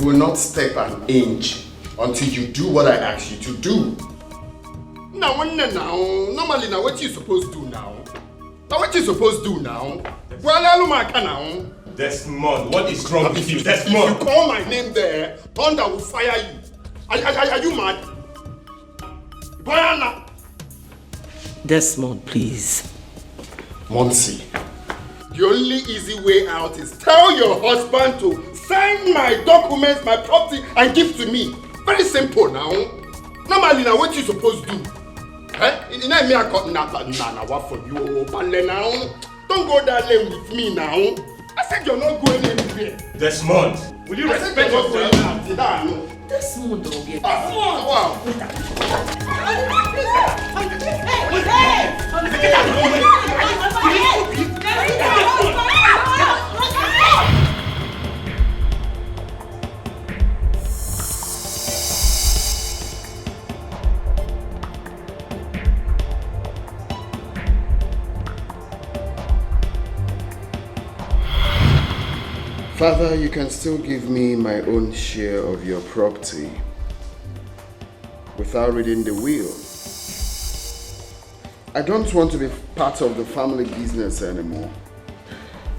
will not step an inch until you do what I ask you to do. Now, normally, now what you supposed to do now? Now what you supposed to do now? Well, Desmond, what is wrong with you? Desmond! If you call my name there, thunder will fire you. Are you mad? Boyana! Desmond, please. Monsi, the only easy way out is tell your husband to sign my documents, my property, and give to me. Very simple now. Normally, now what you supposed to do? You know me, I got what for you, Pale now. Don't go that lane with me now. I said you're not going anywhere. Desmond, will you respect yourself? Desmond, don't be wow. Father, you can still give me my own share of your property without reading the will. I don't want to be part of the family business anymore.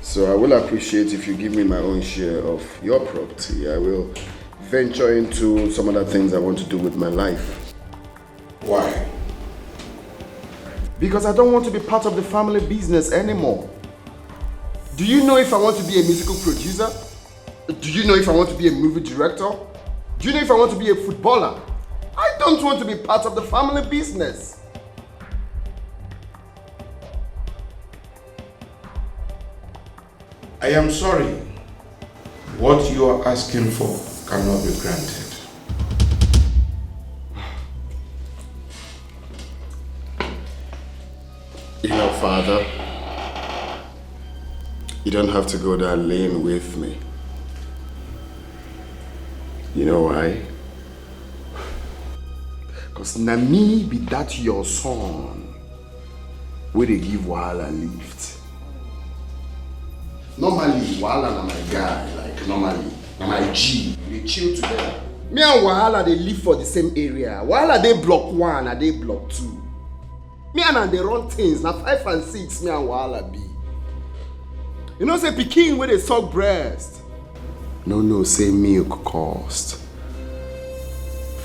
So I will appreciate if you give me my own share of your property. I will venture into some other things I want to do with my life. Why? Because I don't want to be part of the family business anymore. Do you know if I want to be a musical producer? Do you know if I want to be a movie director? Do you know if I want to be a footballer? I don't want to be part of the family business. I am sorry. What you are asking for cannot be granted. You know, Father, you don't have to go that lane with me. You know why? Because na me be that your son where they give Wahala lift. Normally, Wahala na my guy, like normally, na my G, they chill together. Me and Wahala, they live for the same area. Wahala, they block 1 and they block 2. Me and they run things, na 5 and 6, me and Wahala be. You know, say pikin where they suck breast. No, say milk cost.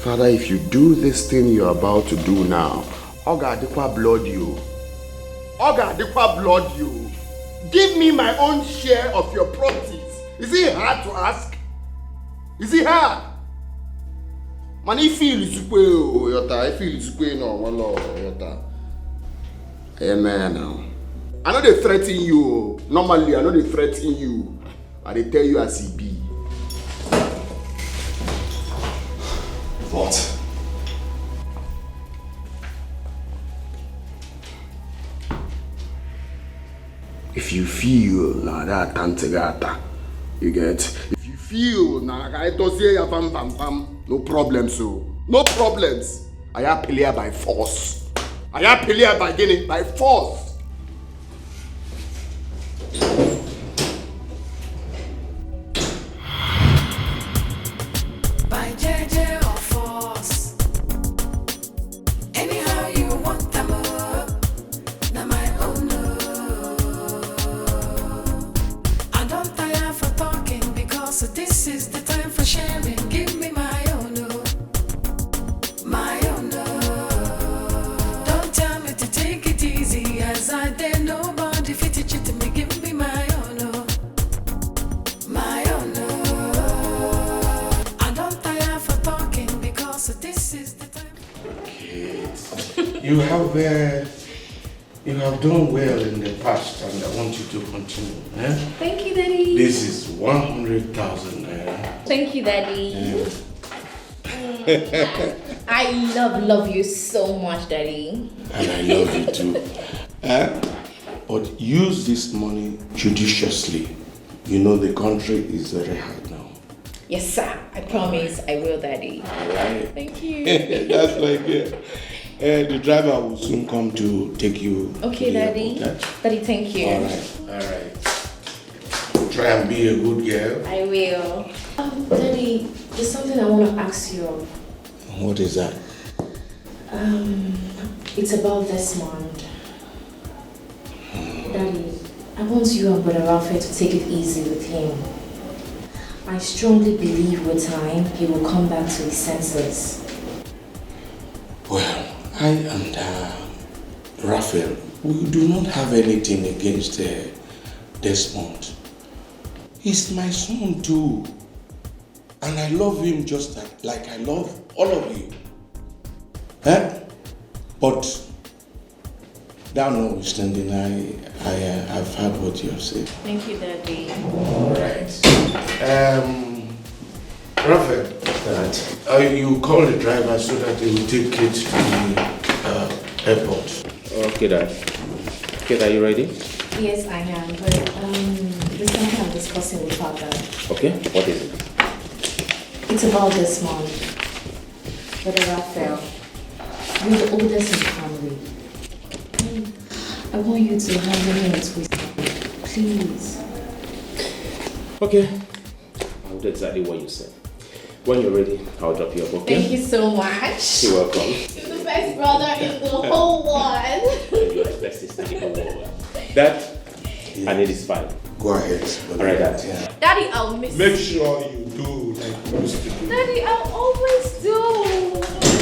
Father, if you do this thing you're about to do now, Oga Adikwa blood you. Oga Adikwa blood you. Give me my own share of your properties. Is it hard to ask? Is it hard? Man, I feel it's Yota. I feel it's no one Yota. Amen now. I know they threaten you. Normally, I know they threaten you. And they tell you as he be. What? If you feel na that tantegata, you get. If you feel na no problems, so no problems. I am player by force. I am player by getting by force. You have done well in the past, and I want you to continue. Eh? Thank you, Daddy. This is 100,000 naira. Thank you, Daddy. I love you so much, Daddy. And I love you too. But use this money judiciously. You know the country is very hard now. Yes, sir. I promise I will, Daddy. All right. Thank you. That's like it. The driver will soon come to take you. Okay, Daddy. Daddy, thank you. All right. Try and be a good girl. I will. Daddy, there's something I want to ask you of. What is that? It's about Desmond. Daddy, I want you and Brother Raphael to take it easy with him. I strongly believe with time he will come back to his senses. Well, I and Raphael, we do not have anything against Desmond. He's my son too. And I love him just like I love all of you. But that notwithstanding, I've heard what you have said. Thank you, Daddy. Right. Raphael, you call the driver so that he will take it to the airport. Okay, Dad. Okay, are you ready? Yes, I am, but there's something I'm discussing with Father. Okay, what is it? It's about Desmond. Brother Raphael. You're the oldest in the family. I want you to handle him with wisdom. Please. Okay. I'll do exactly what you said. When you're ready, I'll drop you up, okay? Thank you so much. You're welcome. You're the best brother in the whole world. You're the best sister in the whole world. Dad, I need this file. Go ahead. Alright, Dad. Yeah. Daddy, I'll miss Make sure you do like you used to do. Daddy, I'll always do.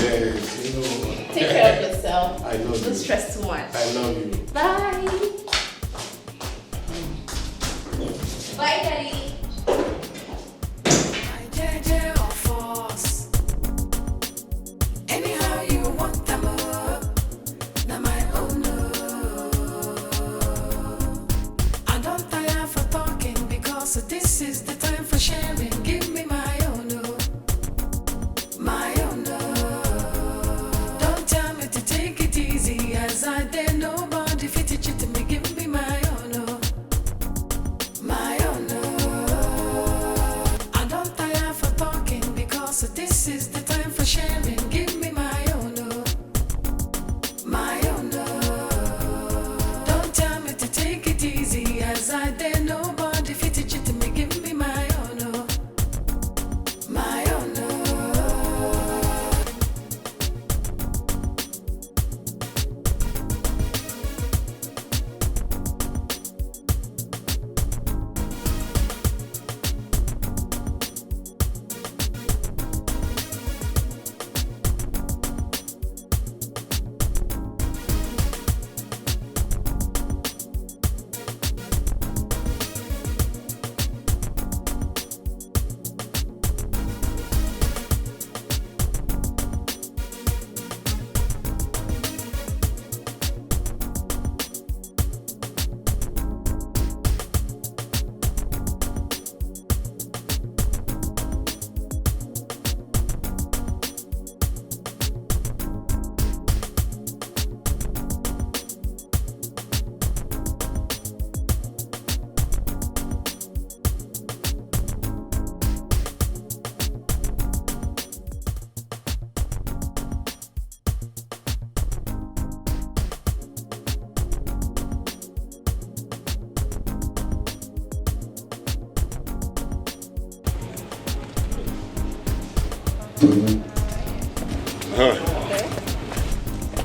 Yes, Take care of yourself. I love you. Don't stress too much. I love you. Bye. Bye, Daddy. So this is the time for sharing. Give me my own, my own. Don't tell me to take it easy, as I dare nobody fit it to me. Give me my own, my own. I don't tire for talking because this is the time for sharing. Give me my own, my own. Don't tell me to take it easy, as I dare nobody fit it to me. Give me my own, my own.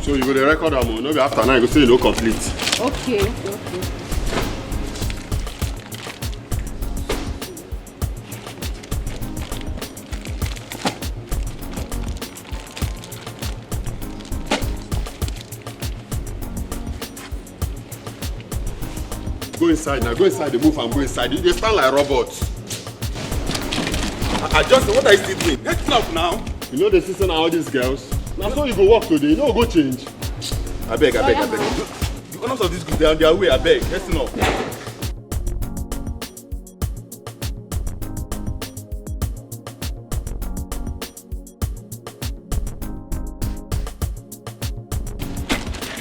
So you go to record am, no be after now you go say you no complete. Okay. Go inside now, go inside the move and go inside. You dey stand like robots. I just, what are you still doing? Get up now. You know the system and all these girls. Now so you go work today, you know go change. I beg. The owners of this group, they are on their way, I beg. Listen up.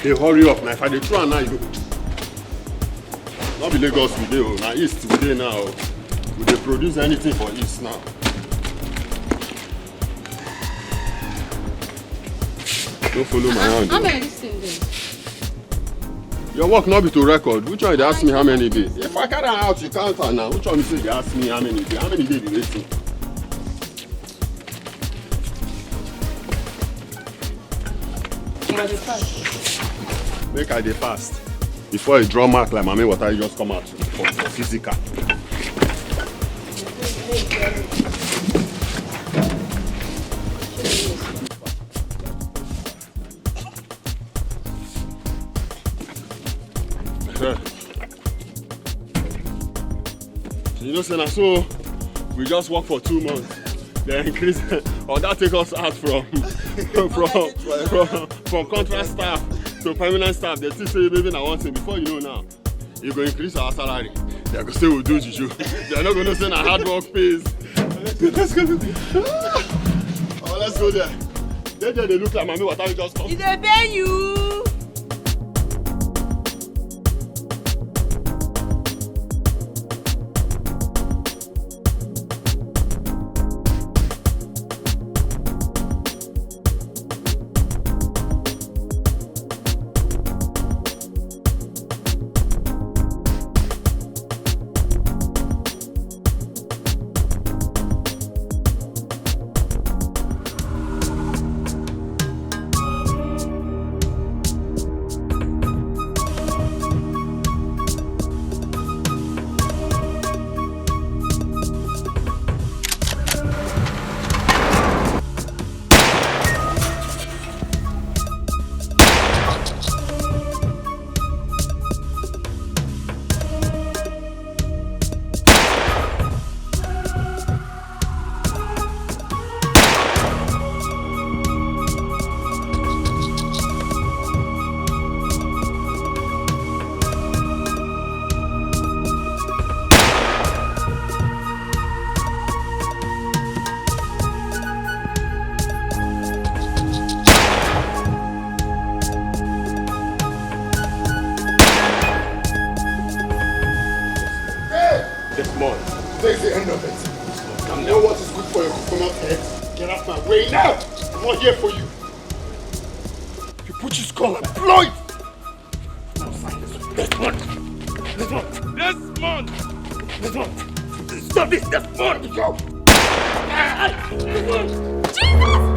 Hey, hurry up now. If I dey throw am now, you go. Not be Lagos we dey, now East we dey now. We dey produce anything for East now. Don't follow my hand. How many listening there? Your work not be to record. Which one they ask me how many days? If I carry am out, you count am now. Which one you say they ask me how many days? How many days you waiting? Make I dey fast. Before you draw mark like mommy water, you just come out for physical. You know, say so we just work for 2 months. They increase, or that take us out from contract staff to permanent staff. They still say maybe I want to. Before you know now, you go increase our salary. They go say we'll do juju. They're not gonna say na hard work pays. Let's go. Oh, let's go there. They look like mommy water just come. Did they pay you? Today's the end of it. You know what is good for your coconut head? Get out my way now! I'm not here for you. You put your skull and blow it! Now sign this one. Desmond! Stop this, Desmond! Go! Jesus!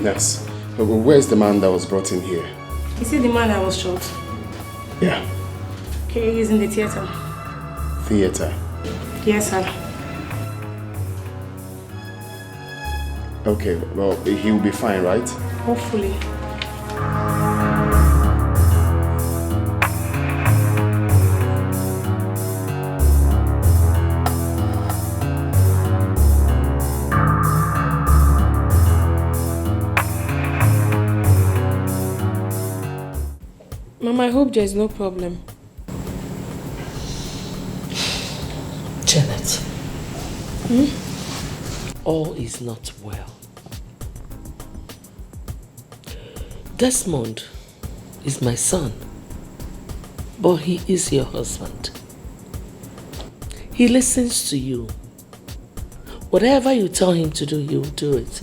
Yes. Where's the man that was brought in here? Is he the man that was shot? Yeah. Okay, he's in the theater. Theater? Yes, sir. Okay, well, he will be fine, right? Hopefully. Mama, I hope there's no problem. Janet. All is not well. Desmond is my son, but he is your husband. He listens to you. Whatever you tell him to do, he will do it.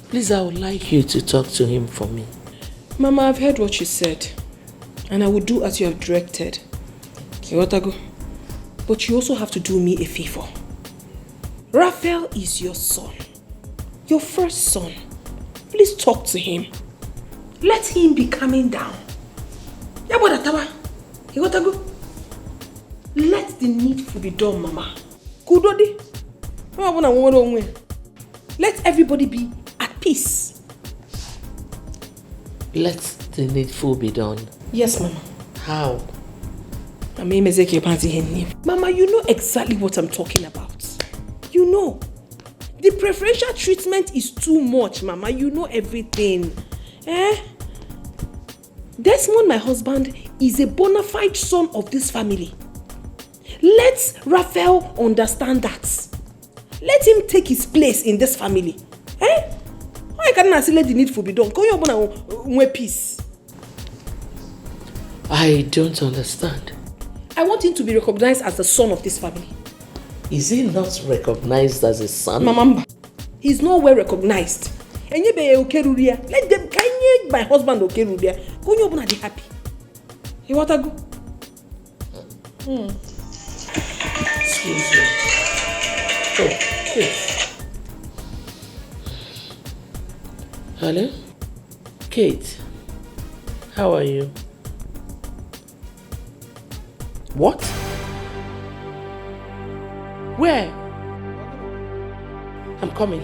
Please, I would like you to talk to him for me. Mama, I've heard what you said. And I will do as you have directed. Iwotago. But you also have to do me a favor. Raphael is your son. Your first son. Please talk to him. Let him be coming down. Iwotago. Let the needful be done, Mama. Kudodi. Let everybody be at peace. Let the needful be done. Yes, Mama. How? Mama, you know exactly what I'm talking about. You know. The preferential treatment is too much, Mama. You know everything. Desmond, my husband, is a bona fide son of this family. Let Raphael understand that. Let him take his place in this family. Why can't I say let the needful be done? Can you open peace? I don't understand. I want him to be recognized as the son of this family. Is he not recognized as a son? Mama, he's not well recognized. Let them can my husband Okerudia. Can you open happy? You want to go? Excuse me. Oh, Kate. Hello? Kate, how are you? What? Where? I'm coming.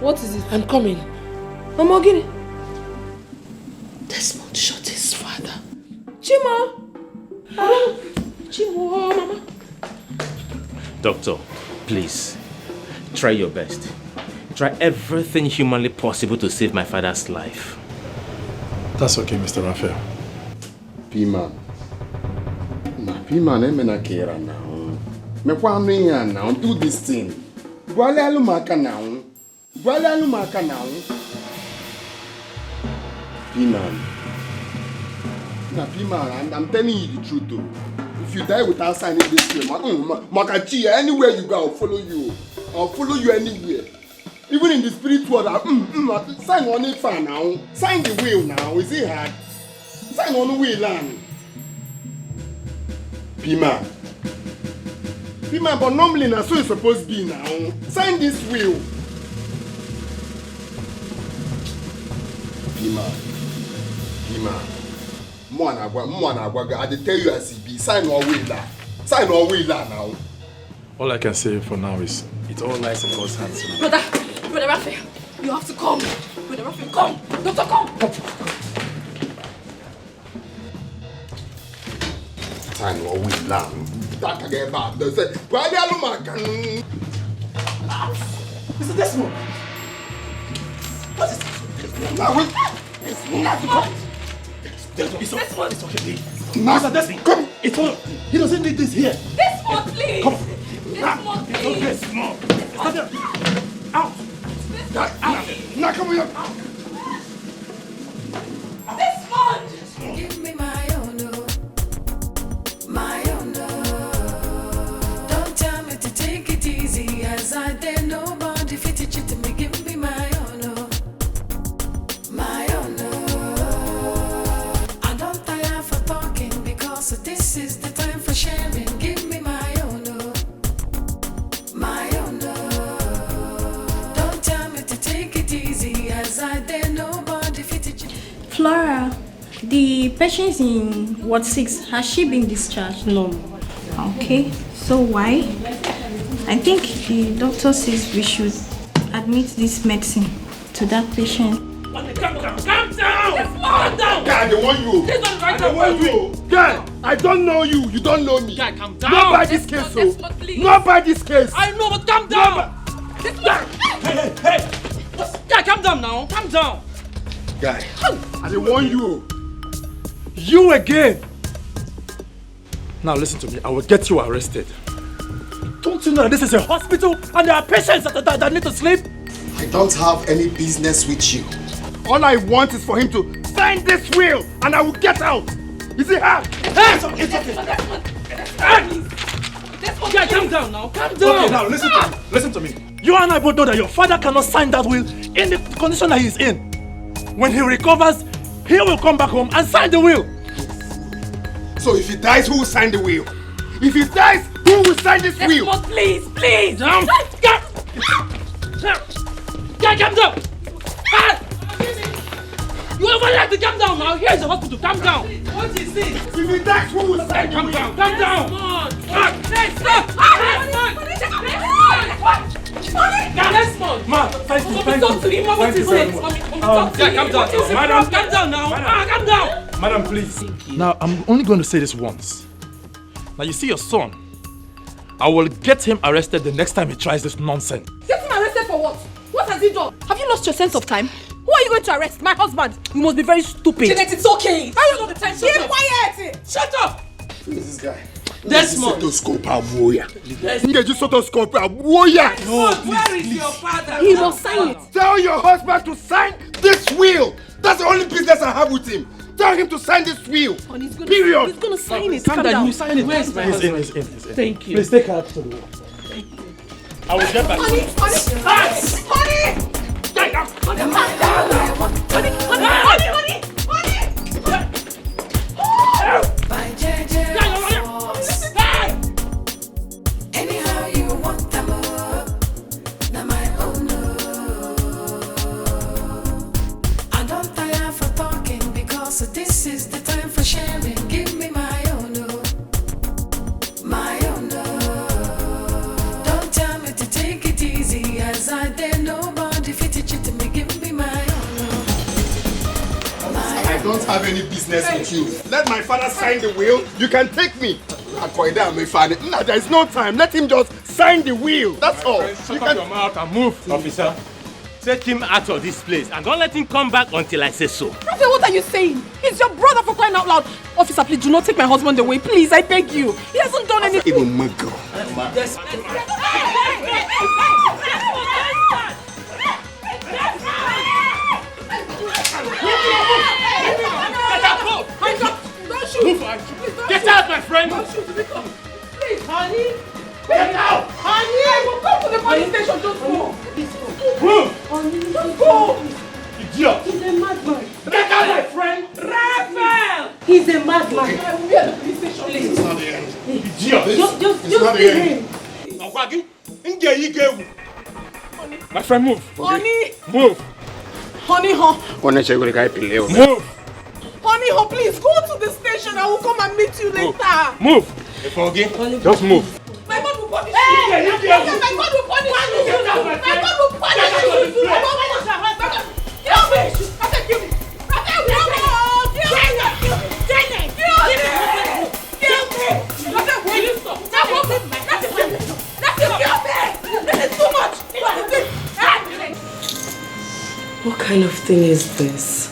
What is it? I'm coming. Mama, get it. Desmond shot his father. Chima! Chima, Mama. Doctor, please, try your best. Try everything humanly possible to save my father's life. That's okay, Mr. Raphael. P-Man. P-Man, I'm not care now. Me kwanu ya now. Do this thing. Gwale alumaka now. Gwale alumaka now. P-Man. Now, P-Man, and I'm telling you the truth though. If you die without signing this film, Makachi, anywhere you go, I'll follow you. I'll follow you anywhere. Even in the spirit world, sign on it for now. Sign the will now. Is it hard? Sign on the will, land. P-Man. P-Man, but normally that's so it's supposed to be now. Sign this will. P-Man. P-Man. I tell you as it be. Sign our will now. Sign our will now. All I can say for now is it's all nice in God's hands. Brother Raphael, you have to come. Brother Raphael, come. Doctor, come. Sign our will now. That again back. They say, why they Mr. Desmond! What is this? now wait. It's okay, please. Mr. Desmond, come! It's all. He doesn't need this here. Desmond, please! Come! Desmond, please! Okay, Desmond! Stop there! Out! Out! Now come here! Desmond! Give me my own, my own. Don't tell me to take it easy, as I dare nobody fit it to me. Give me my own, my own. I don't tire for talking because this is the time for sharing. Give me my own, my own. Don't tell me to take it easy, as I dare nobody fit it. Flora, the patient in Ward 6, has she been discharged? No. Okay, so why? I think the doctor says we should admit this medicine to that patient. Calm down! Calm down! Guy, they want you. This one right I want you. Guy, I don't know you. You don't know me. Guy, calm down. Not by this case, so. Not by this case. I know, but calm down. Hey! Guy, calm down now. Calm down. Guy, I don't want you. You again! Now listen to me, I will get you arrested. Don't you know that this is a hospital and there are patients that need to sleep? I don't have any business with you. All I want is for him to sign this will and I will get out. Is it hard? Hey! It's okay. Guy, calm down now. Calm down. Okay, now listen to me. You and I both know that your father cannot sign that will in the condition that he's in. When he recovers, he will come back home and sign the will. So if he dies, who will sign the will? If he dies, who will sign this will? Desmond, please, please! Down! Guy, calm down! You ever like to calm down now? Here's the hospital, calm down! What is it? If he dies, who will sign the will? Calm down! Desmond! Ma, thank you. Talk to him, what is it? Calm down. Madam, calm down now! Calm down! Madam, please. Now, I'm only going to say this once. Now, you see your son. I will get him arrested the next time he tries this nonsense. Get him arrested for what? What has he done? Have you lost your sense of time? Who are you going to arrest? My husband? You must be very stupid. Jeanette, it's okay. How you know the time? Keep quiet! Shut up! Who is this guy? Desmond. Stethoscope warrior. Stethoscope warrior. No, where is your father? He must sign it. Tell your husband to sign this will. That's the only business I have with him. Tell him to sign this will. Period. He's gonna sign it. Calm down. You sign it. Where's my husband? He's in. Thank you. Please take her up to the wall. I will get back to you. By JJ. Anyhow you want them up. Now my own. I don't tire for talking because this is the time for sharing. Give me my own. My own. Don't tell me to take it easy as I dare nobody fit it to me. Give me my own. I don't have any business with you. Let my father sign the will. You can take me. No, there is no time. Let him just sign the will. That's all. Shut up your mouth and move, officer. Take him out of this place and don't let him come back until I say so. Raphael, what are you saying? He's your brother, for crying out loud. Officer, please do not take my husband away. Please, I beg you. He hasn't done anything. Even my girl. Get out, my friend! Please, honey. Get out! Honey, I will come to the police station. Just go. Move! Honey, just go. Idiot! He's a madman. Get out, my friend! Raphael! He's a madman. I will be at the police station. Please. It's not the end. Idiot! Just leave him. My friend, move! Honey! Move! Honey, huh? Move! Honey, huh? Please go to the station. I will come and meet you later. Move! Just move! My God will punish you. My God will punish you. My God will punish you. Kill me. Raphael, kill me. Raphael, kill me. Raphael, will you stop? That's it. Kill me. This is too much. What kind of thing is this?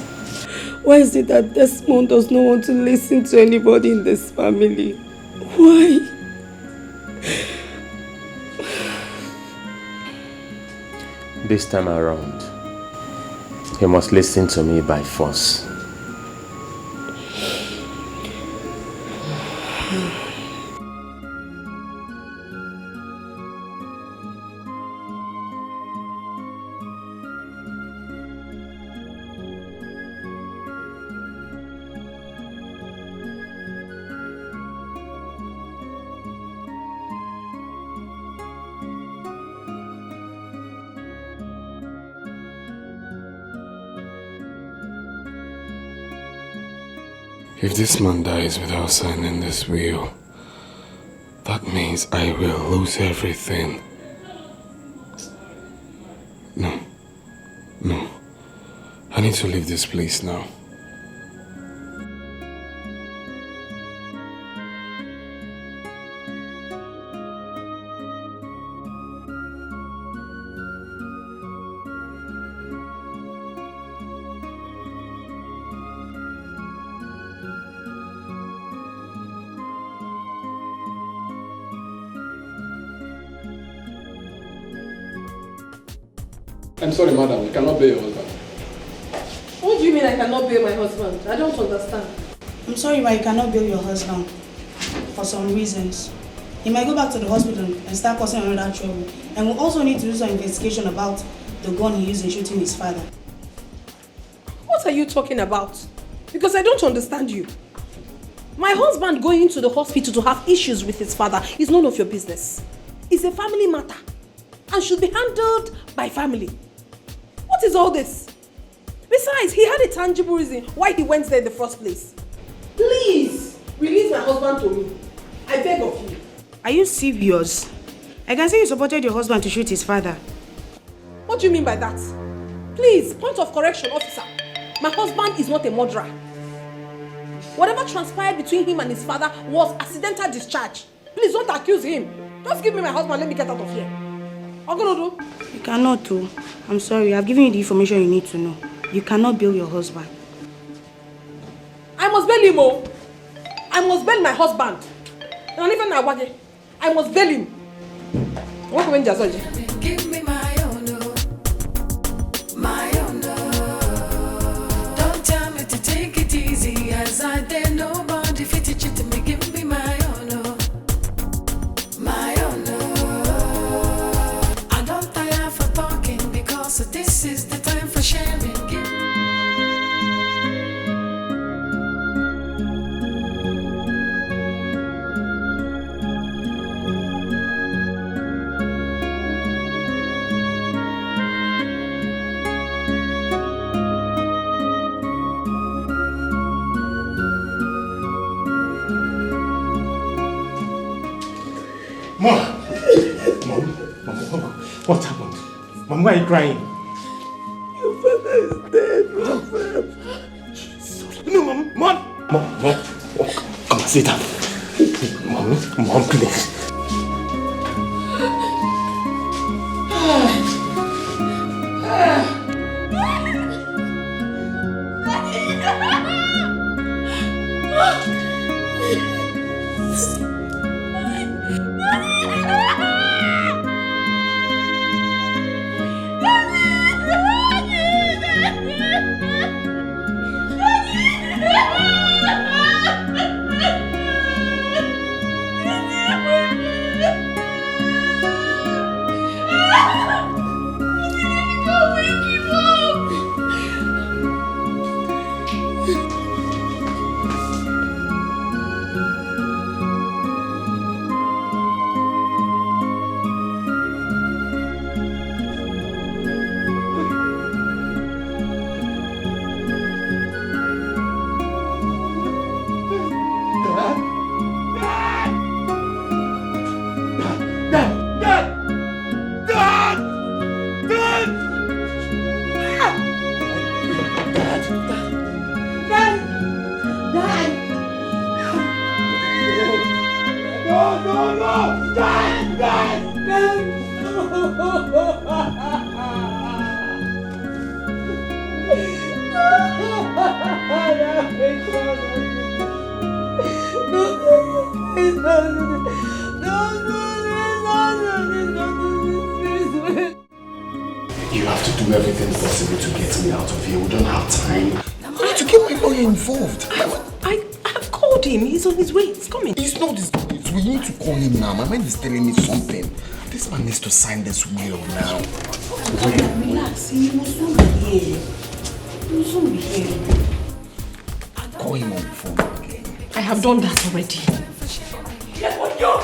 Why is it that Desmond does not want to listen to anybody in this family? Why? This time around, you must listen to me by force. If this man dies without signing this will, that means I will lose everything. No. I need to leave this place now. I'm sorry, madam. I cannot bear your husband. What do you mean I cannot bail my husband? I don't understand. I'm sorry, but you cannot bail your husband for some reasons. He might go back to the hospital and start causing another trouble. And we'll also need to do some investigation about the gun he used in shooting his father. What are you talking about? Because I don't understand you. My husband going to the hospital to have issues with his father is none of your business. It's a family matter and should be handled by family. What is all this? Besides, he had a tangible reason why he went there in the first place. Please, release my husband to me. I beg of you. Are you serious? I can say you supported your husband to shoot his father. What do you mean by that? Please, point of correction, officer. My husband is not a murderer. Whatever transpired between him and his father was accidental discharge. Please don't accuse him. Just give me my husband, let me get out of here. Ogolodo. You cannot too. I'm sorry, I've given you the information you need to know. You cannot bail your husband. I must bail him, oh. I must bail my husband. And even I must bail him. What can I do? Give me my own, my own. Don't tell me to take it easy, as I dare nobody fit it to me. Give me my own, my own. I don't tire for talking because this is the time for sharing. Mom, what happened? Mom, why are you crying? Your father is dead, Raphael. No, Mom. Oh, come on, sit down. Mom, please. You have to do everything possible to get me out of here. We don't have time. I need to get my lawyer involved. I have called him. He's on his way. He's coming. It's not this. We need to call him now. My mind is telling me something. This man needs to sign this will now. Relax. He will soon be here. He will soon be here. Call him on the phone again. I have done that already. That's what you.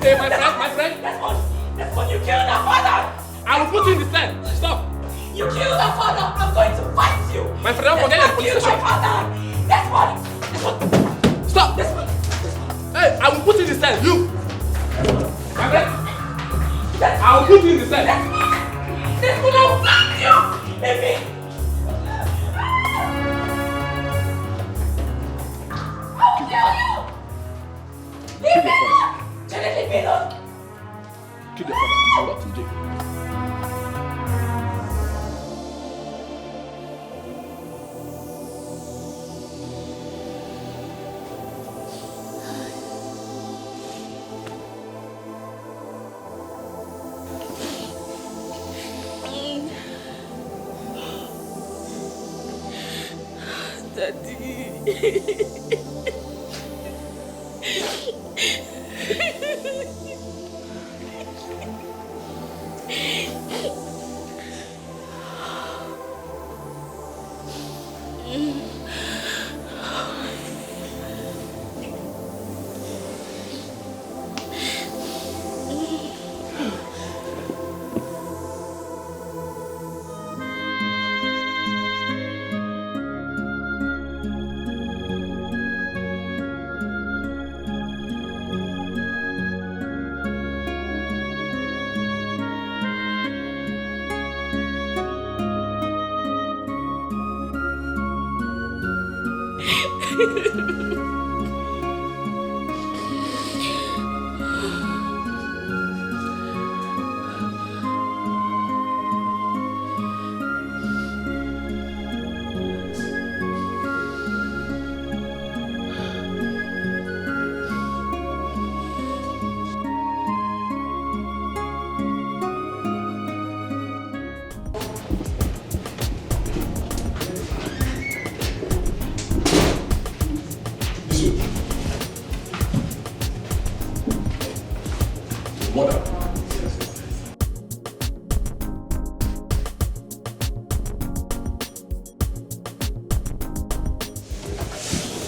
Hey, my friend. That's what you killed our father. I will put you in the cell. Stop. You killed our father. I'm going to fight you. My friend, don't forget the police station. My father. That's what. Stop. Hey, I will put you in the cell. You. My friend. I will put you in the cell. That's what I will fight you. Leave me. I will kill you. Leave me alone. Janet, leave me alone. Kill your father. You will not in jail.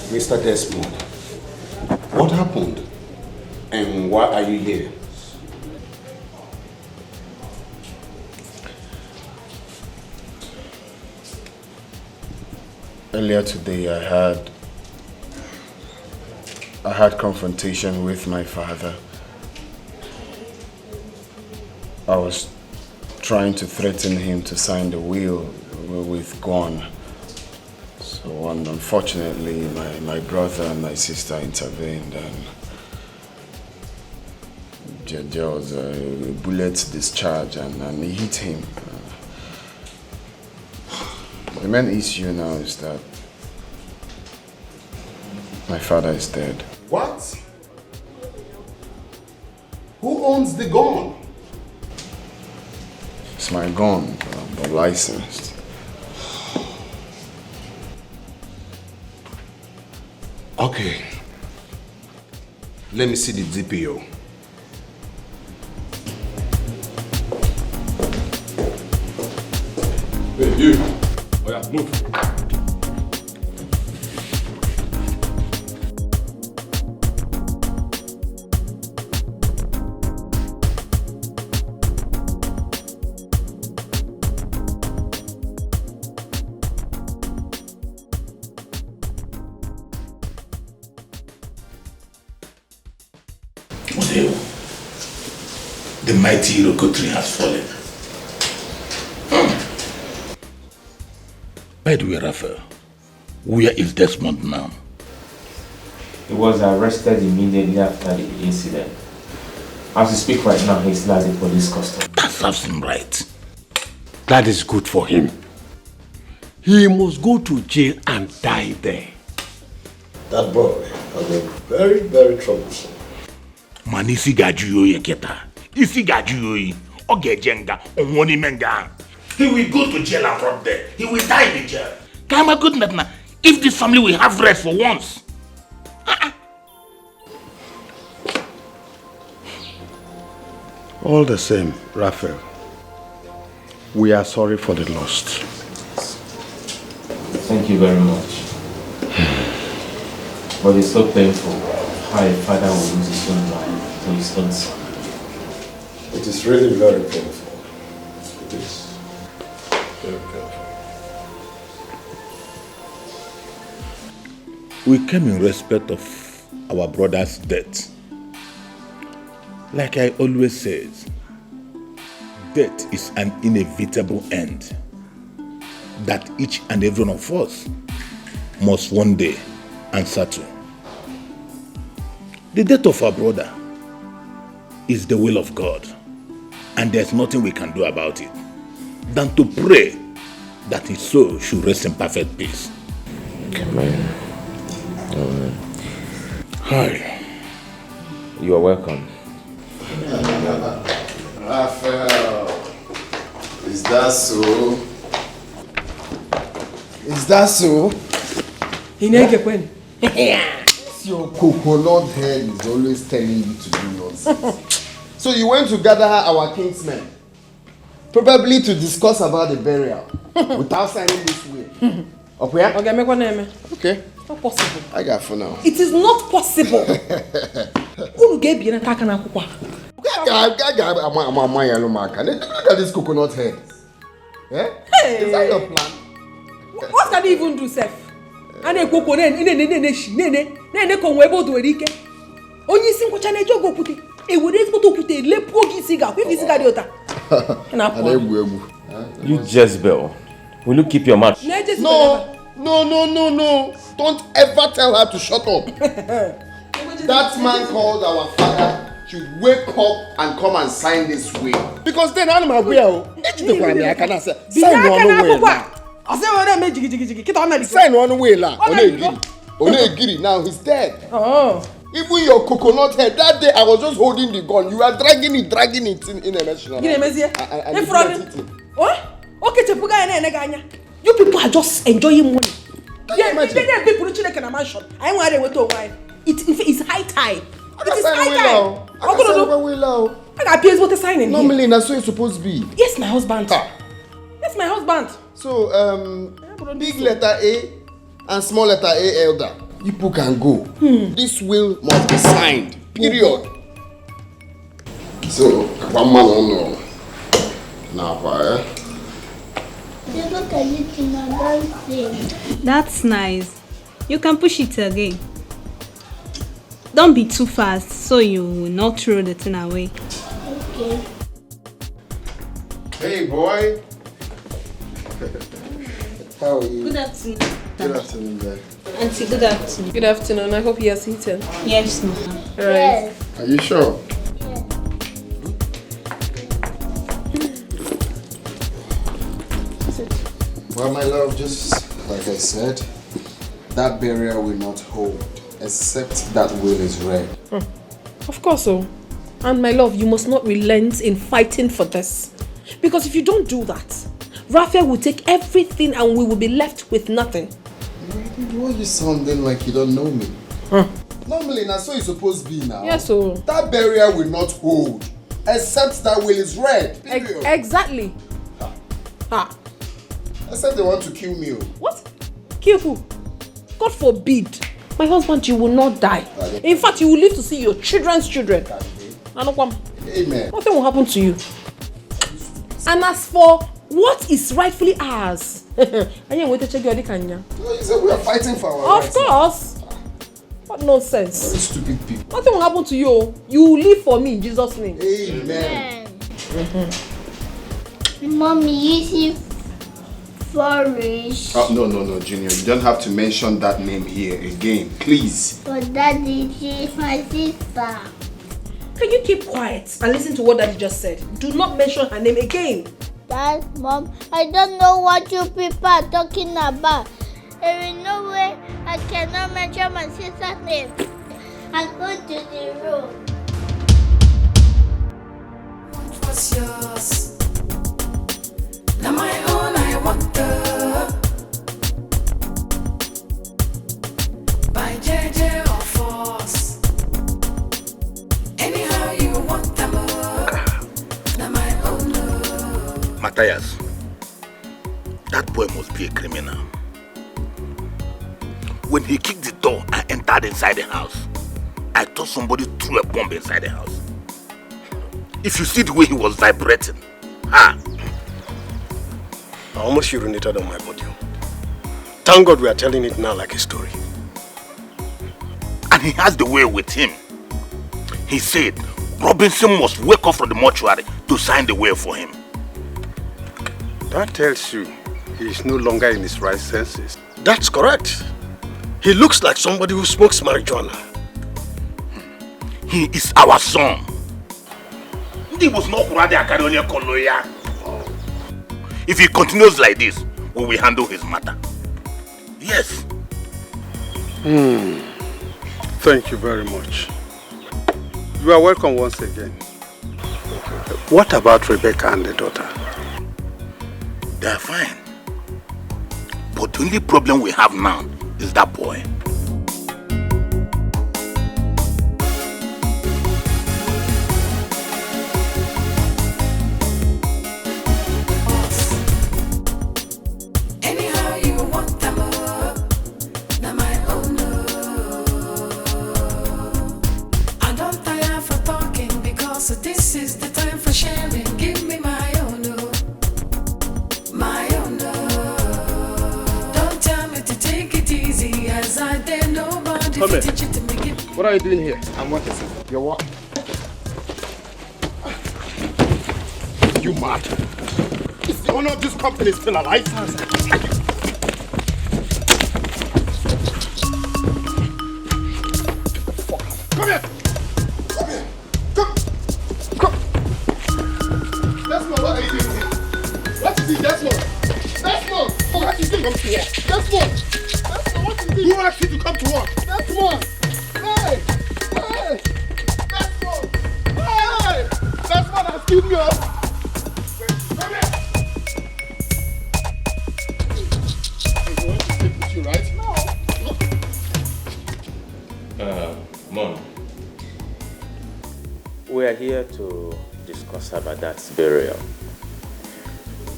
Mr. Desmond, what happened? And why are you here? Earlier today I had confrontation with my father. I was trying to threaten him to sign the will with Gwan. So unfortunately, my brother and my sister intervened, and there was a bullet discharge and he hit him. The main issue now is that my father is dead. What? Who owns the gun? It's my gun, but licensed. Okay. Let me see the DPO. Hey, you. Oh yeah, move. The mighty Iroko tree has fallen. By the way, Raphael, where is Desmond now? He was arrested immediately after the incident. As we speak right now, he's still at the police custody. That serves him right. That is good for him. He must go to jail and die there. That boy has been very, very troublesome. Man, isi gajuyo keta. Isi gajuyo ogejenga onwoni menga. He will go to jail and rot there. He will die in the jail. Kama goodness na. If this family will have rest for once. All the same, Raphael, we are sorry for the lost. Thank you very much. But it's so painful how a father will lose his own life to his own son. It is really very painful. It is very painful. We came in respect of our brother's death. Like I always say, death is an inevitable end that each and every one of us must one day answer to. The death of our brother is the will of God, and there's nothing we can do about it than to pray that his soul should rest in perfect peace. Amen. Amen. Hi. You are welcome. Raphael, is that so? Is that so? Your coconut head is always telling you to do nonsense. So you went to gather our kinsmen, probably to discuss about the burial, without signing this will. Okay? Okay, make one name. Okay. Not possible. I got for now. It is not possible. Who gave you a takana kukwa? Look at this coconut head. Yeah? Hey. Is that your plan? What can he even do, Seth? And a coconut, nene conwebo do erike. Only single channel jogo put it. A would to put a lepo cigar. Who is Gadiota? You Jezebel. Will you keep your mouth? No, No. Don't ever tell her to shut up. That man called our father should wake up and come and sign this will. Because then I'm aware. I cannot say. Sign one will. Sign one will. Onegiri. Now he's dead. Oh. Even your coconut head, that day I was just holding the gun. You were dragging it in a machine. What? Okay, you people are just enjoying money. Yeah, people in a mansion. I want to go to wine. It's high time. It's high time. I got PS what to sign in. Normally, that's what it's supposed to be. Yes, my husband. Yes, my husband. So, big letter A and small letter A elder. You people can go. This will must be signed. Period. So, one man on now, Look at it, that's nice. You can push it again. Don't be too fast so you will not throw the thing away. Okay. Hey boy. How are you? Good afternoon. Good afternoon, guys. Auntie, good afternoon. Good afternoon. I hope you are seated. Yes, ma'am. Right. Are you sure? Well, my love, just like I said, that burial will not hold, except that will is read. Of course so. And my love, you must not relent in fighting for this. Because if you don't do that, Raphael will take everything and we will be left with nothing. Why are you sounding like you don't know me? Normally, that's what it's supposed to be now. Yes, so. That burial will not hold, except that will is read. Period. Exactly. Ah. I said they want to kill me. What? Kill who? God forbid. My husband, you will not die. In fact, you will live to see your children's children. Amen. Nothing will happen to you. And as for what is rightfully ours, I am waiting to check your Kanya. You said we are fighting for our rights. Of course. What nonsense. Very stupid people. Nothing will happen to you. You will live for me in Jesus' name. Amen. Mommy, you see flourish. Oh, no, Junior. You don't have to mention that name here again, please. But Daddy, she's my sister. Can you keep quiet and listen to what Daddy just said? Do not mention her name again. Dad, Mom, I don't know what you people are talking about. There is no way I cannot mention my sister's name. I'm going to the room. What was yours? Now my own, I want the by JJ or force. Anyhow you want them. Now my own. Matthias, that boy must be a criminal. When he kicked the door and entered inside the house, I thought somebody threw a bomb inside the house. If you see the way he was vibrating, I almost urinated on my body. Thank God we are telling it now like a story. And he has the way with him. He said Robinson must wake up from the mortuary to sign the will for him. That tells you he is no longer in his right senses. That's correct. He looks like somebody who smokes marijuana. He is our son. If he continues like this, we will handle his matter. Yes. Thank you very much. You are welcome once again. What about Rebecca and the daughter? They are fine. But the only problem we have now is that boy. Anyhow you want them. Now my own. I don't tire for talking because this is the time for sharing. Give me my own. My own. Don't tell me to take it easy as I dare nobody to teach it to make it. What are you doing here? I'm working, sir. You're what? You mad? Is the owner of this company still alive? Come here. Desmond! What is this? Who asked you to come to work? Desmond! Hey! Hey! Desmond! Hey! Desmond has killed me up! Come here! You want to sleep with you, right? No. Mom. We are here to discuss about that burial.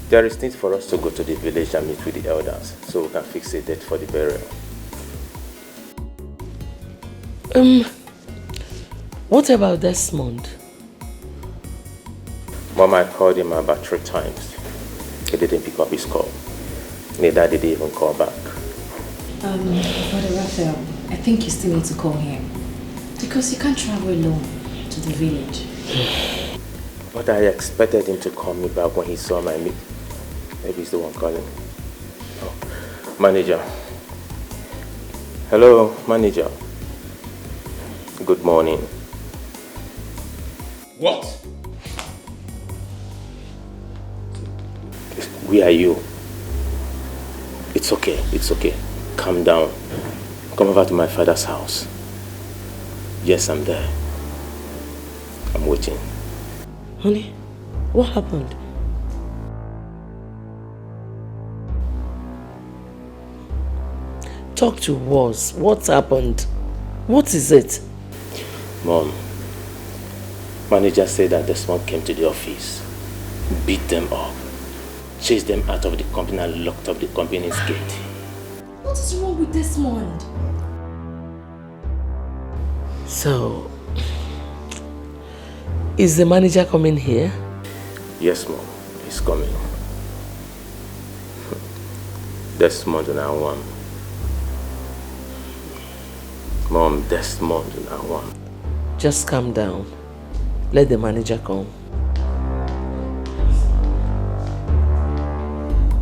There is need for us to go to the village and meet with the elders so we can fix a date for the burial. What about Desmond? Mom, I called him about 3 times. He didn't pick up his call. Neither did he even call back. Brother Raphael, I think you still need to call him. Because you can't travel alone to the village. But I expected him to call me back when he saw my meet. Maybe he's the one calling. Oh, manager. Hello, manager. Good morning. What? Where are you? It's okay, it's okay. Calm down. Come over to my father's house. Yes, I'm there. I'm waiting. Honey, what happened? Talk to us. What happened? What is it? Mom, manager said that Desmond came to the office, beat them up, chased them out of the company and locked up the company's gate. What is wrong with Desmond? So, is the manager coming here? Yes, Mom, he's coming. Desmond and I won. Mom, Desmond and I won. Just calm down. Let the manager come.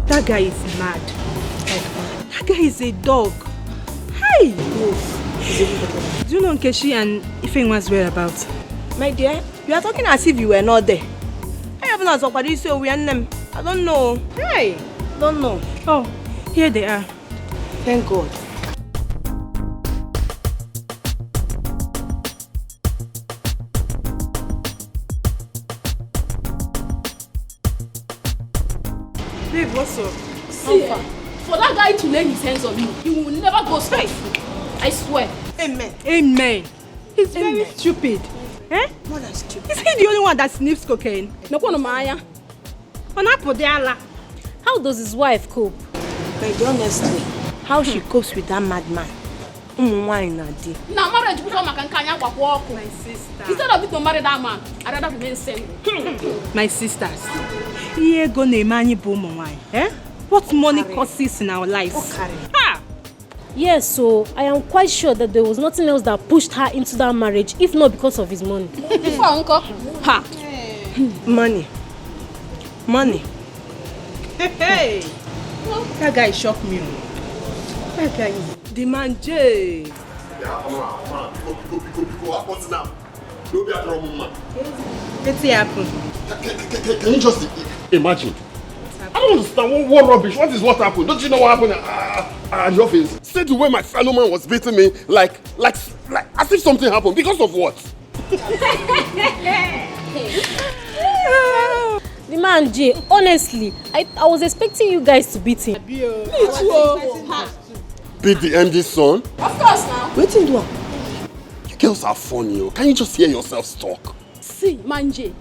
That guy is mad. That guy is a dog. Hey! Do you know Nkechi and Ifeanyi's whereabouts? My dear, you are talking as if you were not there. I haven't asked what you say we are them. I don't know. Hey! Don't know. Oh, here they are. Thank God. Babe, what's up? See, for that guy to lay his hands on you, he will never go straight. I swear. Amen. Amen. He's very stupid. Eh? More than stupid. Is he the only one that sniffs cocaine? No one Maya. How does his wife cope? But honestly, how she copes with that madman? Now marriage become a can walk. My sister. Instead of it to marry that man, I'd rather remain single. My sisters. Eh? What money costs in our lives? Ha! Yes, so I am quite sure that there was nothing else that pushed her into that marriage, if not because of his money. Before uncle. Ha! Money. Money. Hey! That guy shocked me. That guy is the man J. What's now? Don't be a trouble, man. What's happened? Can you just imagine? I don't understand what rubbish. What happened? Don't you know what happened at your office? See the way my fellow man was beating me, like as if something happened. Because of what? The man J, honestly, I was expecting you guys to beat him. Me too. Beat the MD's son? Of course now. Waiting do. You girls are funny. Can you just hear yourselves talk? See, Manje,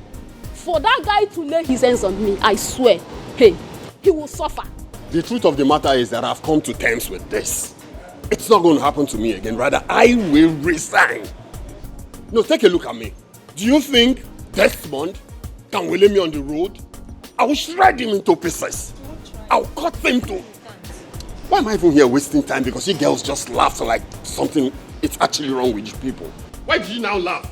for that guy to lay his hands on me, I swear, hey, he will suffer. The truth of the matter is that I've come to terms with this. It's not going to happen to me again. Rather, I will resign. No, take a look at me. Do you think Desmond can lay me on the road? I will shred him into pieces. I'll cut him to... Why am I even here wasting time? Because you girls just laugh like something is actually wrong with you people. Why do you now laugh?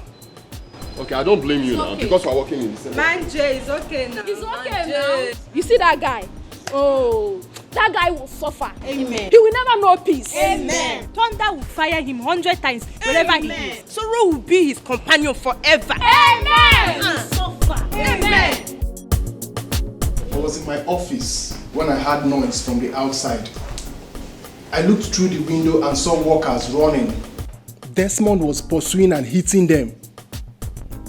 Okay, I don't blame you now because we're working in the same... Man J is okay now. It's okay now. You see that guy? Oh, that guy will suffer. Amen. He will never know peace. Amen. Thunder will fire him 100 times wherever he is. Sorrow will be his companion forever. Amen. Suffer. Amen. I was in my office when I heard noise from the outside. I looked through the window and saw workers running. Desmond was pursuing and hitting them.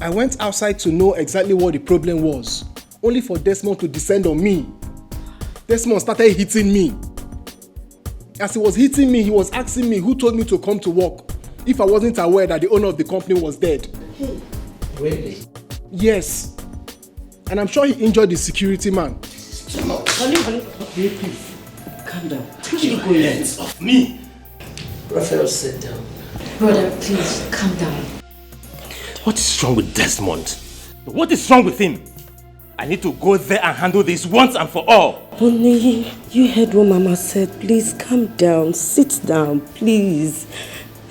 I went outside to know exactly what the problem was, only for Desmond to descend on me. Desmond started hitting me. As he was hitting me, he was asking me who told me to come to work if I wasn't aware that the owner of the company was dead. Really? Yes. And I'm sure he injured the security man. Honey, please. Calm down. Take your hands off me. Raphael, sit down. Brother, please, calm down. What is wrong with Desmond? What is wrong with him? I need to go there and handle this once and for all. Bonnie, you heard what Mama said. Please calm down. Sit down, please.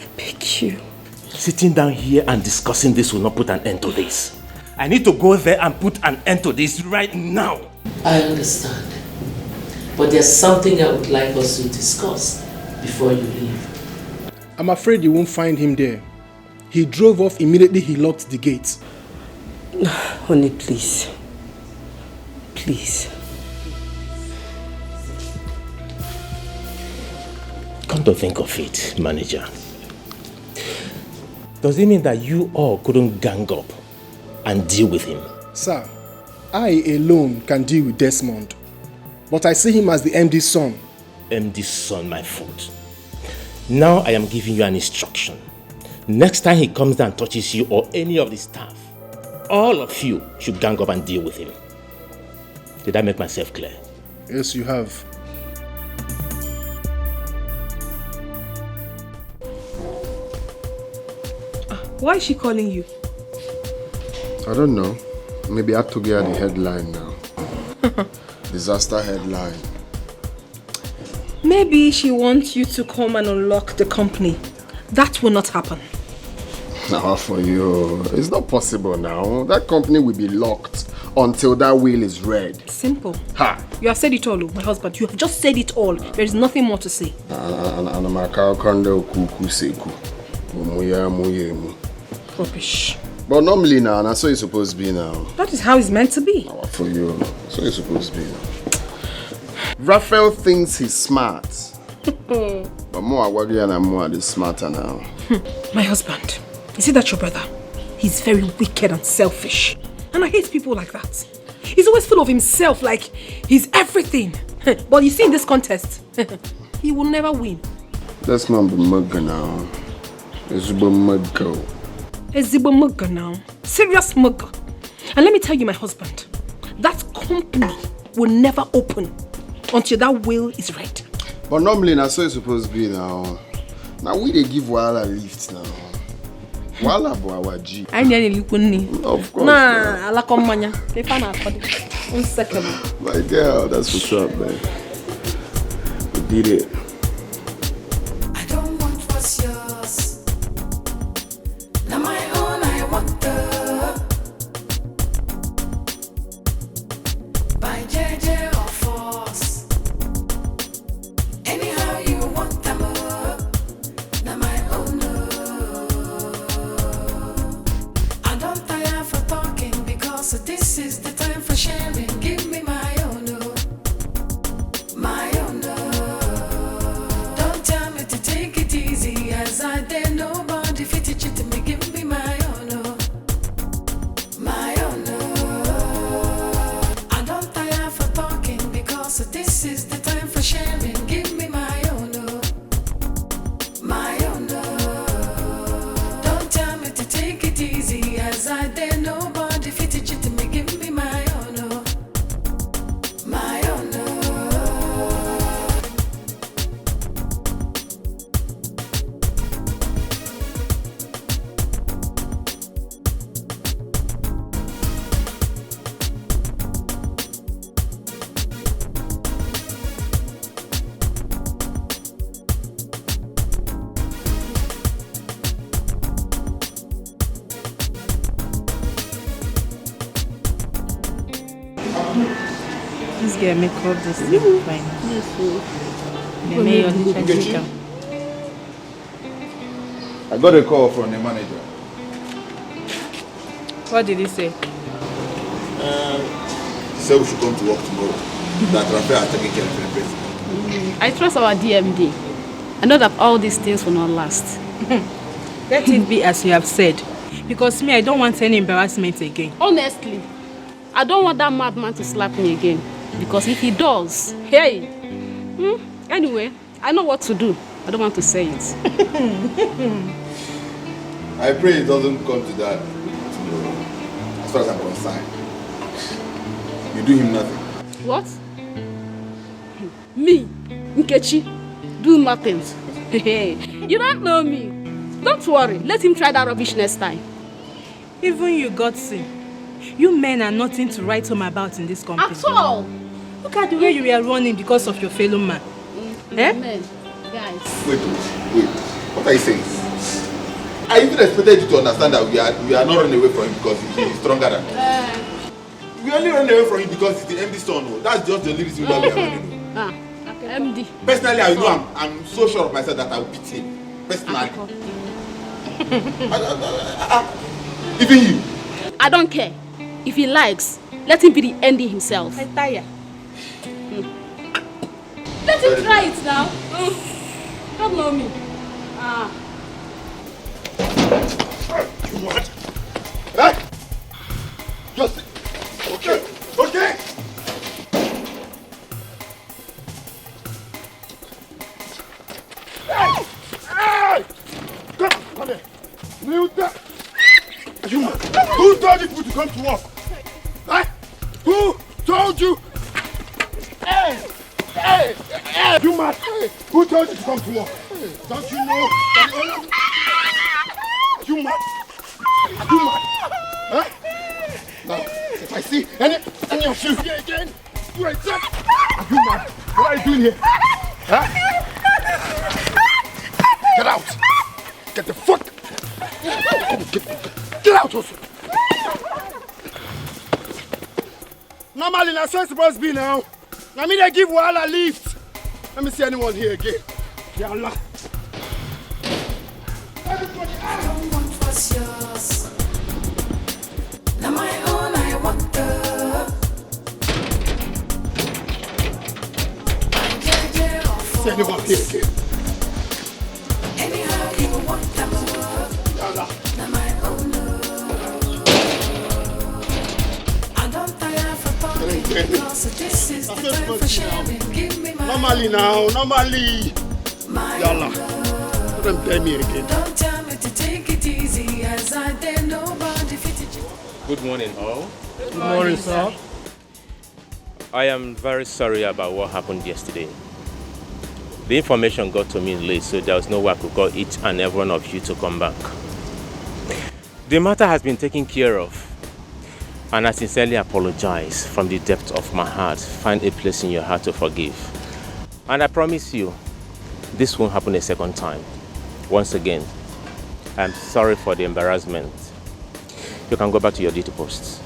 I beg you. Sitting down here and discussing this will not put an end to this. I need to go there and put an end to this right now. I understand. But there's something I would like us to discuss before you leave. I'm afraid you won't find him there. He drove off immediately he locked the gate. Honey, please. Please. Come to think of it, manager. Does it mean that you all couldn't gang up and deal with him? Sir, I alone can deal with Desmond. But I see him as the MD's son. MD's son, my fault. Now I am giving you an instruction. Next time he comes down and touches you or any of the staff, all of you should gang up and deal with him. Did I make myself clear? Yes, you have. Why is she calling you? I don't know. Maybe I have to get the headline now. Disaster headline. Maybe she wants you to come and unlock the company. That will not happen. Now for you, it's not possible now. That company will be locked until that will is read. Simple. Ha! You have said it all, my husband. You have just said it all. There is nothing more to say. Rubbish. But normally now, that's what it's supposed to be now. That is how it's meant to be. For you, that's what it's supposed to be now. Raphael thinks he's smart. But more Awagi and more is smarter now. My husband, is it that your brother? He's very wicked and selfish. And I hate people like that. He's always full of himself, like he's everything. But you see in this contest, he will never win. That's not the mugger now. It's the mugger. Ezibo mugger now. Serious mugger. And let me tell you, my husband, that company will never open until that will is read. But normally that's so it's supposed to be now. Now we they give Wala lift now. Wala boawa G. I need you. Of course. Nah, ala komanya. One second. My girl, that's what's up, man. We did it. I don't want what's yours. Now my own, I want the. By JJ or force. Anyhow you want them. Now my own. I don't tire for talking because this is the time for sharing. Give me my own. My own. Don't tell me to take it easy as I dare nobody fit to cheat me. Give me my own. My own. I don't tire for talking because this is the time for sharing. Give me my own. My own. Don't tell me to take it easy as I dare nobody fit to cheat me. Give me my own. My own. This girl make all this thing fine. I got a call from the manager. What did he say? He said we should come to work tomorrow. that Raphael has taken care of the person. I trust our DMD. I know that all these things will not last. Let it be as you have said. Because me, I don't want any embarrassment again. Honestly, I don't want that madman to slap me again. Because if he does, hey. Anyway, I know what to do. I don't want to say it. I pray it doesn't come to that. As far as I'm concerned, you do him nothing. What? Me, Nkechi, do nothing. You don't know me. Don't worry, let him try that rubbish next time. Even you, Godson, you men are nothing to write home about in this company. At all. Look at the way you were running because of your fellow man. Men, guys. Wait. What are you saying? I even expected you to understand that we are not running away from him because he is stronger than us. We only run away from him because he's the MD son. That's just the only reason why we are running away. MD. Personally, I know I'm so sure of myself that I will beat him. Personally. Even you. I don't care. If he likes, let him be the MD himself. I'm tired. Let him try it now. Don't know me. What? Hey! Just okay. Hey! Come here. Kneel down. You man. Who told you to come to work? Hey! Who told you? Hey! You man. Who told you to come to work? Don't you know that the owner... You mad? Huh? Now, if I see any of you here again, you ain't dead. Are you mad? What are you doing here? Huh? Get out! Get the fuck! Get out also! Normally, that's how it's supposed to be now. I mean, they give Wahala lift. Let me see anyone here again. Ya Allah. Everybody out! What's yours? Now my own, I want the. See anyone here again? Anyhow you want them. Now my own. I don't tire for talking because this is the time for sharing. Give me my. Normally now, normally. Yalla. Let them tell me again. Don't tell me to take it easy as I dare nobody fit it. Good morning, all. Good morning, sir. I am very sorry about what happened yesterday. The information got to me late, so there was no way I could call each and every one of you to come back. The matter has been taken care of, and I sincerely apologize from the depth of my heart. Find a place in your heart to forgive. And I promise you, this won't happen a second time. Once again, I'm sorry for the embarrassment. You can go back to your duty posts.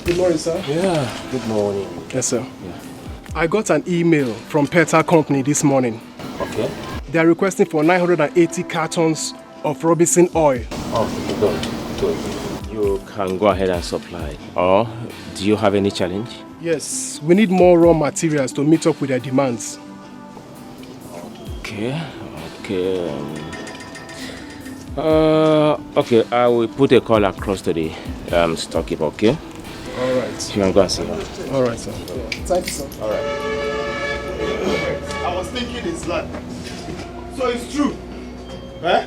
Good morning, sir. Yeah, good morning. Yes, sir. Yeah. I got an email from Peta Company this morning. Okay. They are requesting for 980 cartons of Robinson oil. Oh, good. You can go ahead and supply. Or do you have any challenge? Yes, we need more raw materials to meet up with their demands. Okay. Okay, I will put a call across to the storekeeper, okay? Alright. You can go and see her. Alright, sir. Thank you, sir. Alright. I was thinking it's like... So it's true? Eh?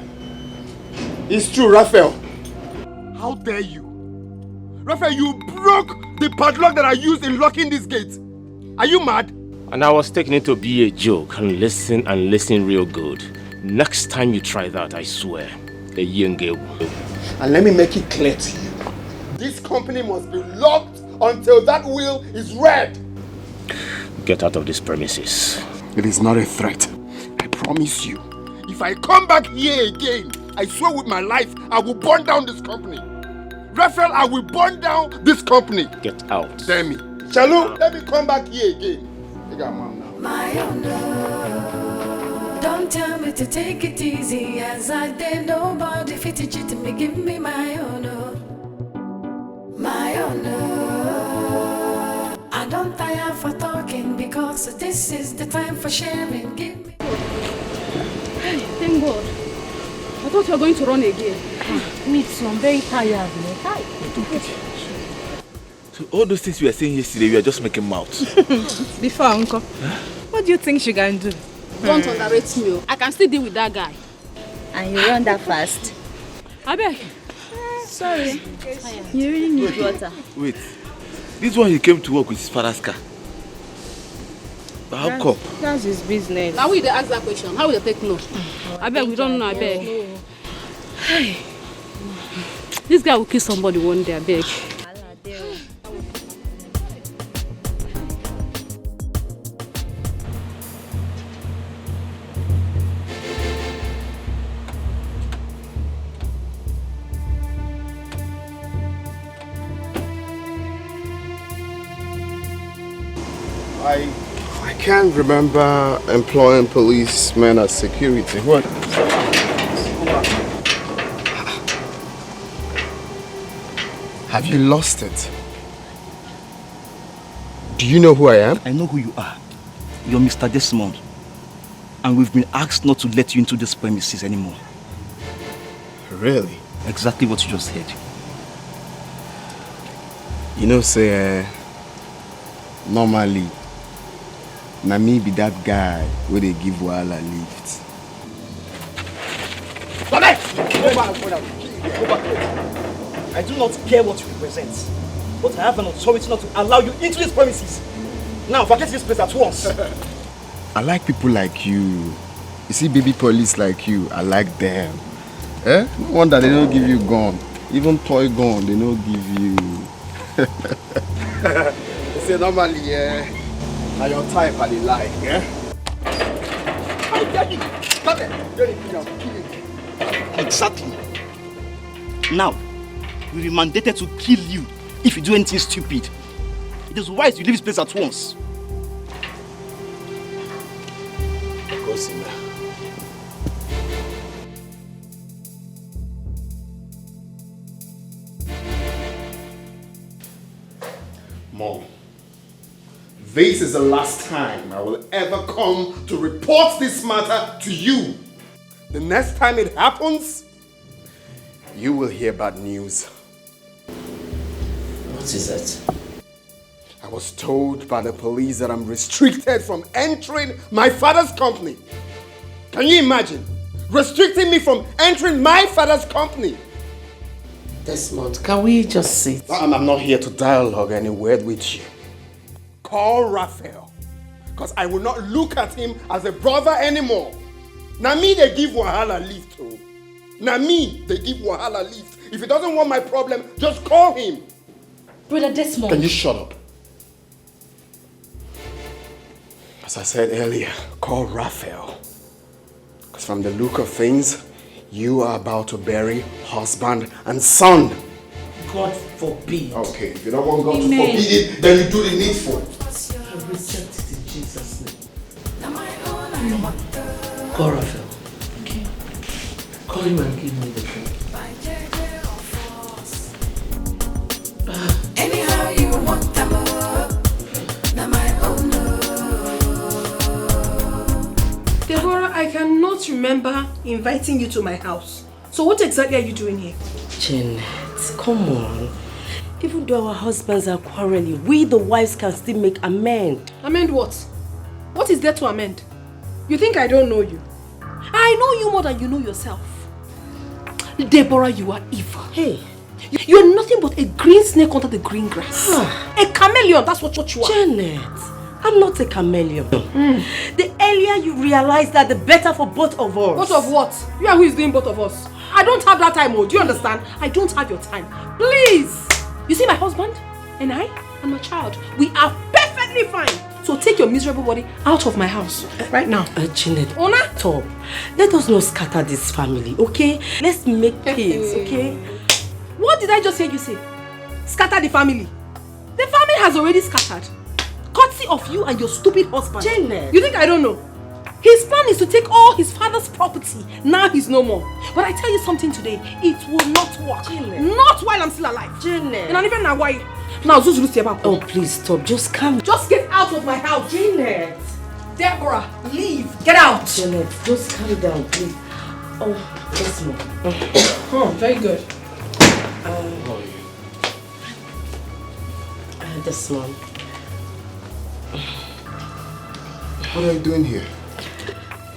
It's true, Raphael. How dare you? Raphael, you broke the padlock that I used in locking this gate. Are you mad? And I was taking it to be a joke and listen real good. Next time you try that, I swear, a young girl. And let me make it clear to you. This company must be locked until that will is read. Get out of these premises. It is not a threat. I promise you. If I come back here again, I swear with my life, I will burn down this company. Raphael, I will burn down this company. Get out. Damn me. Shalu, let me come back here again. I got mom now. My own don't tell me to take it easy as I did. Nobody fit it to me. Give me my own. My own. I don't tire for talking because this is the time for sharing. Give me. Thank God. I thought you were going to run again. Me too, I'm very tired. So all those things we were saying yesterday, we are just making mouths. Before, Uncle, what do you think she can do? Don't underrate me. I can still deal with that guy. And you run that fast. I beg. Sorry. You really need water. Wait. This one he came to work with his father's car. But how come? That's his business. Now we ask that question. How will they take no? I beg, we don't know, I beg. Hey. This guy will kill somebody one day, I beg. I can't remember employing policemen as security. What? Have you lost it? Do you know who I am? I know who you are. You're Mr. Desmond. And we've been asked not to let you into this premises anymore. Really? Exactly what you just said. You know, say, normally, na me be that guy where they give Wahala lift. Go back! Go back! I do not care what you represent, but I have an authority not to allow you into these premises. Now, vacate this place at once. I like people like you. You see baby police like you, I like them. Eh? No wonder they don't give you gun. Even toy gun, they don't give you. You see, normally, now your type are they like, eh? Stop it! Exactly. Now, we will be mandated to kill you if you do anything stupid. It is wise you leave this place at once. Mom, this is the last time I will ever come to report this matter to you. The next time it happens, you will hear bad news. What is it? I was told by the police that I'm restricted from entering my father's company. Can you imagine? Restricting me from entering my father's company. Desmond, can we just sit? I'm not here to dialogue any word with you. Call Raphael, because I will not look at him as a brother anymore. Now me they give Wahala lift to. Now me they give Wahala lift. If he doesn't want my problem, just call him. Brother Desmond. Can you shut up? As I said earlier, call Raphael. Because from the look of things, you are about to bury husband and son. God forbid. Okay, if you don't want God to forbid it, then you do the needful. I reject it in Jesus' name. Call Raphael. Okay. Call him and give me the phone. Anyhow you want them up. don't remember inviting you to my house. So what exactly are you doing here? Janet, come on. Even though our husbands are quarreling, we the wives can still make amend. Amend what? What is there to amend? You think I don't know you? I know you more than you know yourself. Deborah, you are evil. Hey. You're nothing but a green snake under the green grass. A chameleon, that's what you are. Janet, I'm not a chameleon. The earlier you realize that, the better for both of us. Both of what? You are who is doing both of us. I don't have that time, do you understand? I don't have your time. Please! You see my husband, and I, and my child, we are perfectly fine. So take your miserable body out of my house right now. Janet, Ona? Stop. Let us not scatter this family, okay? Let's make peace, okay? What did I just hear you say? Scatter the family. The family has already scattered. Courtesy of you and your stupid husband. Janet. You think I don't know? His plan is to take all his father's property. Now he's no more. But I tell you something today, it will not work. Janet. Not while I'm still alive. Janet. And even now, why? Now, oh, please stop. Just come. Just get out of my house. Janet. Deborah, leave. Get out. Janet, just calm down, please. Oh, yes, ma'am. Oh, very good. This one. What are you doing here?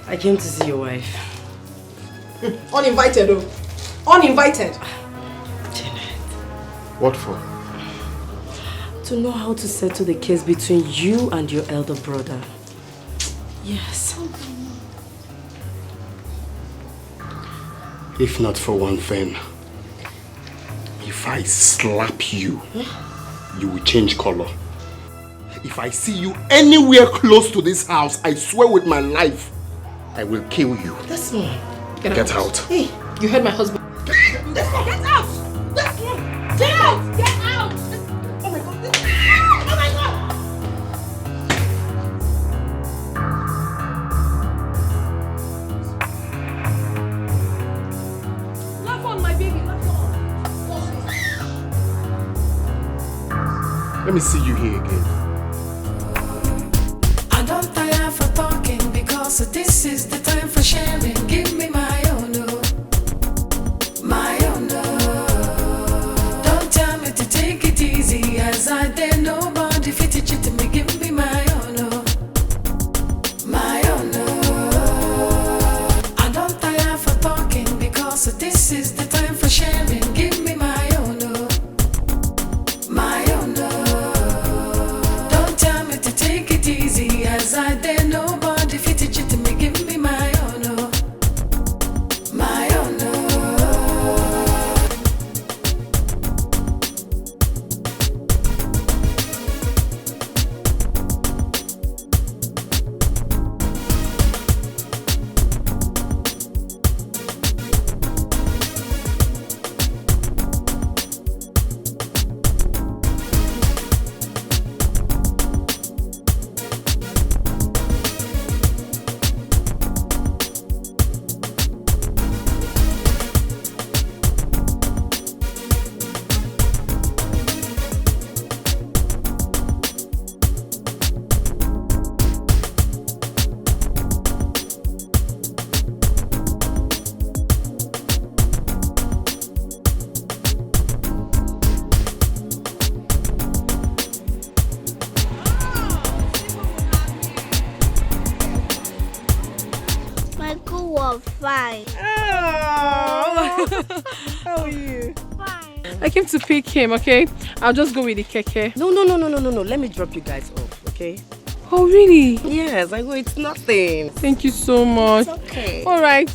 I came to see your wife. Uninvited, oh. Uninvited. Janet. What for? To know how to settle the case between you and your elder brother. Yes. If not for one thing, if I slap you, you will change color. If I see you anywhere close to this house, I swear with my life, I will kill you. That's me. Get out. Hey, you heard my husband. Get out! That's one. Get out! Get out! Oh my God! Oh my God! Laugh on, my baby. Laugh on. Let me see you here again. I don't tire for talking because this is the time for sharing. Give me my own, my own. Don't tell me to take it easy as I dare nobody fit it to me. Give me my own, my own. I don't tire for talking because this is the time for sharing. Give me my own, my own. Don't tell me to take it easy as I dare nobody fit it to me. Give me my own, my own. My school was fine. Oh. How are you? Fine. I came to pick him, okay? I'll just go with the keke. No. Let me drop you guys off, okay? Oh, really? Yes, I go. It's nothing. Thank you so much. It's okay. All right.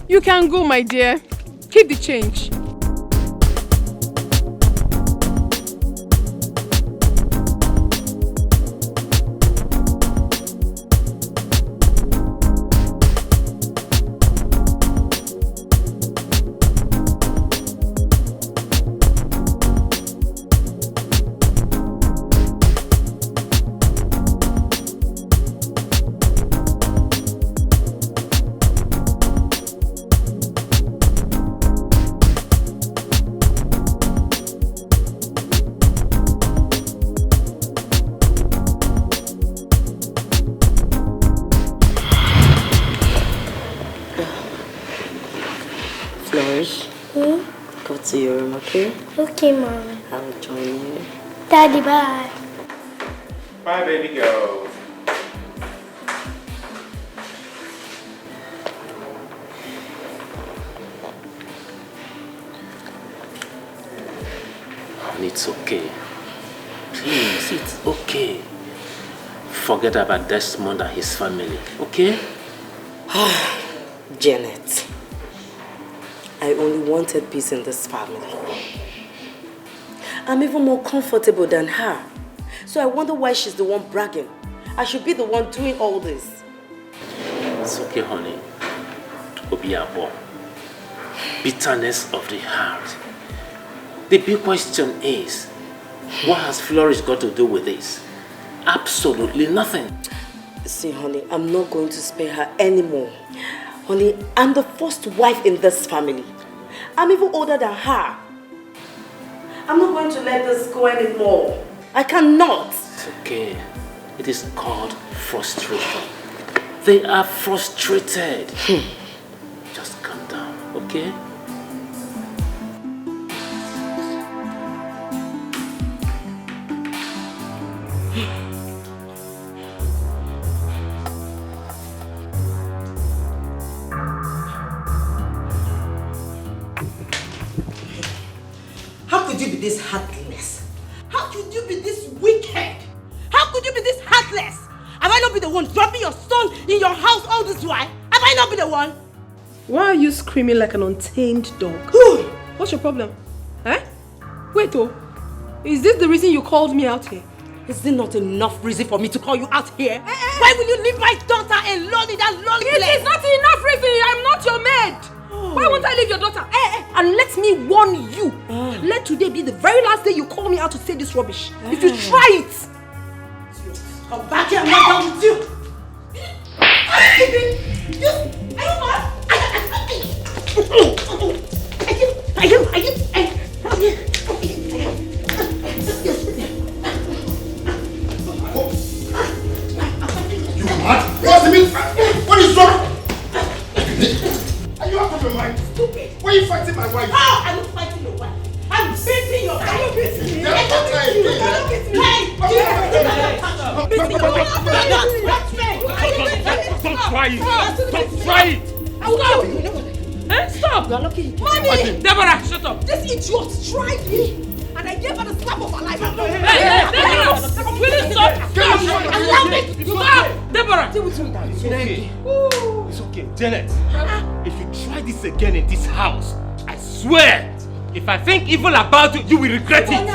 You can go, my dear. Keep the change. okay? Okay, Mommy. I'll join you. Daddy, bye. Bye, baby girl. It's okay. Please, it's okay. Forget about Desmond and his family, okay? Janet, I only wanted peace in this family. I'm even more comfortable than her. So I wonder why she's the one bragging. I should be the one doing all this. It's okay, honey. Obiabo. Bitterness of the heart. The big question is, what has Flourish got to do with this? Absolutely nothing. See, honey, I'm not going to spare her anymore. Honey, I'm the first wife in this family. I'm even older than her. I'm not going to let this go anymore. I cannot. It's okay. It is called frustration. They are frustrated. Just calm down, okay? How could you be this heartless? How could you be this wicked? How could you be this heartless? Have I not been the one dropping your son in your house all this while? Have I not been the one? Why are you screaming like an untamed dog? What's your problem? Eh? Wait, oh. Is this the reason you called me out here? Is it not enough reason for me to call you out here? Why will you leave my daughter alone in that lonely place? It is not enough reason. I'm not your maid. Why won't I leave your daughter? And let me warn you. Let today be the very last day you call me out to say this rubbish. If you try it. Come back here, I'm not done with you. Are you mad? You mad? What's the mean? What is wrong? Are you out of your mind? Stupid. Why are you fighting my wife? How are you fighting your wife? I'm beating your wife. Are you beating me? That's not right. Don't try it. Don't try it. Stop. You're lucky. Mommy! Deborah, shut up. This idiot tried me. And I gave her the slap of her life. Deborah! Will you stop? Stop! Deborah! It's okay. It's okay. Janet, if you try this again in this house, I swear, if I think evil about you, you will regret it.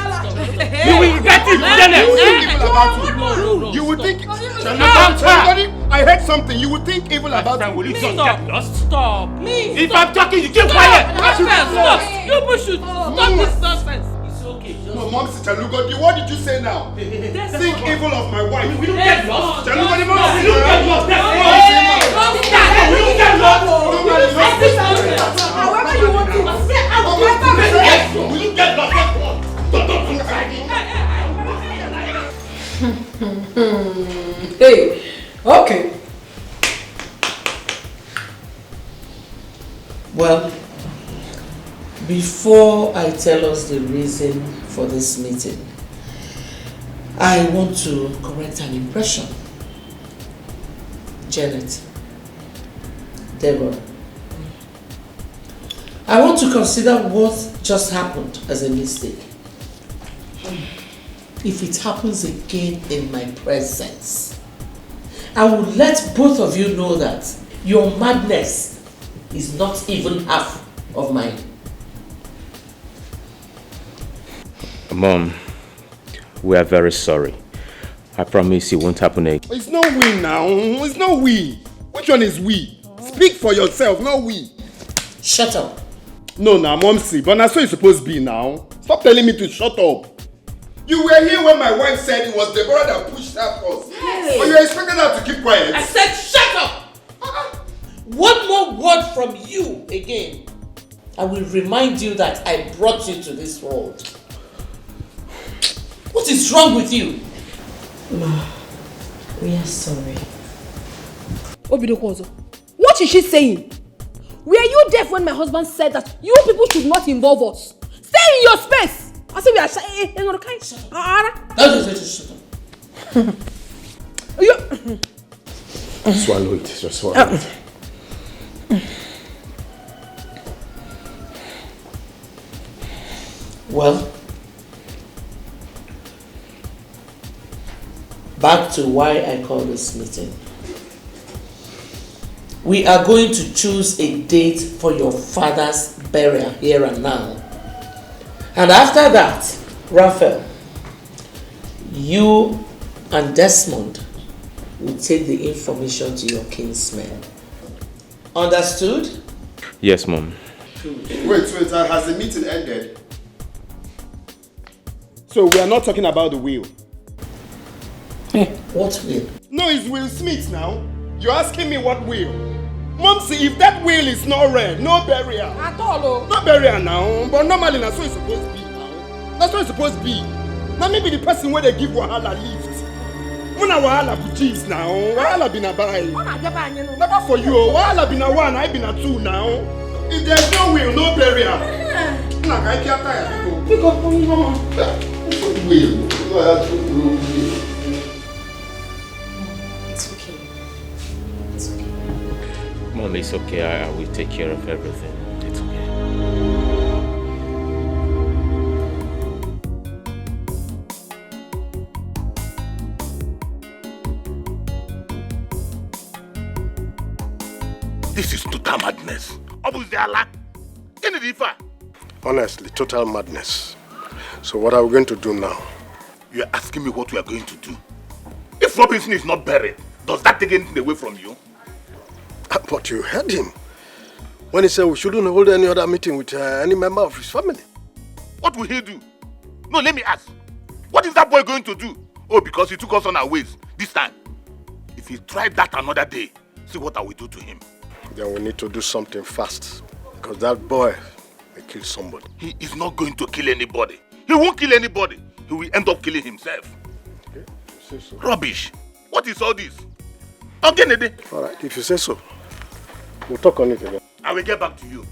You will regret it, Janet. You will think evil about you. You will think about somebody. I heard something. You will think evil about you. Will you just get lost? Stop. If I'm talking, you keep quiet. Stop. You push it. Stop this nonsense. It's okay. No, Mom, Chalugo, what did you say now? Think evil of my wife. We don't get lost. Chalugo, we don't get lost. We don't get lost. However you want to. We don't get lost. Hey, okay. Well, before I tell us the reason for this meeting, I want to correct an impression. Janet, Deborah, I want to consider what just happened as a mistake. If it happens again in my presence, I will let both of you know that your madness is not even half of mine. Mom, we are very sorry. I promise it won't happen again. It's not we now. It's not we. Which one is we? Speak for yourself, not we. Shut up. No, now, Mom, see, but that's what you're supposed to be now. Stop telling me to shut up. You were here when my wife said it was Deborah that pushed her first. Yes. But you expected her to keep quiet. I said shut up! One more word from you again. I will remind you that I brought you to this world. What is wrong with you? Ma, we are sorry. Obidokozo, what is she saying? Were you deaf when my husband said that you people should not involve us? Stay Stay in your space. I say we are Shut up. Swallow it. Just swallow it. Well, back to why I call this meeting. We are going to choose a date for your father's burial here and now. And after that, Raphael, you and Desmond will take the information to your kinsmen. Understood? Yes, Mom. Wait, has the meeting ended? So we are not talking about the will. What will? No, it's Will Smith now. You're asking me what will? Mom, see, if that will is not read, no burial. At all. No burial now, but normally that's what it's supposed to be now. That's what it's supposed to be. Now maybe the person where they give Wahala lift. When a Wahala bujis now, Wahala been a buy. Not for you, Wahala been a one, I been a two now. If there's no will, no burial. Nah, I can't tire people. Pick up on your will. It's okay. It's okay. Mom, it's okay. I will take care of everything. It's okay. This is total madness. Honestly, total madness. So what are we going to do now? You're asking me what we are going to do? If Robinson is not buried, does that take anything away from you? But you heard him. When he said we shouldn't hold any other meeting with any member of his family. What will he do? No, let me ask. What is that boy going to do? Oh, because he took us on our ways this time. If he tried that another day, see what I will do to him. Then we need to do something fast. Because that boy may kill somebody. He is not going to kill anybody. He won't kill anybody. He will end up killing himself. Okay, you say so. Rubbish. What is all this? Okay, alright, if you say so. We'll talk on it again. I will get back to you.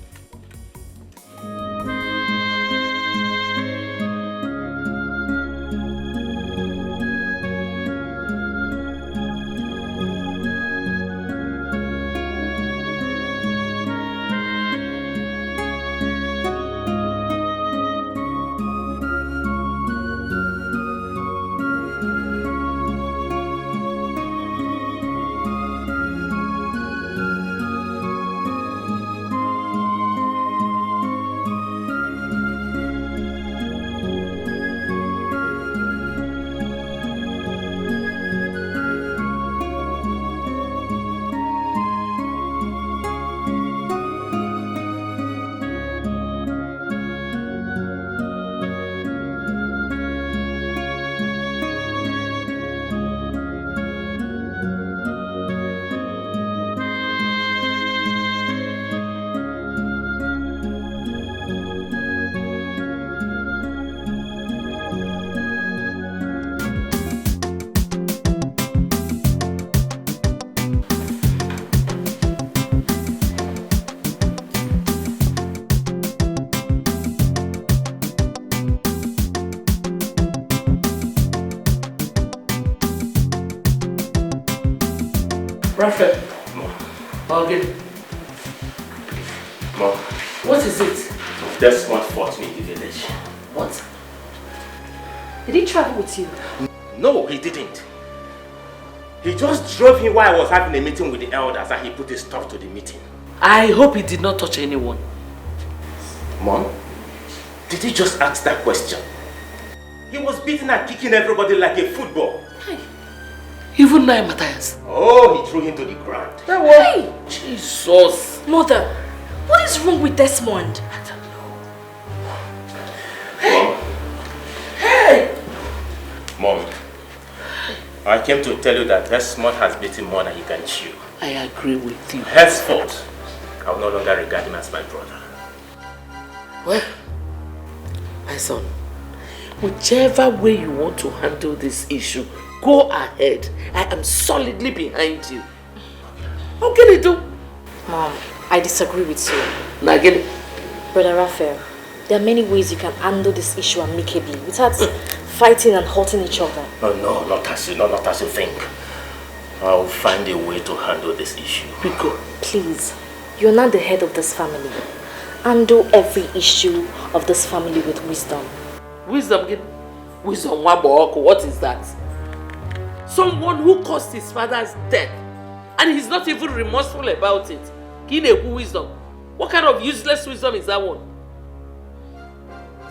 Raphael. Morgan. Mom. What is it? Desmond fought me in the village. What? Did he travel with you? No, he didn't. He just drove me while I was having a meeting with the elders and he put a stop to the meeting. I hope he did not touch anyone. Mom, did you just ask that question? He was beating and kicking everybody like a football. Hey. Even now, Matthias. Oh, he threw him to the ground. Hey! Jesus. Mother, what is wrong with Desmond? I don't know. Mom. Hey! Mom, I came to tell you that Desmond has beaten more than he can chew. I agree with you. Henceforth, I will no longer regard him as my brother. Well, my son, whichever way you want to handle this issue, go ahead. I am solidly behind you. How can you do? Mom, I disagree with you. Now get it. Brother Raphael, There are many ways you can handle this issue amicably without fighting and hurting each other. No, not as you think. I'll find a way to handle this issue. Biko, please. You're not the head of this family. Handle every issue of this family with wisdom. Wisdom? Wisdom, what is that? Someone who caused his father's death and he's not even remorseful about it. Wisdom. What kind of useless wisdom is that one?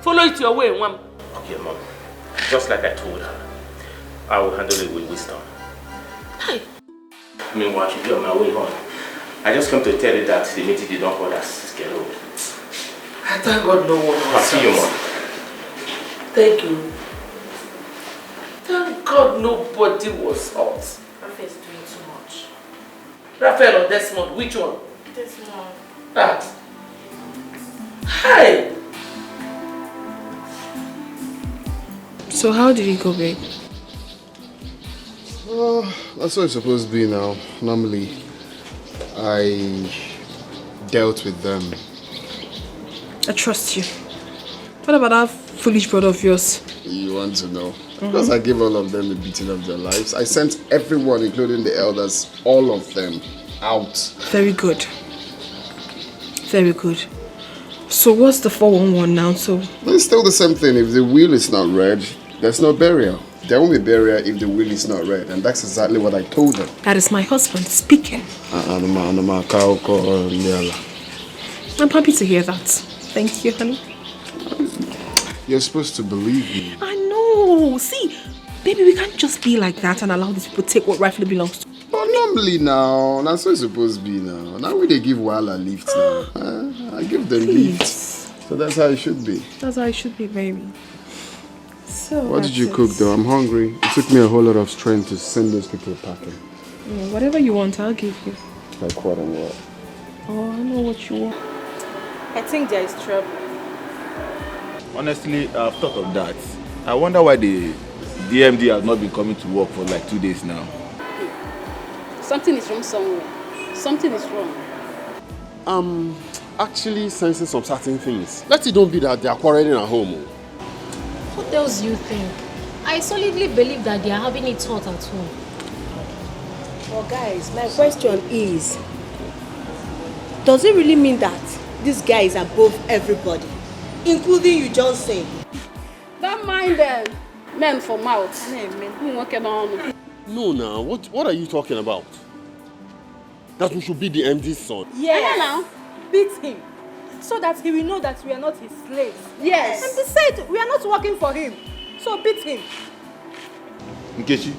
Follow it your way, Mom. Okay, Mom. Just like I told her, I will handle it with wisdom. Hey. Meanwhile, I should be on my way home. I just come to tell you that the meeting did not hold us scheduled. Thank God no one I'll see you, Mom. Thank you. Thank God nobody was hurt. Raphael is doing too much. Raphael or Desmond, which one? Desmond. Ah. Hi. So how did it go, babe? That's what it's supposed to be now. Normally, I dealt with them. I trust you. What about that foolish brother of yours? You want to know? Because I gave all of them a beating of their lives. I sent everyone, including the elders, all of them, out. Very good. Very good. So what's the 411 now? So It's still the same thing. If the will is not read, there's no burial. There won't be burial if the will is not read. And that's exactly what I told them. that is my husband speaking. I'm happy to hear that. Thank you, honey. You're supposed to believe me. I know. See, baby, we can't just be like that and allow these people to take what rightfully belongs to. But normally now, that's what it's supposed to be now. Now we they give Wala lift now. I give them lift. So that's how it should be. That's how it should be, baby. So What did you cook though? I'm hungry. It took me a whole lot of strength to send those people packing. Whatever you want, I'll give you. Like what and what? Oh, I know what you want. I think there is trouble. Honestly, I've thought of that. I wonder why the DMD has not been coming to work for like 2 days now. Something is wrong somewhere. Something is wrong. Actually sensing some certain things. Let it don't be that they are quarreling at home. What else do you think? I solidly believe that they are having it hot at home. Well, guys, my question is, does it really mean that this guy is above everybody, including you, Johnson? Don't mind them. Men for mouth. No, now, what are you talking about? That we should be the MD's son. Yes. Now. Beat him, so that he will know that we are not his slaves. Yes. And besides, we are not working for him, so beat him. Nkechi,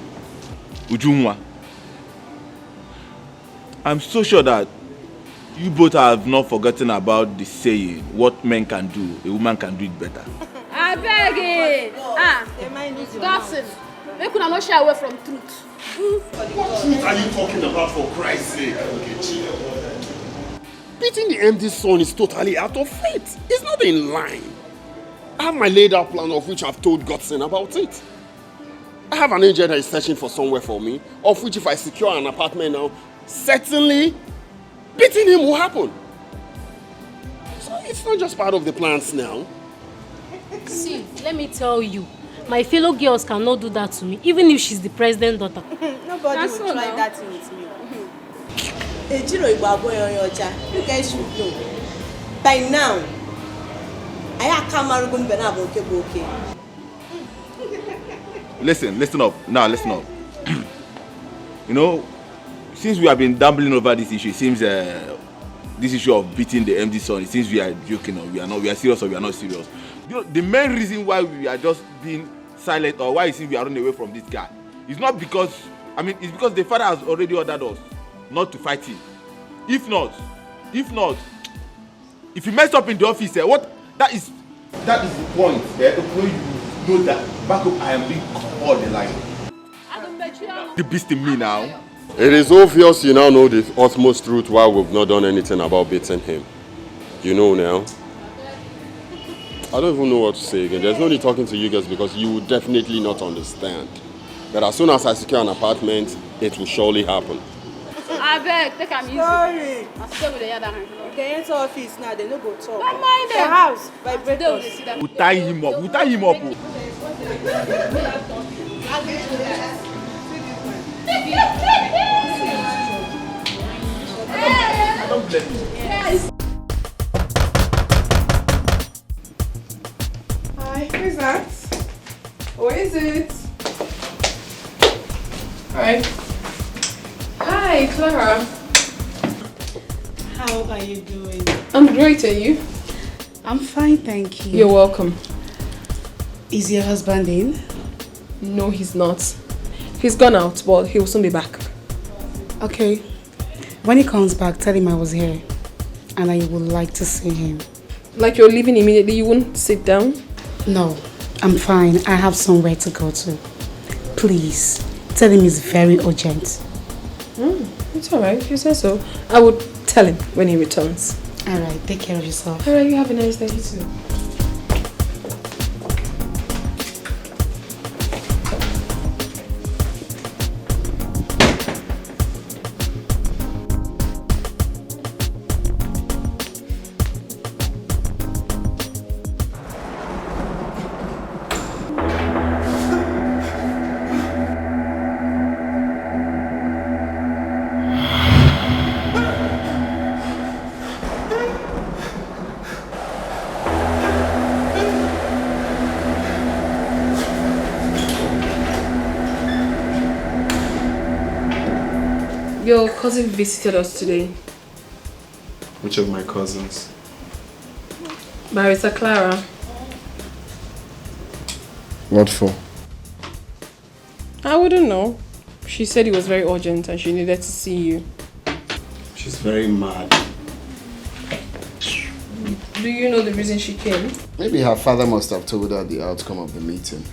Ujunwa, I'm so sure that you both have not forgotten about the saying, what men can do, a woman can do it better. I beg it. Dawson, make una not shy away from truth. What truth are you talking about, for Christ's sake? Beating the MD's son is totally out of faith. It's not in line. I have my laid out plan of which I've told Godson about it. I have an angel that is searching for somewhere for me, of which if I secure an apartment now, certainly beating him will happen. So it's not just part of the plans now. See, let me tell you, my fellow girls cannot do that to me, even if she's the president's daughter. Nobody will try that thing with me. You guys should know. By now, I can't okay. Listen up. Now, listen up. You know, since we have been dabbling over this issue, it seems this issue of beating the MD son, it seems we are joking or we are serious or we are not serious. You know, the main reason why we are just being silent or why it seems we are running away from this guy is not because, it's because the father has already ordered us not to fight him. If not, if he messed up in the office, that is the point. When you know that back up, I am being called the line. The beast in me now. It is obvious you now know the utmost truth why we've not done anything about beating him. You know now. I don't even know what to say again. There's no need talking to you guys because you will definitely not understand. But as soon as I secure an apartment, it will surely happen. I beg, take him easy. Sorry. I'll stay with the other hand. They enter office now, they no go talk. Don't mind The them. house, vibrators. We'll tie him up. We'll tie him up. I don't blame you. Yes. Hi, who is that? Who is it? Hi. Hi, Clara. How are you doing? I'm great, and you? I'm fine, thank you. You're welcome. Is your husband in? No, he's not. He's gone out, but he'll soon be back. Okay. When he comes back, tell him I was here and I would like to see him. Like you're leaving immediately, you wouldn't sit down? No, I'm fine. I have somewhere to go to. Please, tell him it's very urgent. It's alright, if you say so. I would tell him when he returns. Alright, take care of yourself. Alright, you have a nice day too. Your cousin visited us today. Which of my cousins? Barrister Clara. What for? I wouldn't know. She said it was very urgent and she needed to see you. She's very mad. Do you know the reason she came? Maybe her father must have told her the outcome of the meeting.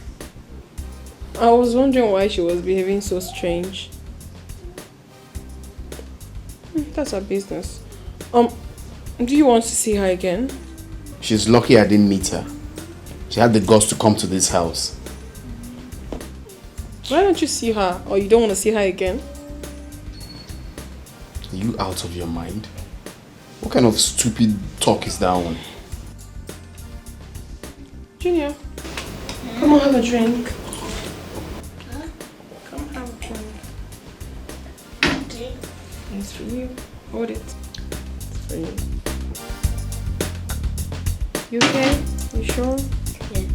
I was wondering why she was behaving so strange. That's her business. Do you want to see her again? She's lucky I didn't meet her. She had the guts to come to this house. Why don't you see her? Or you don't want to see her again? Are you out of your mind? What kind of stupid talk is that one? Junior, come on, have a drink. Come have a drink. It's for you. Hold it. It's for you. You okay? You sure? Yeah.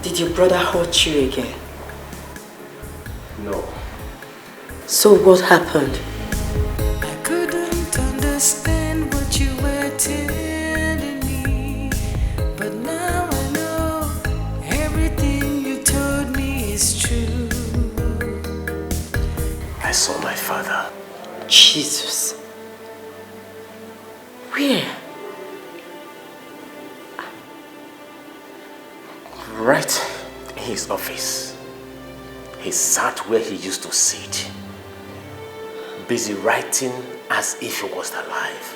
Did your brother hurt you again? No. So what happened? I couldn't understand what you were telling me, but now I know everything you told me is true. I saw my father. Jesus. Where? Right in his office. He sat where he used to sit, busy writing as if he was alive.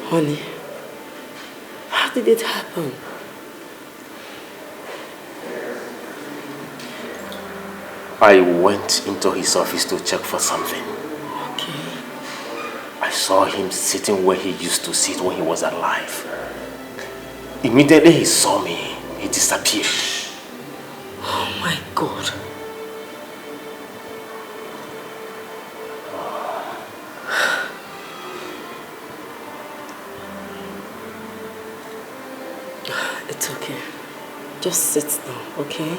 Honey, how did it happen? I went into his office to check for something. Okay. I saw him sitting where he used to sit when he was alive. Immediately he saw me, he disappeared. Oh my God. It's okay. Just sit down, okay?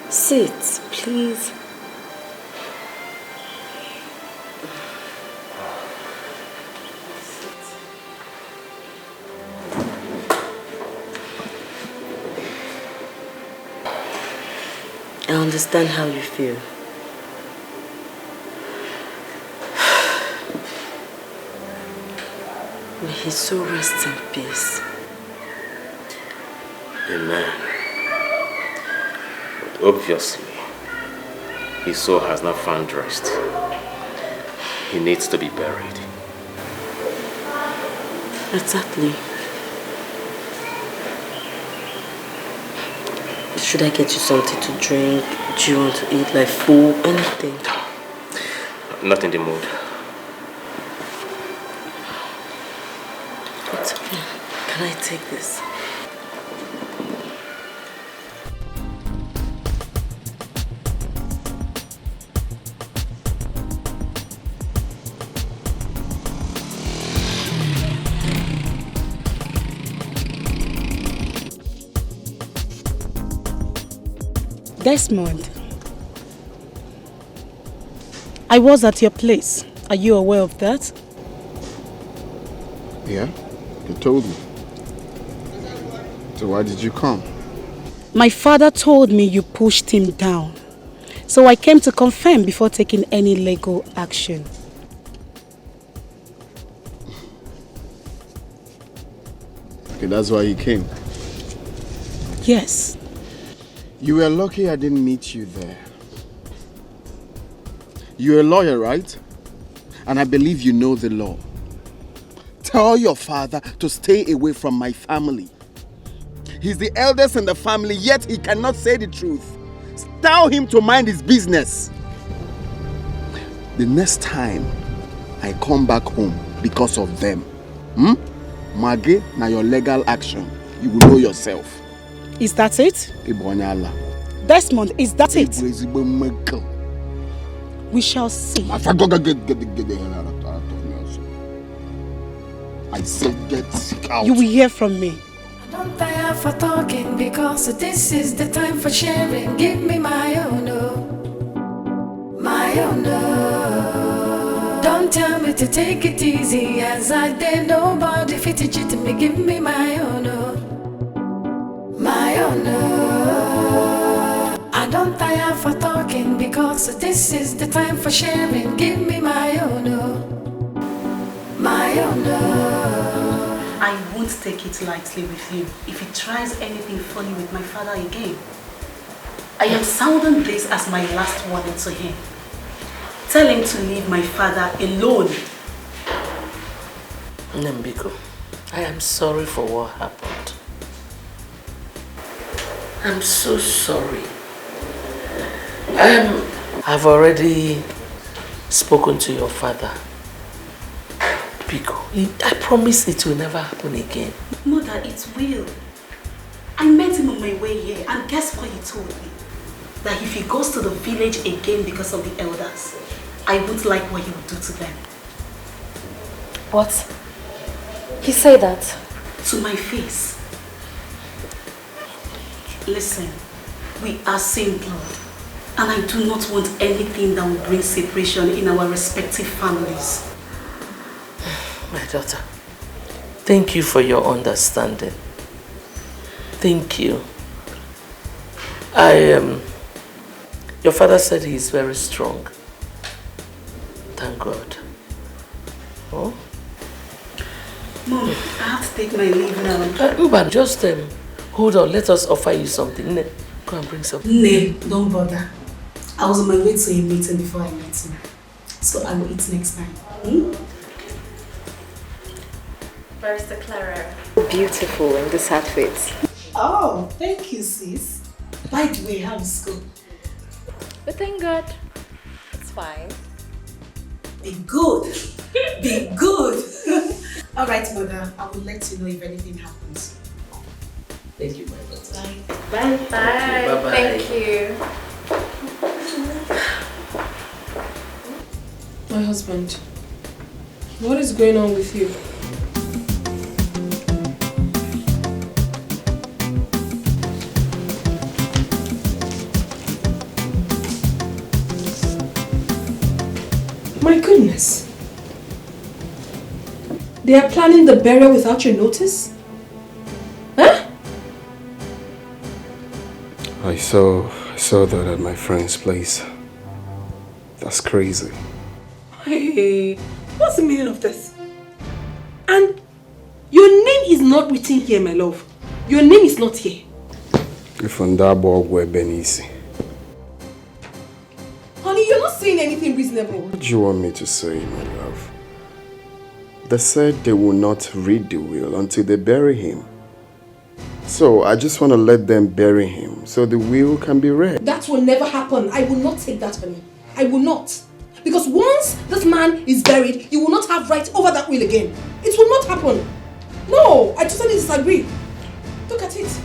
Sit, please. I understand how you feel. May his soul rest in peace. Amen. But obviously, his soul has not found rest. He needs to be buried. Exactly. Should I get you something to drink? Do you want to eat, like food, anything? Not in the mood. It's okay. Can I take this? Desmond, I was at your place. Are you aware of that? Yeah, you told me. So why did you come? My father told me you pushed him down. So I came to confirm before taking any legal action. Okay, that's why you came. Yes. You were lucky I didn't meet you there. You're a lawyer, right? And I believe you know the law. Tell your father to stay away from my family. He's the eldest in the family, yet he cannot say the truth. Tell him to mind his business. The next time I come back home because of them, Maggie, now your legal action, you will know yourself. Is that it? Desmond, is that it? We shall see. I said get out. You will hear from me. Don't tire for talking because this is the time for sharing. Give me my own, oh, my own, oh. Don't tell me to take it easy as I did. Nobody fit it to me. Give me my own, oh, my own, oh. I don't tire for talking because this is the time for sharing. Give me my own, oh, my own, oh. I won't take it lightly with him if he tries anything funny with my father again. I am sounding this as my last warning to him. Tell him to leave my father alone. Nambiko, I am sorry for what happened. I'm so sorry. I've already spoken to your father. Biko, I promise it will never happen again. Mother, it will. I met him on my way here and guess what he told me? That if he goes to the village again because of the elders, I won't like what he would do to them. What? He said that? To my face. Listen, we are same blood. And I do not want anything that will bring separation in our respective families. daughter, thank you for your understanding. Thank you. Your father said he is very strong. Thank God. Oh? Mom, I have to take my leave now. Uban, just hold on. Let us offer you something. Ne, go and bring something. No, don't bother. I was on my way to a meeting before I met him. So I will eat next time. Barrister Clara. Beautiful in this outfit. Oh, thank you, sis. By the way, how is school? But thank God, it's fine. Be good. Be good. All right, mother. I will let you know if anything happens. Thank you, my daughter. Bye. Bye. Bye-bye. Thank you. My husband, what is going on with you? My goodness. They are planning the burial without your notice? Huh? I saw that at my friend's place. That's crazy. Hey, what's the meaning of this? And your name is not written here, my love. Your name is not here. If on that board were Benisi. Honey, you're not saying anything reasonable. What do you want me to say, my love? They said they will not read the will until they bury him. So I just want to let them bury him so the will can be read. That will never happen. I will not take that, honey. I will not. Because once this man is buried, you will not have right over that will again. It will not happen. No, I totally disagree. Look at it.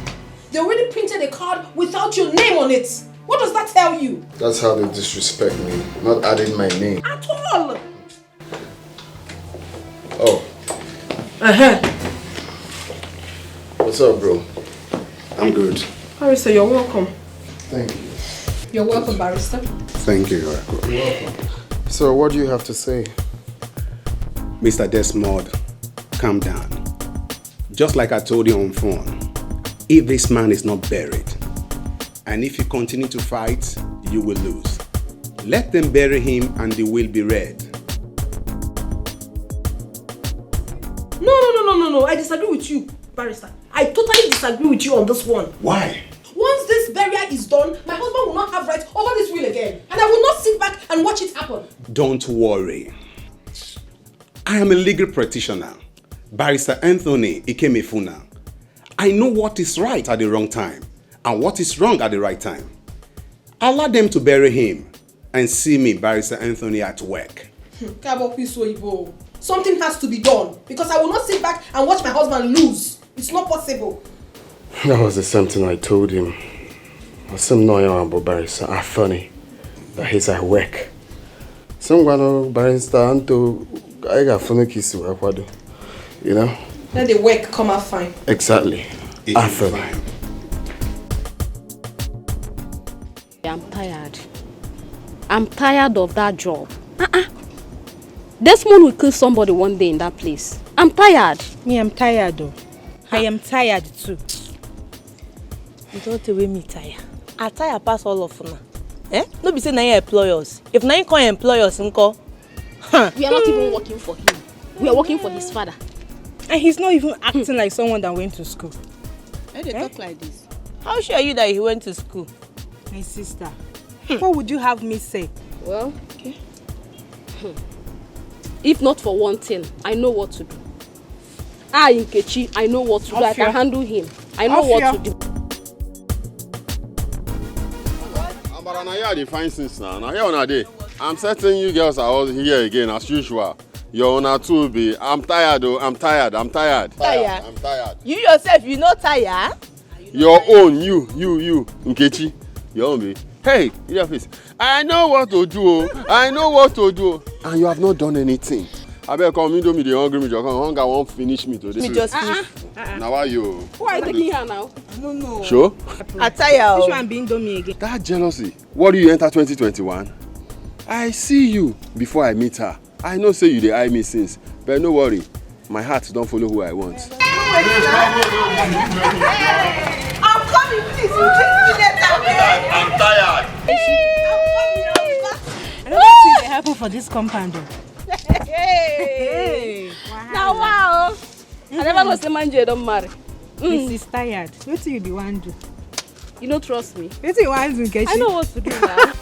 They already printed a card without your name on it. What does that tell you? That's how they disrespect me, not adding my name. At all. Oh. What's up, bro? I'm good. Barrister, you're welcome. Thank you. You're welcome, Barrister. Thank you, You're welcome. So what do you have to say? Mr. Desmond, calm down. Just like I told you on phone, if this man is not buried, and if you continue to fight, you will lose. Let them bury him and the will be read. No, I disagree with you, Barrister. I totally disagree with you on this one. Why? Once this burial is done, my husband will not have rights over this will again. And I will not sit back and watch it happen. Don't worry. I am a legal practitioner. Barrister Anthony Ikemefuna. I know what is right at the wrong time and what is wrong at the right time. Allow them to bury him and see me, Barrister Anthony, at work. Something has to be done because I will not sit back and watch my husband lose. It's not possible. That was the same thing I told him. Some noise about Barrister Anthony that he's at work. Some Barrister Anto, I got funny kiss you, you know? Let the work come out fine. Exactly. Anthony. I'm tired. I'm tired of that job. Desmond will kill somebody one day in that place. I'm tired. Me, I'm tired though. I am tired too. You don't tell me tired. I tire pass all of now. Eh? No be say na you employ us. If na you can't employ us, nko. We are not even working for him. We are working for his father. And he's not even acting like someone that went to school. Why they talk like this? How sure are you that he went to school? My sister, what would you have me say? Well, okay. If not for one thing, I know what to do. Nkechi, I know what to do. I can handle him. I know what to do. But now you define since now. Now here on a day, I'm certain you girls are all here again as usual. You're on a 2B. I'm tired though. I'm tired. Tired? I'm tired. You yourself, you not tired? Your own, you, Nkechi. Your own, baby. Hey, your face. I know what to do. I know what to do. And you have not done anything. I better come into me the hungry me. Hunger won't finish me today. Me just finish. Now why you? Why are you taking her now? No. Sure? I tire. This one being done me again. That jealousy. What do you enter 2021? I see you before I meet her. I know say you dey eye me since, but no worry. my heart don't follow who I want. I'm coming, please. You give me later, man. I'm tired. I don't think they happen for this compound. Hey. Now wow. I never know say manje don't marry. Mrs. Tired. What do you be want to do? You don't trust me. What do you want to do? I know what to do now.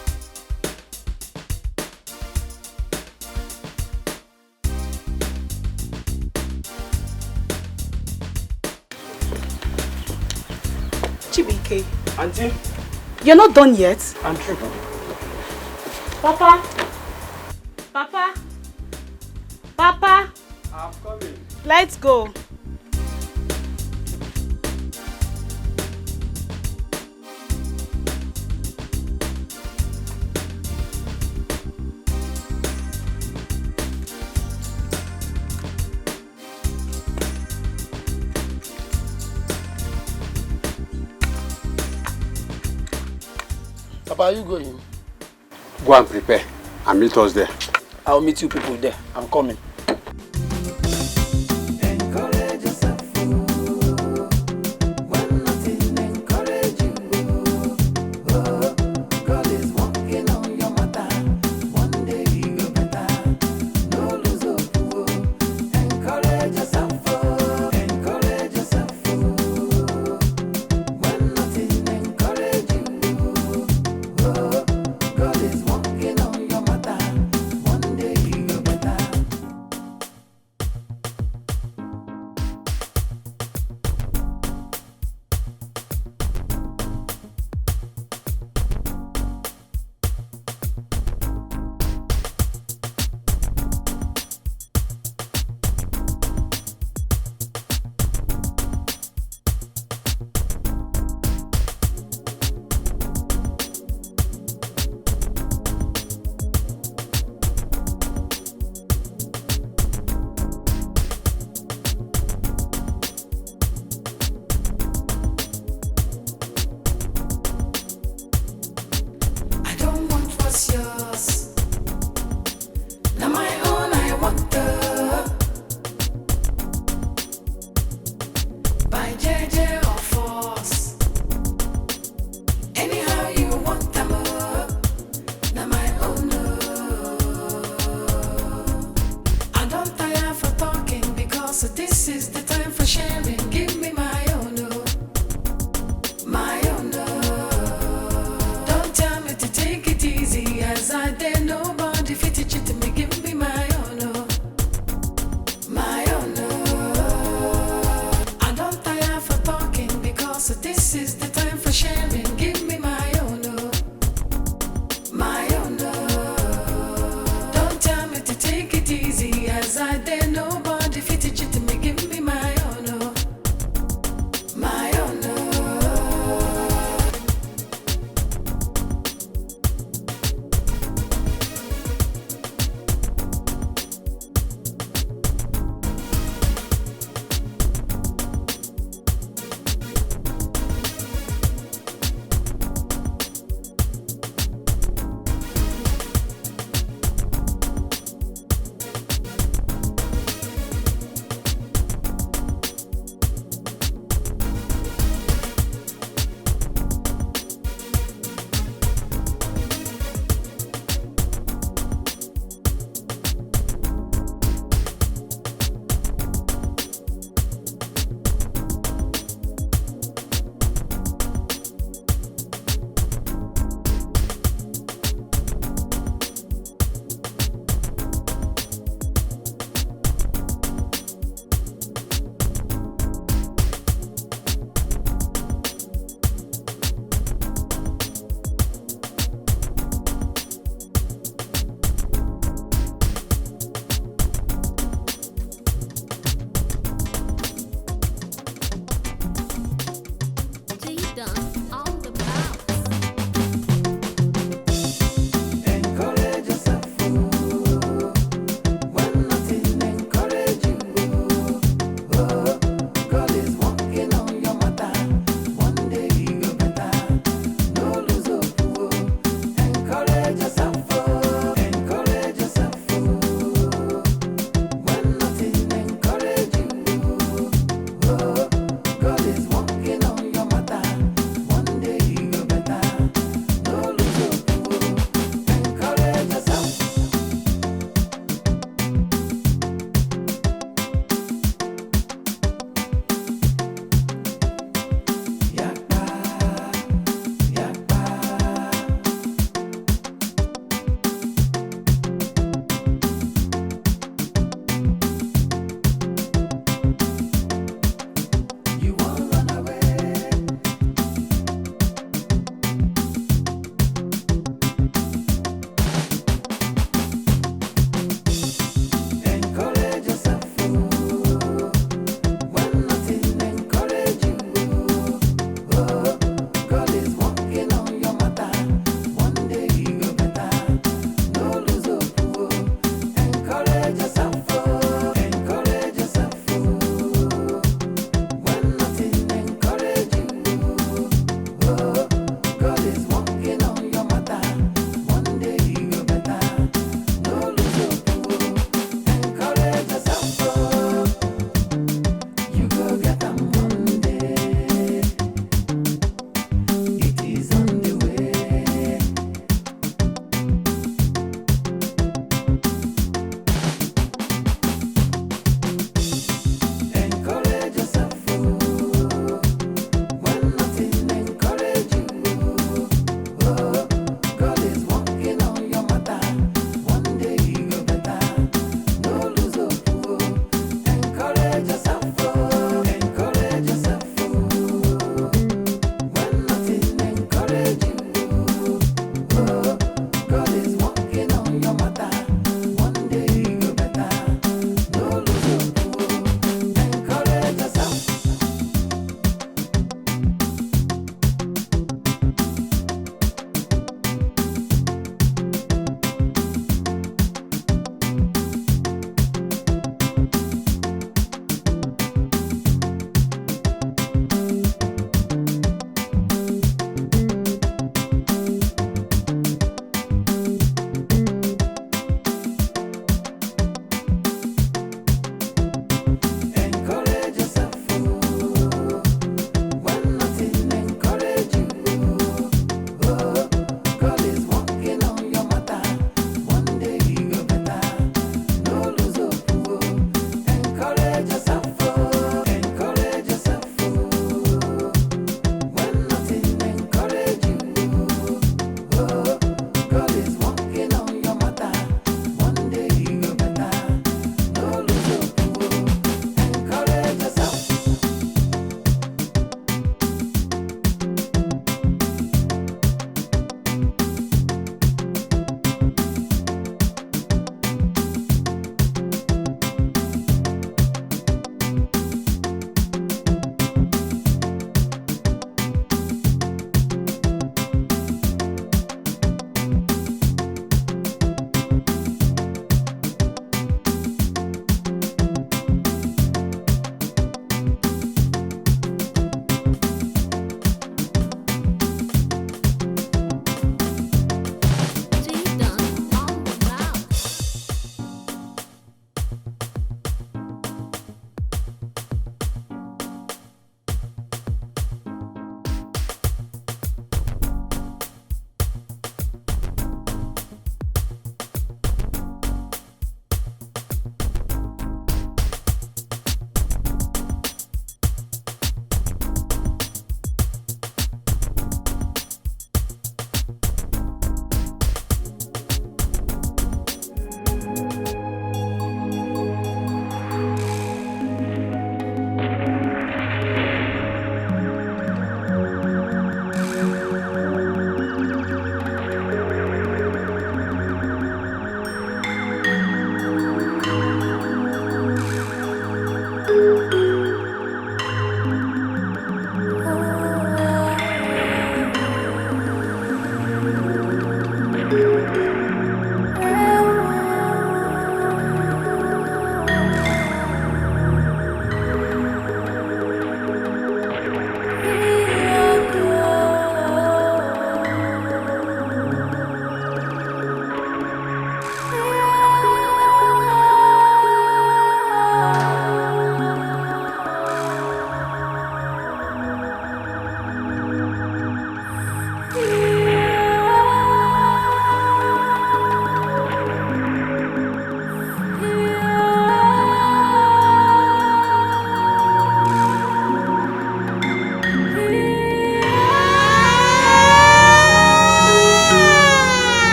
Chibike, Auntie? you're not done yet. I'm true. Papa. Papa. Papa. I'm coming. Let's go. Papa, are you going? Go and prepare and meet us there. I'll meet you people there. I'm coming.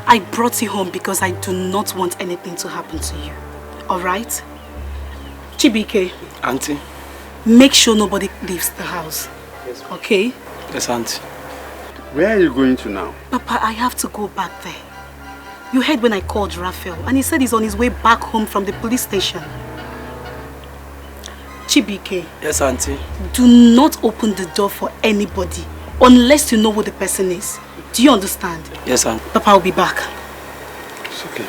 I brought you home because I do not want anything to happen to you. Alright? Chibike. Auntie. Make sure nobody leaves the house. Yes. Okay? Yes, Auntie. Where are you going to now? Papa, I have to go back there. You heard when I called Raphael and he said he's on his way back home from the police station. Chibike. Yes, Auntie. Do not open the door for anybody unless you know who the person is. Do you understand? Yes, Auntie. Papa, I'll be back. It's okay.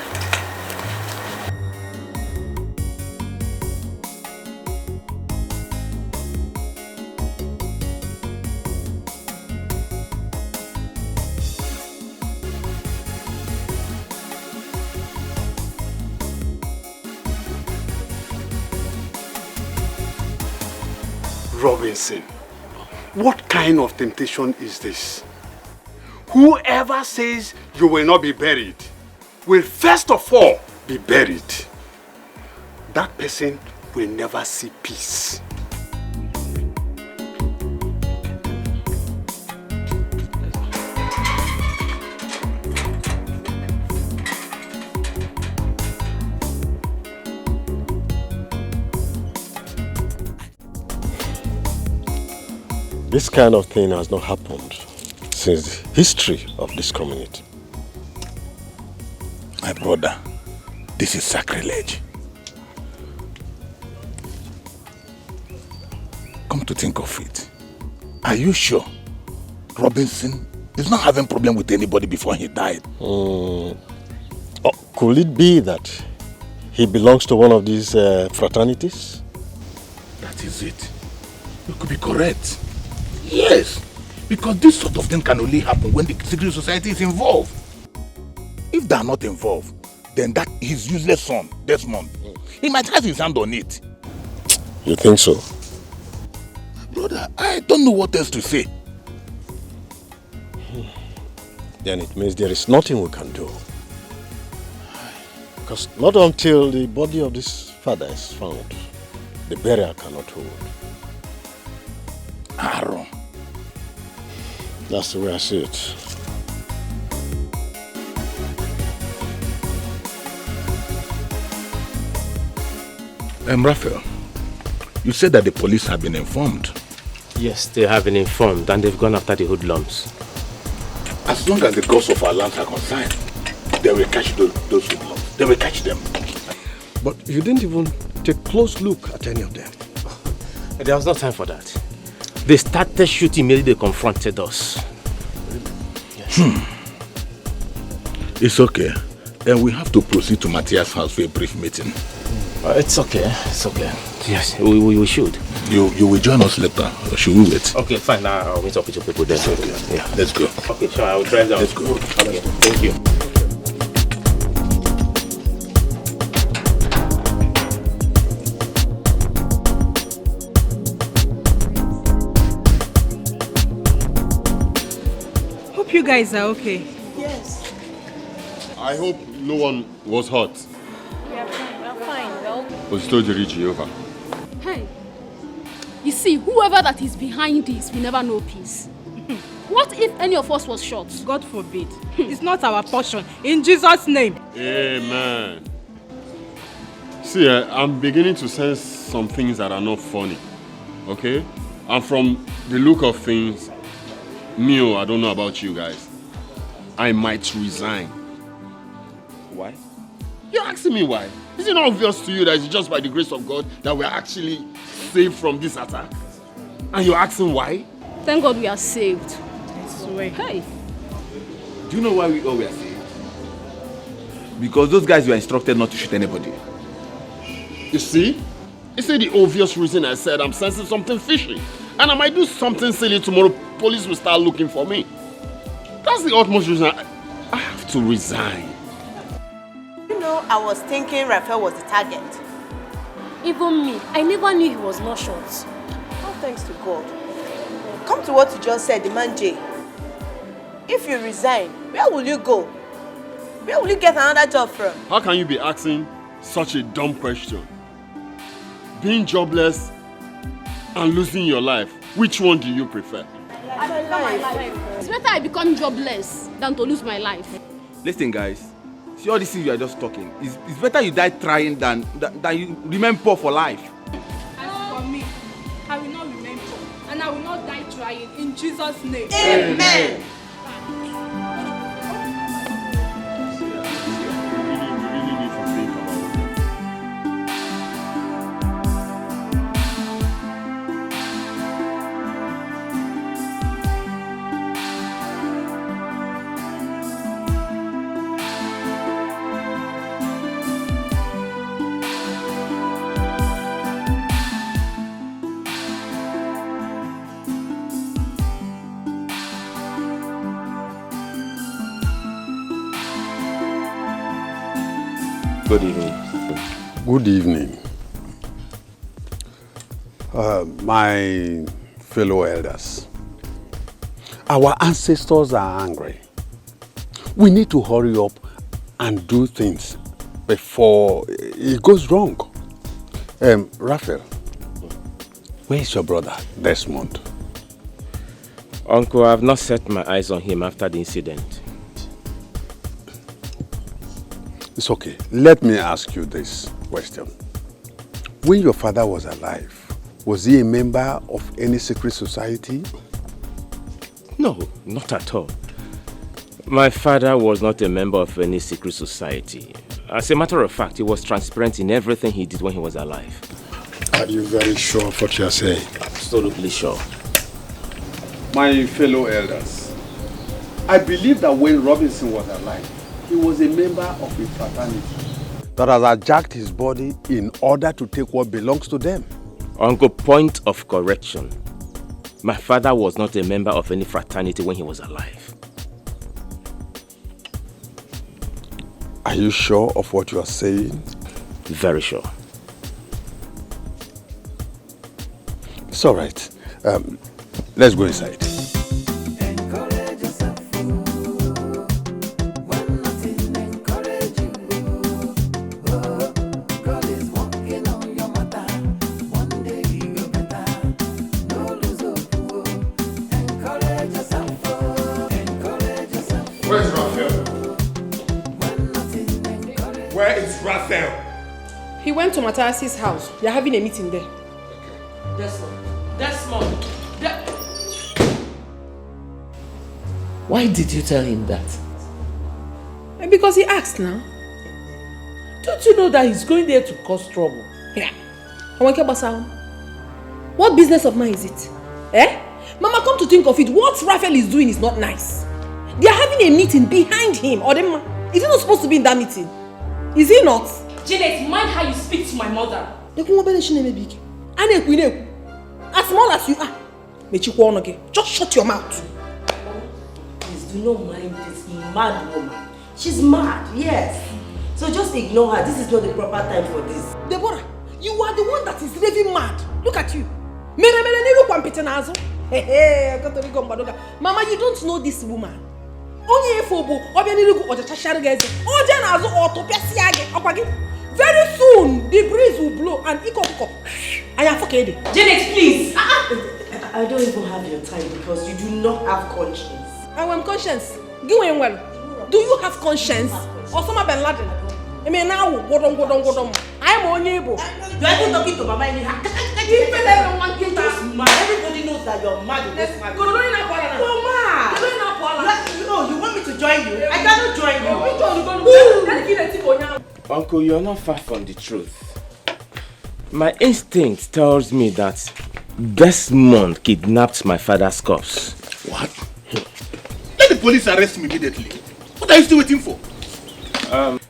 Robinson, what kind of temptation is this? Whoever says you will not be buried will first of all be buried. That person will never see peace. This kind of thing has not happened since the history of this community. My brother, this is sacrilege. Come to think of it, are you sure Robinson is not having problem with anybody before he died? Oh, could it be that he belongs to one of these fraternities? That is it. You could be correct. Yes, because this sort of thing can only happen when the secret society is involved. If they are not involved, then that his useless son, Desmond, he might have his hand on it. You think so? Brother, I don't know what else to say. Then it means there is nothing we can do. Because not until the body of this father is found, the burial cannot hold. Aaron. That's the way I see it. Raphael, you said that the police have been informed. Yes, they have been informed and they've gone after the hoodlums. As long as the gods of our lands are concerned, they will catch those hoodlums. They will catch them. But you didn't even take a close look at any of them. There was no time for that. They started shooting immediately they confronted us. Yes. It's okay. Then we have to proceed to Matthias' house for a brief meeting. It's okay. It's okay. Yes, we should. You will join us later, or should we wait? Okay, fine. Now I'll meet up with your people then. Okay. Yeah, let's go. Okay, sure. I will drive down. Let's go. Okay, thank you. Hope you guys are okay. Yes. I hope no one was hurt. We're fine, well. Was told to reach Jehovah. Hey, you see, whoever that is behind this will never know peace. What if any of us was shot? God forbid. It's not our portion. In Jesus' name. Amen. See, I'm beginning to sense some things that are not funny. Okay? And from the look of things, Mio, I don't know about you guys, I might resign. Why? You're asking me why? Is it not obvious to you that it's just by the grace of God that we're actually saved from this attack? And you're asking why? Thank God we are saved. Hey. Do you know why we all were saved? Because those guys were instructed not to shoot anybody. You see? You see the obvious reason I said I'm sensing something fishy. And I might do something silly tomorrow. Police will start looking for me. That's the utmost reason I have to resign. You know, I was thinking Raphael was the target. Even me, I never knew he was not shot. Oh, thanks to God. Come to what you just said, the man Jay. If you resign, where will you go? Where will you get another job from? How can you be asking such a dumb question? Being jobless and losing your life, which one do you prefer? I prefer my life. It's better I become jobless than to lose my life. Listen, guys. See all these things you are just talking. It's better you die trying than you remain poor for life. As for me, I will not remain poor. And I will not die trying. In Jesus' name. Amen. Good evening. Good evening. My fellow elders, our ancestors are angry. We need to hurry up and do things before it goes wrong. Raphael, where is your brother Desmond? Uncle, I have not set my eyes on him after the incident. It's okay. Let me ask you this question. When your father was alive, was he a member of any secret society? No, not at all. My father was not a member of any secret society. As a matter of fact, he was transparent in everything he did when he was alive. Are you very sure of what you are saying? Absolutely sure. My fellow elders, I believe that when Robinson was alive, he was a member of a fraternity that has hijacked his body in order to take what belongs to them. Uncle, point of correction. My father was not a member of any fraternity when he was alive. Are you sure of what you are saying? Very sure. It's all right. Let's go inside. Where's Raphael? Where is Raphael? He went to Matthias's house. They're having a meeting there. Desmond. Why did you tell him that? Because he asked now. Don't you know that he's going there to cause trouble? Yeah. What business of mine is it? Eh? Mama, come to think of it, what Raphael is doing is not nice. They are having a meeting behind him. Or is he not supposed to be in that meeting? Is he not? Janet, mind how you speak to my mother. As small as you are, just shut your mouth. Please do not mind this mad woman. She's mad, yes. So just ignore her. This is not the proper time for this. Deborah, you are the one that is raving mad. Look at you. Mama, you don't know this woman. Very soon, the breeze will blow and Janet, please. I don't even have your time because you do not have conscience. I want conscience. Do you have conscience? Osama bin Laden. I mean now, I am on able. You are even talking to Mama anyhow. Everybody knows that you're mad in this family. You're mad. You want me to join you? I cannot join you. Uncle, you're not far from the truth. My instinct tells me that Desmond kidnapped my father's corpse. What? Let the police arrest him immediately. What are you still waiting for?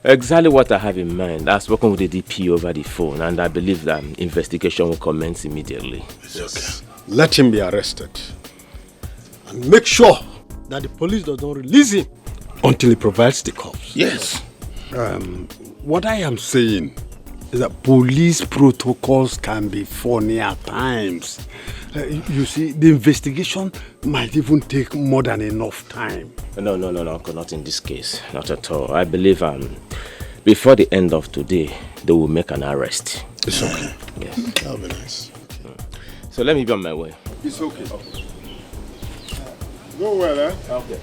Exactly what I have in mind. I've spoken with the DP over the phone, and I believe that investigation will commence immediately. It's okay. Let him be arrested. And make sure that the police does not release him until he provides the corpse. Yes. What I am saying is that police protocols can be funny at times. You see, the investigation might even take more than enough time. No, Uncle, not in this case. Not at all. I believe before the end of today, they will make an arrest. It's okay. Yes. That'll be nice. So let me be on my way. It's okay. Go well, eh? Okay.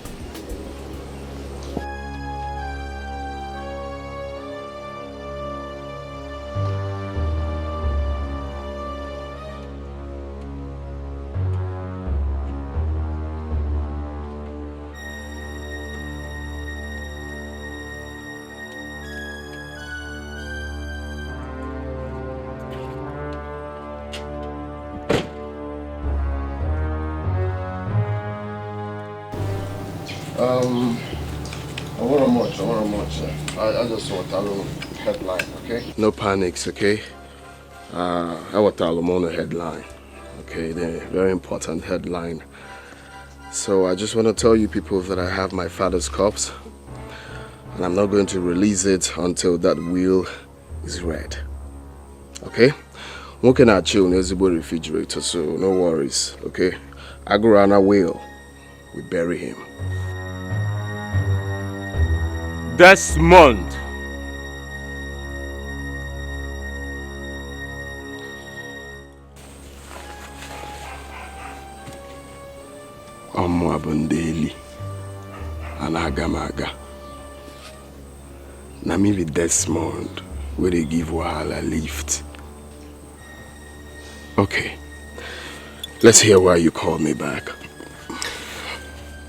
I want much. I just want a little headline, okay? No panics, okay? I want a little headline, okay? The very important headline. So I just want to tell you people that I have my father's corpse, and I'm not going to release it until that will is read, okay? One can chill in the refrigerator, so no worries, okay? Agurana will. We bury him. Desmond. Abundeli and Agamaga. Na me with Desmond where they give Wahala lift. Okay. Let's hear why you called me back.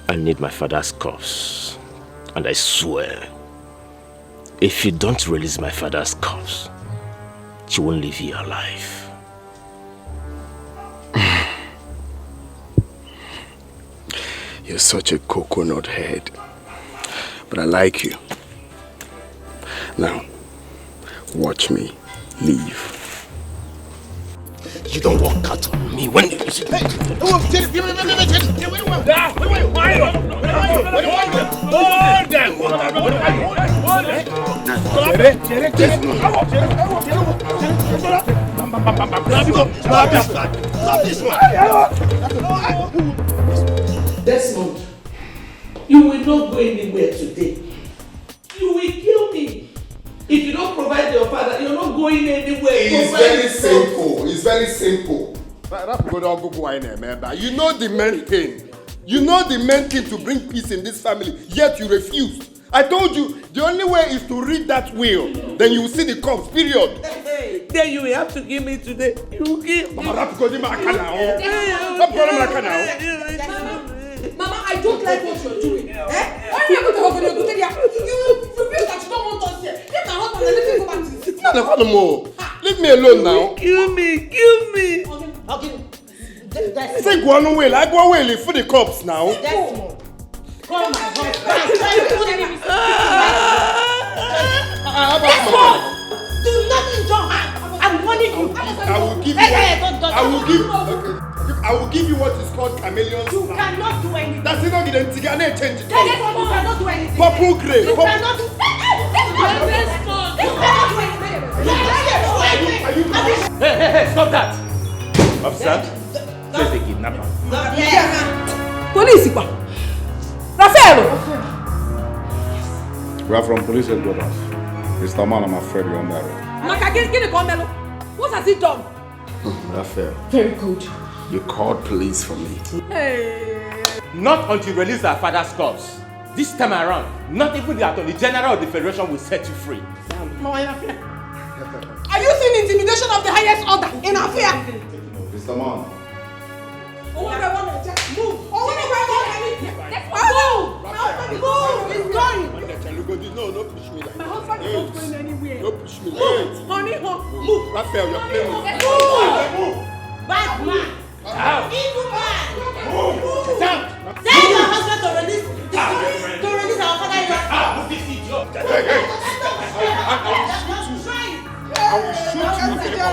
I need my father's corpse. And I swear, if you don't release my father's corpse, she won't leave here alive. You're such a coconut head. But I like you. Now, watch me leave. You don't walk out on me when you... Desmond, you will not go anywhere today. You will kill me. If you don't provide your father, you're not going anywhere. It's very simple. It's very simple. You know the main thing. You know the main thing to bring peace in this family, yet you refused. I told you, the only way is to read that will. Then you will see the corpse, period. Then you will have to give me today. You will give me. Mama, I don't like what you're doing. Why are you going to hold your good idea? You feel that you don't want us here. Leave my husband and let me go back to the city. No. Leave me alone now. Kill me. Okay. Say go on away. I go away for the cops now. Desmond. Come on. Do not enjoy her. I'm warning you. I will give you what is called chameleon. You cannot do anything. That's it. Not change it. You cannot do anything. Purple grey. You cannot do anything. Hey, stop that! Officer, place the kidnapper. Police, Rafael! We are from police headquarters. Mr. Man, I'm afraid you're on that road. What has he done? Raphael. Very good. You called police for me. Hey. Not until you release our father's corpse. This time around, not even the Attorney General of the Federation will set you free. Are you seeing intimidation of the highest order in Afia? Move! Honey, move! Raphael, you're playing with me. Move! Bad man! Evil man! Move! Tell your husband to release our father-in-law. I will shoot you.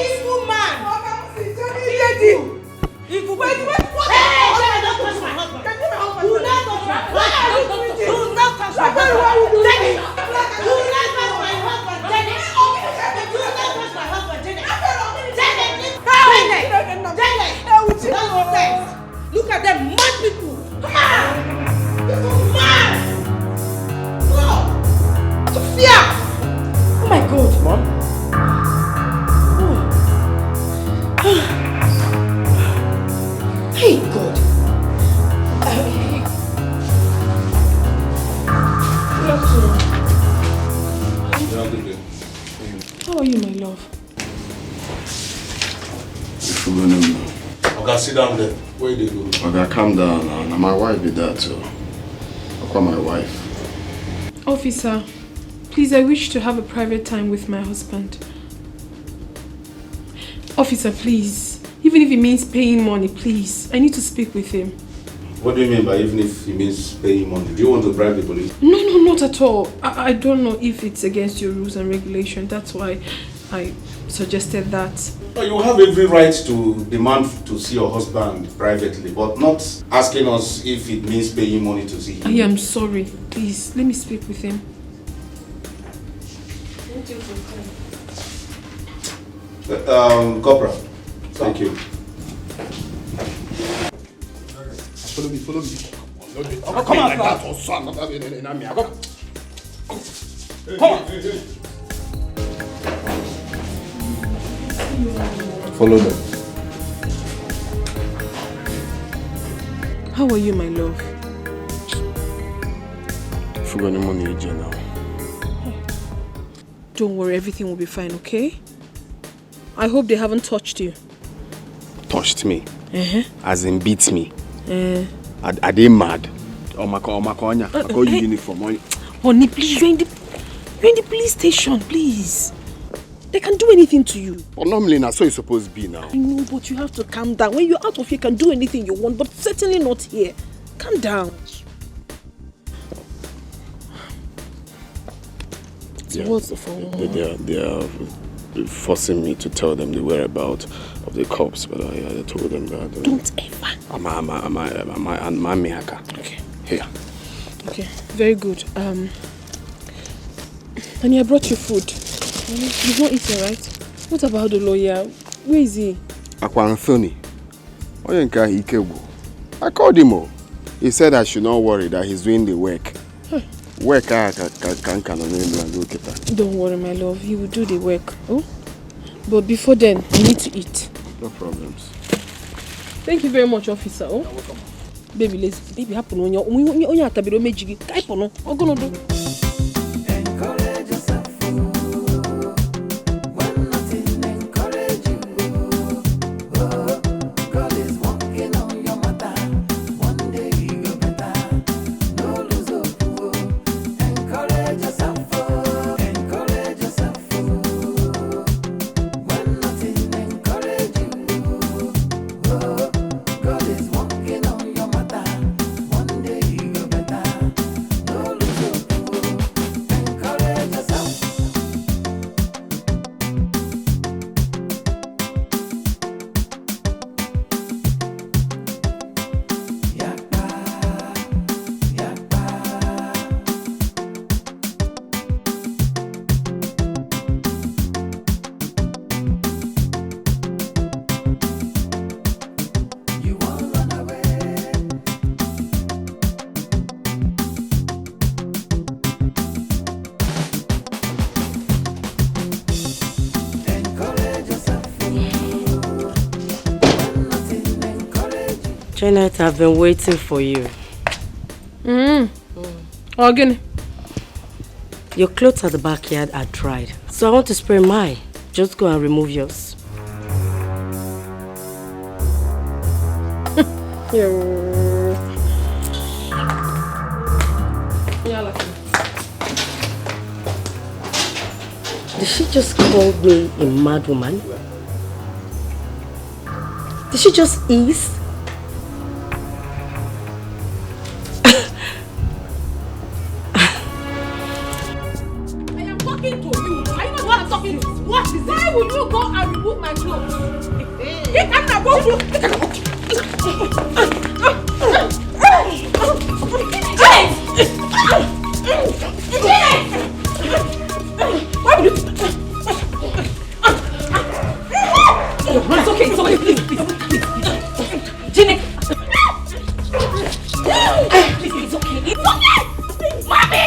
Evil man! Evil man! Hey! Don't touch my husband! Do not touch my husband! Do not touch my husband! Jenny! Do not touch my husband! Jenny! Do not touch my husband! Jenny! Jenny! Nonsense! Look at them mad people! Mad! No! Sophia! Oh my God, Mom! Hey, God! How are you, my love? Okay, sit down there. Where they go? Okay, calm down now. Now my wife be there too. I'll call my wife. Officer, please, I wish to have a private time with my husband. Officer, please. Even if it means paying money, please. I need to speak with him. What do you mean by even if it means paying money? Do you want to bribe the police? No, not at all. I don't know if it's against your rules and regulations. That's why I suggested that. You have every right to demand to see your husband privately, but not asking us if it means paying money to see him. I am sorry. Please, let me speak with him. Corporal, thank you. Follow me, follow me. Oh, come on, like that or son. Come on. Follow them. How are you, my love? If you got any money, you now. Don't worry, everything will be fine, okay? I hope they haven't touched you. Touched me? As in beat me? Are they mad? I call you uniform. Honey, please, you're in the police station, please. They can do anything to you. Well, normally, that's how it's supposed to be now. I know, but you have to calm down. When you're out of here, you can do anything you want, but certainly not here. Calm down. So what's the phone? They are forcing me to tell them the whereabouts of the cops, but I told them that. Don't ever. I'm okay. Here. Okay, very good. Honey, I brought you food. You've not eaten, right? What about the lawyer? Where is he? Anthony. I called him. He said I should not worry that he's doing the work. Work Don't worry, my love. He will do the work. Oh? But before then, you need to eat. No problems. Thank you very much, officer. Oh? You're welcome. Baby, baby, happen on your own. Janet, I've been waiting for you. Again. Your clothes at the backyard are dried, so I want to spray mine. Just go and remove yours. Did she just call me a mad woman? Did she just ease? I am talking to you. Are you not what? Talking to? What is it? Why will you go and remove my clothes? Get out of It's okay, please, Jenny. Please, it's okay. It's okay! Mommy!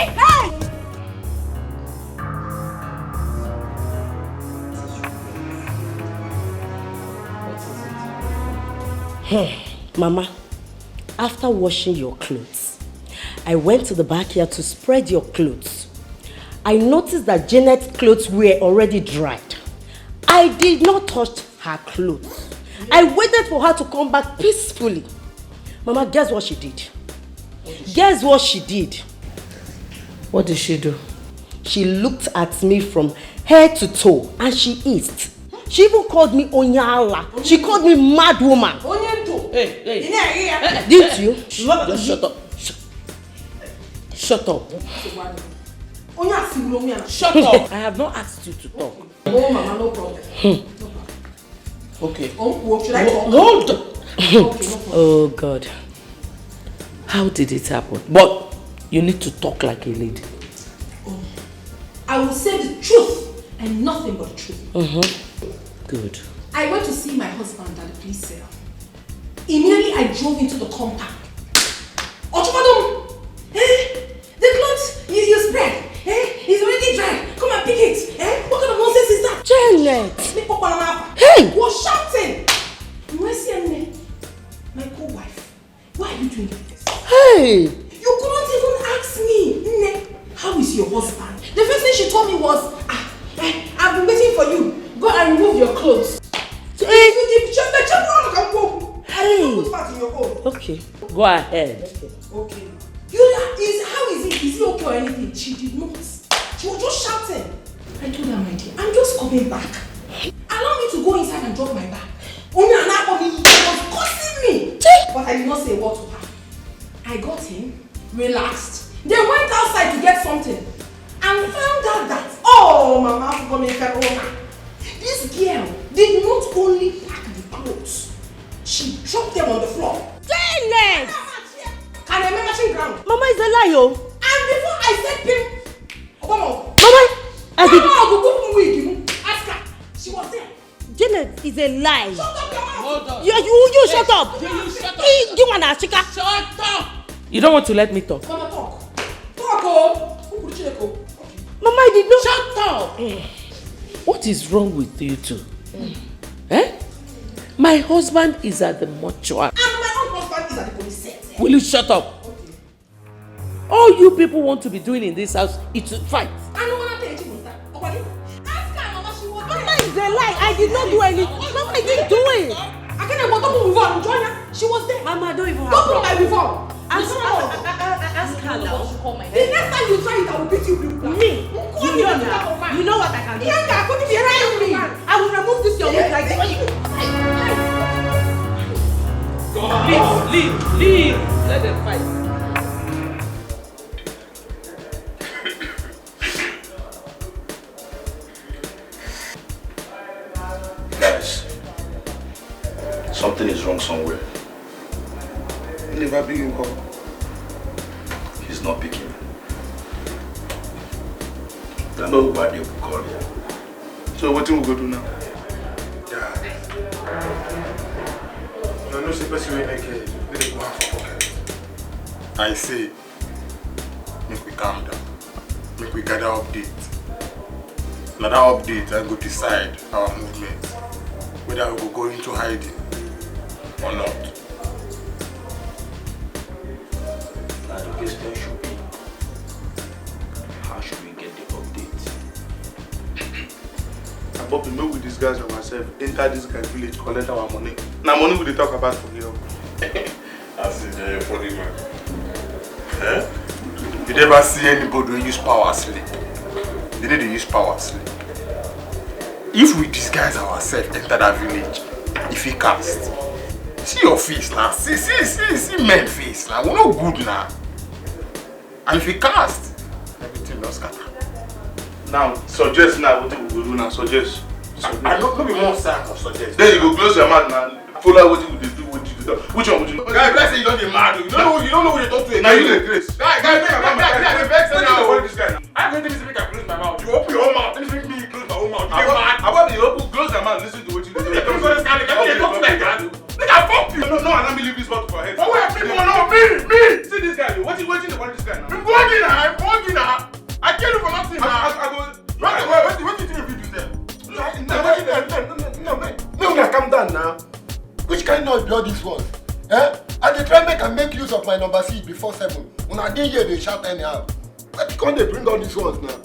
Hey, Mama, after washing your clothes, I went to the backyard to spread your clothes. I noticed that Janet's clothes were already dried. I did not touch her clothes. I waited for her to come back peacefully. Mama, guess what she did? Guess what she did? What did she do? She looked at me from head to toe and she eased. She even called me Onyala. She called me mad woman. Hey. Didn't you? Just shut up. Shut up. Shut up. I have not asked you to talk. Oh, Mama, no problem. Okay. Should I talk? Hold on. Oh, God. How did it happen? But you need to talk like a lady. I will say the truth and nothing but the truth. Good. I went to see my husband at the police cell. Immediately I drove into the compound. Ochumadom! The clothes you spread, it's already dried. Come and pick it. What kind of nonsense is that? Janet! Hey! Was shouting. My co-wife, why are you doing this? Hey! You couldn't even ask me, Nne, how is your husband? The first thing she told me was, I've been waiting for you. Go and remove your clothes. Okay, go ahead. Okay. How is it? Is he okay or anything? She did not. She was just shouting. I told her, my dear, I'm just coming back. Allow me to go inside and drop my bag. Only an hour was cursing me. But I did not say a word to her. I got in, relaxed. They went outside to get something and found out that, oh, Mama, this girl did not only pack the clothes, she dropped them on the floor. Janet! And I remember she ground. Mama is a liar. And before I said pim, Mama, ask her. She was there. Janet is a lie. Shut up your mouth. Hold on. You shut up. You shut up. You want to chica? Shut up. You don't want to let me talk. Mama, talk. Talk, oh. Mama, I did not. Shut up. What is wrong with you two? My husband is at the mortuary. And my own husband is at the police set. Will you shut up? Okay. All you people want to be doing in this house is to fight. I don't want to tell you what that. Ask her, Mama, she was there. Mama is a lie. I did not do anything. Mama, I didn't do it. I can't even don't move on. Join her. She was there. Mama, I don't even have don't put my reform. Ask her now. The next time you try it, I will beat you. Me? You know what I can do. I will remove this your wig like this. Leave. Let them fight. Guys, something is wrong somewhere. Never picking call. He's not picking. Then why do you call him? So what do we go do now? You know, the person will make it. They go have for pocket. I say, make we calm down. Make we gather update. Now that update, I go decide our movement. Whether we will go into hiding or not. Now the question should be, how should we get the update? Bobby, make we disguise ourselves, enter this guy village, collect our money. Now money we talk about for here. That's a funny man. You never see anybody who use power sleep. They need to use power sleep. if we disguise ourselves, enter that village, if he cast, see your face now. See men face now. We're not good now. And if he cast, everything will scatter. Now, suggest now what we will do now. Suggest. I don't be more sad or suggest. Then you go close your mouth now. Follow what you do, what you do. Which one would you do? Guy, let's say you don't get mad. You don't know who you talk to. Now you the grace. Guy, I'm vex now. I'm going to make I close my mouth. You open your own mouth. Let me make me close my own mouth. You get mad. How about you open, close your mouth, listen to what you do. You don't understand. You talk like that. Nigga, fuck you. No, let me leave this bottle for head. Oh, wait, people know me. See this guy, what you waiting for this guy now? I'm working now. I can't do for nothing now. I go. What do you think you do there? No, calm down now. Which kind of blood this one? Eh? I dey try make use of my number C before 7. When I didn't hear they shout anyhow. Why can't they bring all these ones now?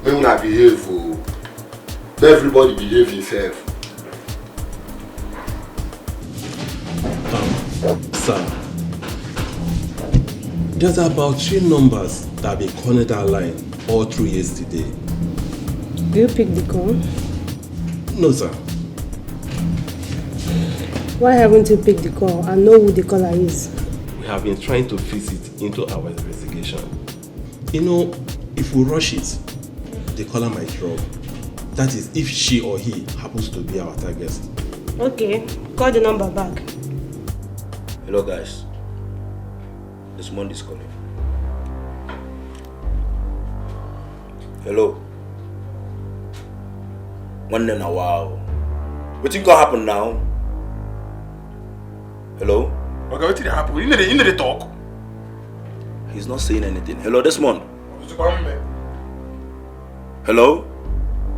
May una behave, oh. Let everybody behave himself. Sir, there's about 3 numbers that have been calling that line all through yesterday. Do you pick the call? No, sir. Why haven't you picked the call and know who the caller is? We have been trying to fit it into our investigation. You know, if we rush it, the caller might drop. That is, if she or he happens to be our target. Okay, call the number back. Hello guys, this Monday is calling. Hello. One in a while. What think gonna happen now? Hello? Okay, what did happen? You need to talk. He's not saying anything. Hello, Desmond. Hello?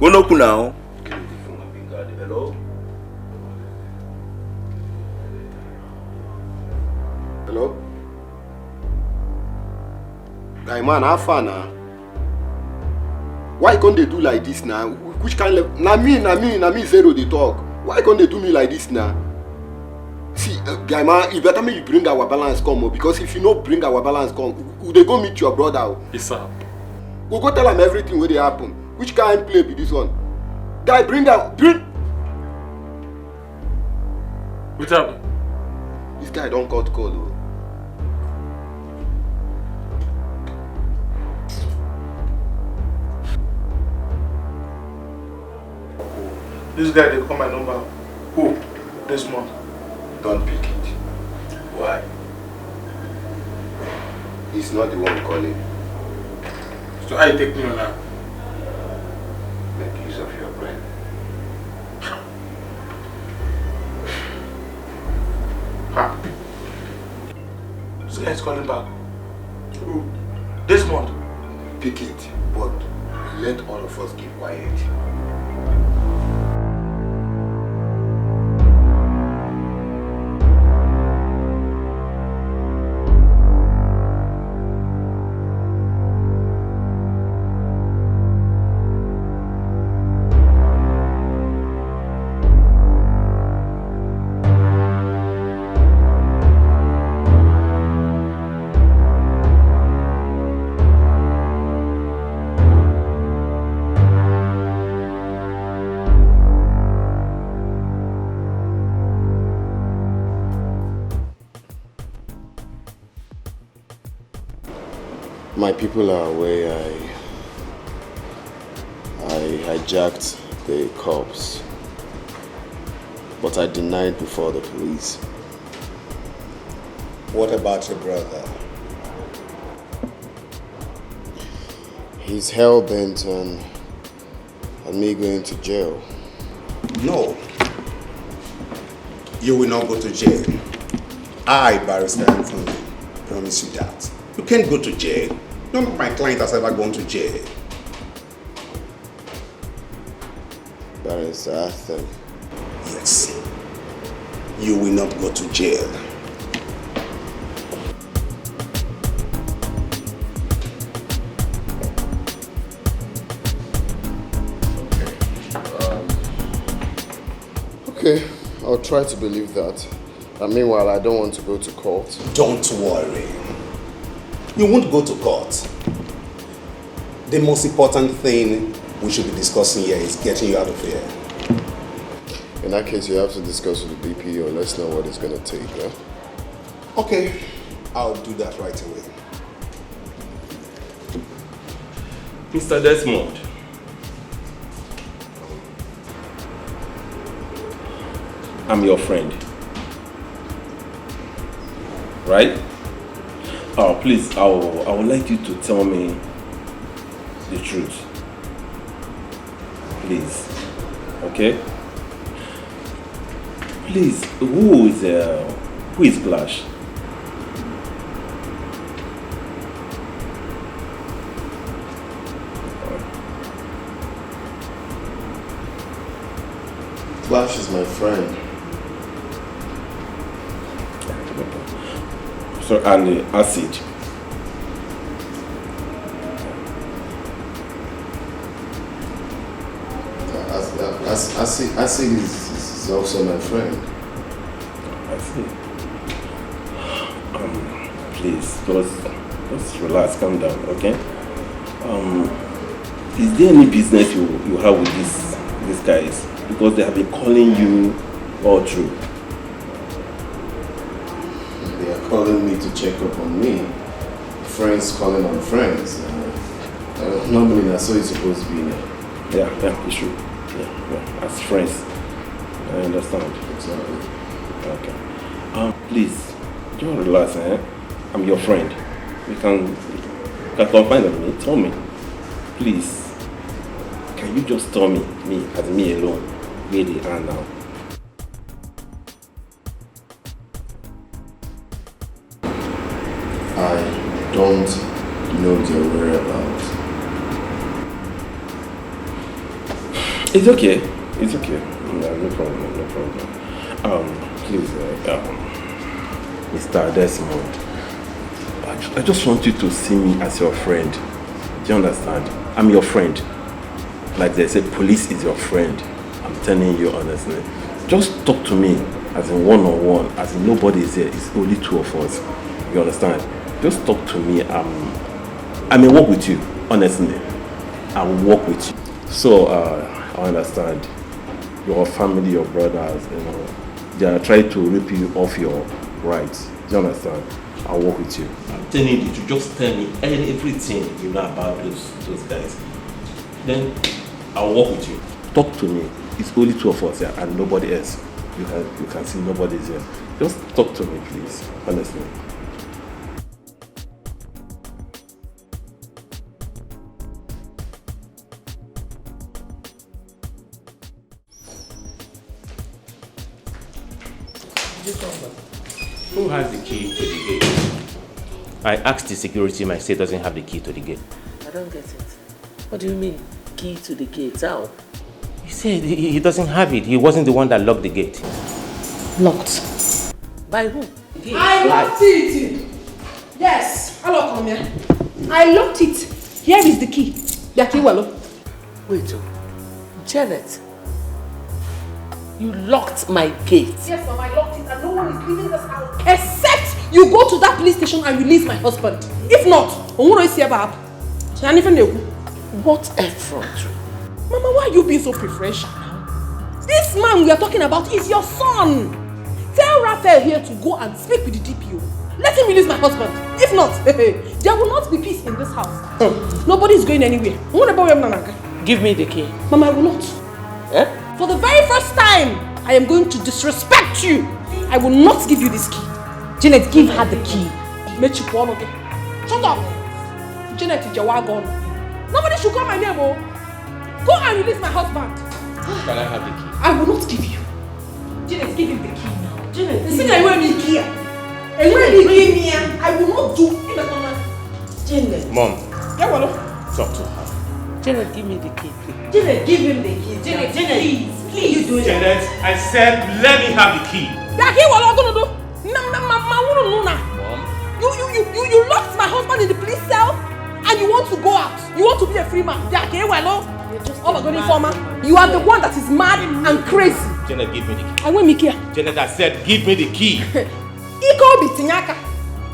Go no now. Hello? Hello? Guy man, how far now? Why can't they do like this now? Which kind of... Na me, zero they talk. Why can't they do me like this now? See, guy man, you better make you bring our balance come, because if you don't bring our balance come, they go meet your brother. Yes, sir. We'll go tell him everything where they happen. Which kind of play be this one? Guy, bring. What's happened? This guy don't cut call. Oh. This guy, they call my number. Who? Desmond. Don't pick it. Why? He's not the one calling. So how you take me on now? Make use of your brain. This guy is calling back. Who? Desmond. Pick it, but let all of us keep quiet. My people are aware I hijacked the cops, but I denied before the police. What about your brother? He's hell-bent on me going to jail. No. You will not go to jail. I, Barrister Anthony, promise you that. You can't go to jail. None of my client has ever gone to jail. Barrister Anthony. Yes. You will not go to jail. Okay, I'll try to believe that. And meanwhile, I don't want to go to court. Don't worry. You won't go to court. The most important thing we should be discussing here is getting you out of here. In that case, you have to discuss with the DPO. Let's know what it's going to take. Yeah? Okay, I'll do that right away. Mr. Desmond. I'm your friend. Right? Oh, please, I would like you to tell me the truth. Please. Okay? Please, who is Glash? Glash is my friend. So, and acid. Acid is also my friend. I see. Please, just relax, calm down, okay? Is there any business you have with these guys? Because they have been calling you all through. They are calling me to check up on me. Friends calling on friends. Normally that's how it's supposed to be now. Yeah, it's true. Yeah, as friends. I understand. Exactly. Okay. Please, don't relax, eh? I'm your friend. You can confide on me. Tell me. Please. Can you just tell me as me alone, where they are now? I don't know their whereabouts. It's okay. No problem. Please, Mr. Desmond, I just want you to see me as your friend. Do you understand? I'm your friend. Like they say, police is your friend. I'm telling you honestly. Just talk to me as in one-on-one, as in nobody is here. It's only two of us. You understand? Just talk to me. I may work with you, honestly. I will work with you. So, I understand. Your family, your brothers, they are trying to rip you off your rights. Do you understand? I'll work with you. I'm telling you to just tell me everything you know about those guys. Then I'll work with you. Talk to me. It's only two of us here and nobody else. You can see nobody's here. Just talk to me, please. Honestly. Who has the key to the gate? I asked the security man, he doesn't have the key to the gate. I don't get it. What do you mean, key to the gate? How? He said he doesn't have it. He wasn't the one that locked the gate. Locked? By who? I locked it! Yes, hello, come here. I locked it. Here is the key. Wait, Janet. You locked my gate. Yes, Mom, I locked it and no one is leaving this house except you go to that police station and release my husband. If not, what effort? Mama, why are you being so preferential now? This man we are talking about is your son. Tell Raphael here to go and speak with the DPO. Let him release my husband. If not, there will not be peace in this house. Nobody is going anywhere. Give me the key. Mama, I will not. Eh? For the very first time, I am going to disrespect you. I will not give you this key. Janet, give her the key. Shut up. Janet, it's your wagon. Nobody should call my name. Oh. Go and release my husband. Can I have the key? I will not give you. Janet, give him the key now. Janet, see I will be here. I will not do it. Janet. Mom. Talk to her. Janet, give me the key, please. Janet, give him the key. Janet, please you do it. Janet, I said let me have the key. You locked my husband in the police cell and you want to go out. You want to be a free man. Oh my God, informer. You are the one that is mad and crazy. Janet, give me the key. I want me here. Janet, I said give me the key.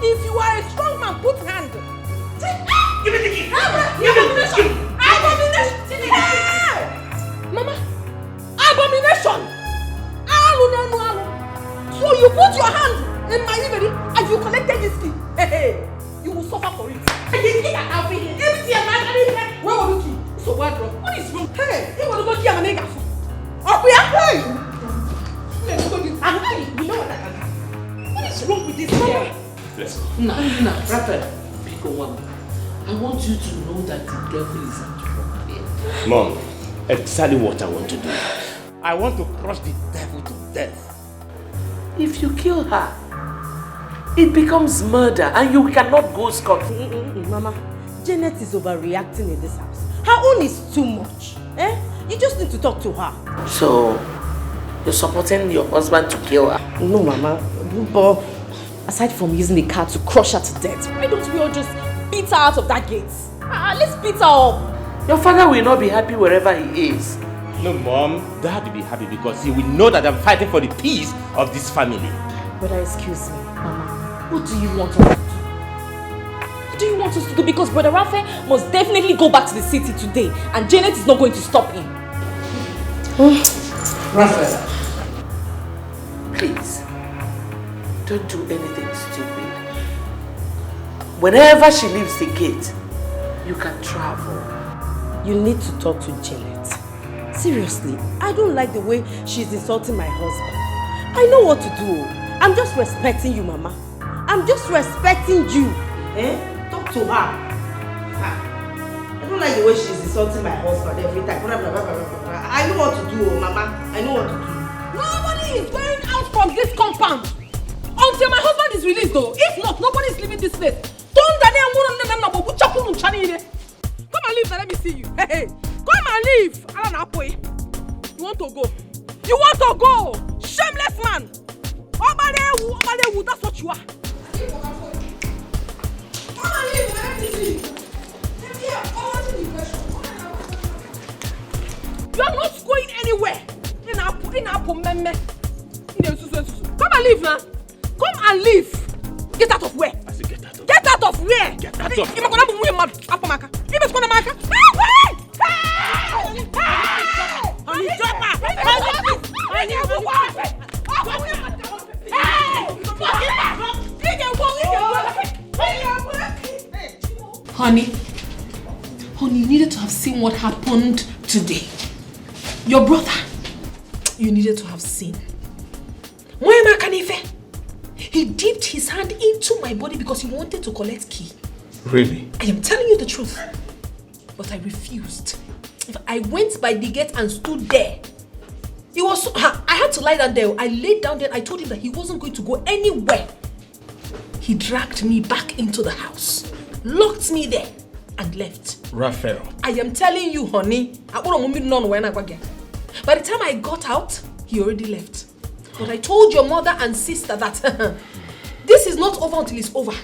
If you are a strong man, put hand. Give me the key! Abomination! Abomination! Hey! Mama! Abomination! So you put your hand in my inventory and you collected this key. Hey, you will suffer for it. Where will you key? So what is wrong? Hey, you want to go kill my nigga? Up here? Hey! You know what I can do? What is wrong with this girl? Let's go. No, Raphael, pick a one. I want you to know that the devil is at work here. Mom, exactly what I want to do. I want to crush the devil to death. If you kill her, it becomes murder and you cannot go scot-free. Mama, Janet is overreacting in this house. Her own is too much. You just need to talk to her. So, you're supporting your husband to kill her? No, Mama. But aside from using the car to crush her to death, why don't we all just beat her out of that gate? Let's beat her up. Your father will not be happy wherever he is. No, Mom, Dad will be happy because he will know that I'm fighting for the peace of this family. Brother, excuse me, Mama. What do you want us to do? What do you want us to do? Because Brother Raphael must definitely go back to the city today, and Janet is not going to stop him. Raphael, please, don't do anything stupid. Whenever she leaves the gate, you can travel. You need to talk to Janet. Seriously, I don't like the way she's insulting my husband. I know what to do. I'm just respecting you, Mama. I'm just respecting you. Talk to her. I don't like the way she's insulting my husband every time. I know what to do, Mama. I know what to do. Nobody is going out from this compound until my husband is released, though. If not, nobody is leaving this place. Come and leave, let me see you. Hey, come and leave. You want to go? You want to go? Shameless man. Obadewu, that's what you are. Come and leave, let me see you. You are not going anywhere. Come and leave now. Come and leave. Get out of where? I said get out of Get out of where? Get out of Honey, you needed to have seen what happened today. Your brother, you needed to have seen. He dipped his hand into my body because he wanted to collect key. Really? I am telling you the truth. But I refused. I went by the gate and stood there. It was I had to lie down there. I laid down there. I told him that he wasn't going to go anywhere. He dragged me back into the house, locked me there, and left. Raphael. I am telling you, honey. By the time I got out, he already left. But I told your mother and sister that this is not over until it's over.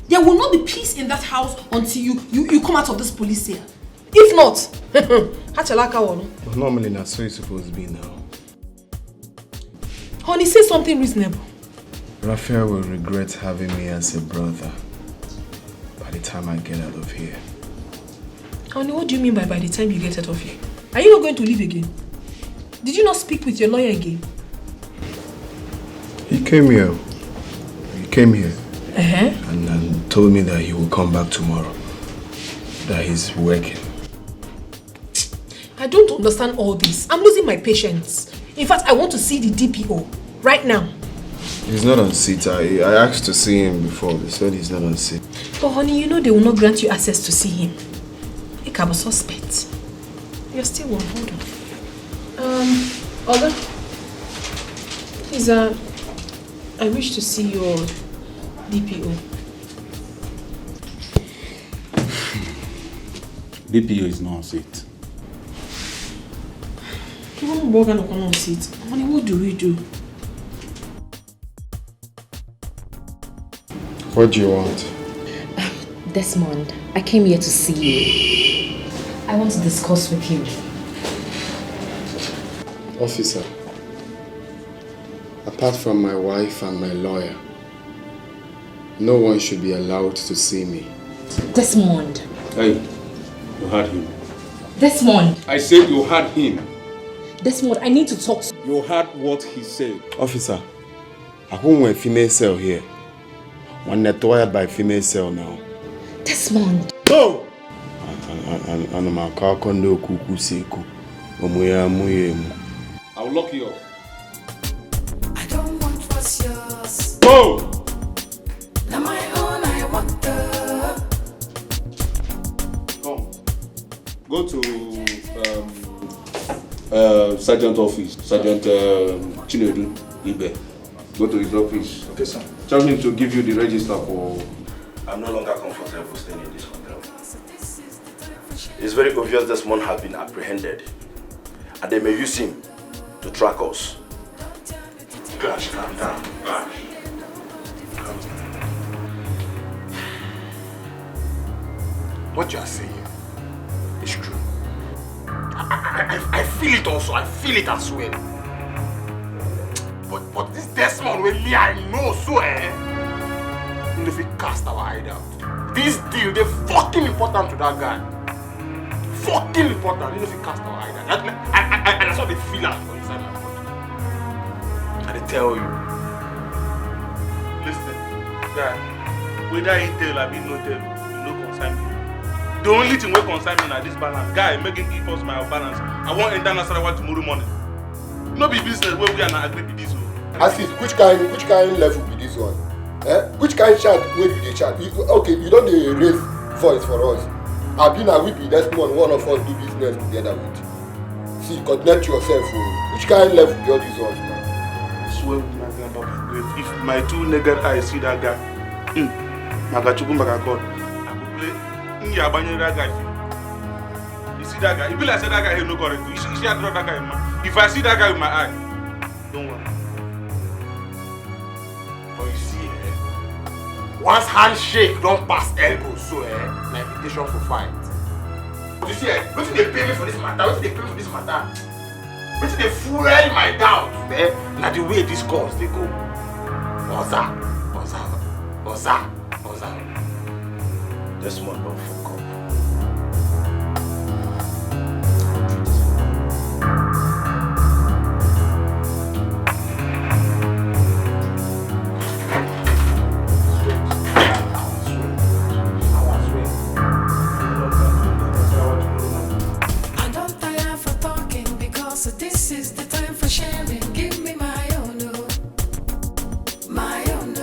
There will not be peace in that house until you come out of this police cell. If not, normally that's so it's supposed to be now. Honey, say something reasonable. Raphael will regret having me as a brother by the time I get out of here. Honey, what do you mean by the time you get out of here? Are you not going to leave again? Did you not speak with your lawyer again? He came here. And told me that he will come back tomorrow. That he's working. I don't understand all this. I'm losing my patience. In fact, I want to see the DPO right now. He's not on seat. I asked to see him before. They said he's not on seat. But honey, you know they will not grant you access to see him. I can be suspect. You're still one. Hold on. Olga, please, I wish to see your DPO. DPO is not on seat. Honey, what do we do? What do you want? Desmond, I came here to see you. I want to discuss with you. Officer, apart from my wife and my lawyer, no one should be allowed to see me. Desmond. Hey, you heard him. Desmond. I said you heard him. Desmond, I need to talk to you. You heard what he said. Officer, I won't a female cell here. One net wired by female cell now. Desmond. No! And my car condo kuku seku. I will lock you up. I don't want what's yours. Go! Now my own, I want the. Come. Go to Sergeant office. Sergeant Chinedu Ibe. Go to his office. Okay, sir. Tell him to give you the register for... I'm no longer comfortable staying in this hotel. It's very obvious this man has been apprehended. And they may use him to track us. Gosh, calm down. Gosh. What you are saying is true. I feel it also. I feel it as well. But this Desmond with me, I know so if we cast our eye out. This deal, they fucking important to that guy. Fucking important. If we cast our eye out. And that's what they feel out for inside my body. And they tell you. Listen, guy, whether he tell or no tell, you no concern me. The only thing wey concern me na this balance. Guy, make him give us my balance. I want enter Nasarawa tomorrow morning. No be business where we are not agree with this one. Asis, which kind level be this one? Which kind chat wey you dey chat? Okay, you don't dey raise voice for us. Abi na we be Desmond, one of us do business together with. See, connect yourself. Which kind level be all these ones now? I swear with my grandpa, if my two naked eyes see that guy, Magachuku Magakon, I will play that guy. You see that guy? It be like say that guy no correct. You see I draw that guy in my. If I see that guy with my eye, don't worry. But you see, once handshake don't pass elbow, so na invitation for fight. But you see, wetin dey pay me for this matter? Wetin dey pay me for this matter? Wetin dey fuel my doubt? Na the way this calls dey go. Oza. Desmond don't fuck up. I don't tire for talking because this is the time for sharing. Give me my own, my own.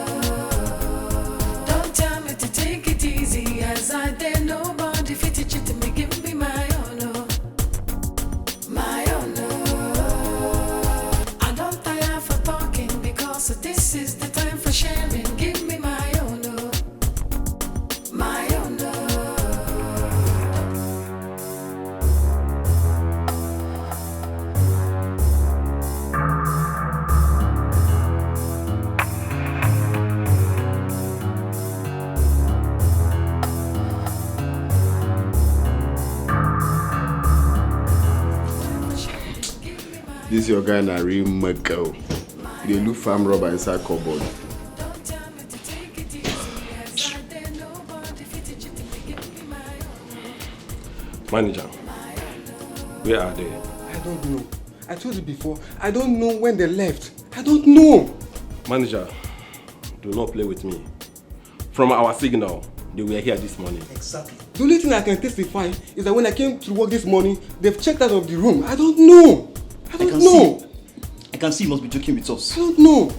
Don't tell me to take it easy as I dare nobody fit to cheat me. Give me my own, my own. I don't tire for talking because this is the time for sharing. Give me my own, my own. This your guy na real muggle. They look farm rubber inside cupboard. Manager, where are they? I don't know. I told you before, I don't know when they left. I don't know. Manager, do not play with me. From our signal, they were here this morning. Exactly. The only thing I can testify is that when I came to work this morning, they've checked out of the room. I don't know. I don't know. I can see you must be joking with us. I don't know.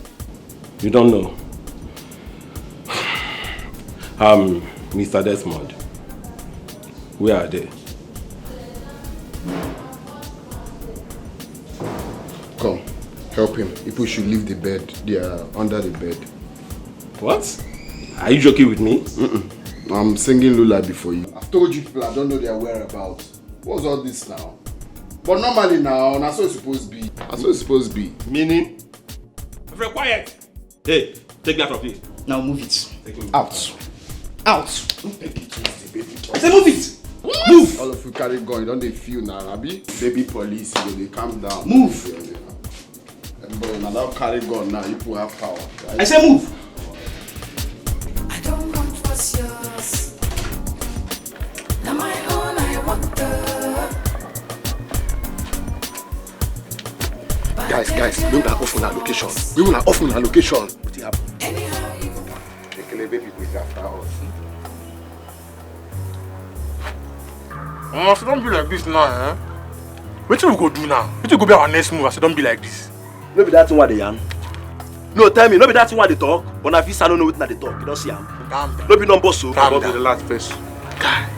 You don't know. Mr. Desmond, where are they? Come, help him. People should leave the bed. They are under the bed. What? Are you joking with me? I'm singing lullaby for you. I've told you people I don't know their whereabouts. What's all this now? But normally now, that's what it's supposed to be. That's what it's supposed to be. Meaning? Very quiet. Hey, take that from here. Now move it. Out. Out. I say move it. Move. All of you carry gun. You don't they feel now, Abi? Baby police, they calm down. Move. But now carry gun now. You people have power. Right? I say move. I don't want what's yours. Guys, we will off on our location. We will off on our location. What happened? The baby is after us. So don't be like this now, eh? What we go do now? What we go be our next move? So don't be like this. No be that one they yarn. No, tell me, no be that one they talk. But if you don't know what they talk, you don't see them. No be number so. Calm down. The last person. Guy,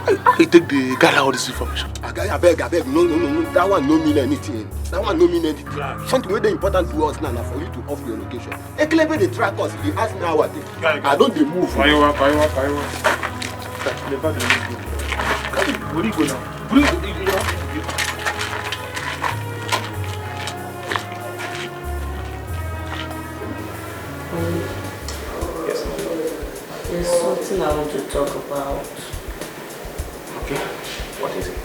I take the gather all this information. I beg. No. That one no mean anything. Something very important to us now for you to off your location. Ekelebe they track us. If you ask me how I think, I don't move. Where you are? Where do you go now? Yes, my lord. There's something I want to talk about. Okay. What is it?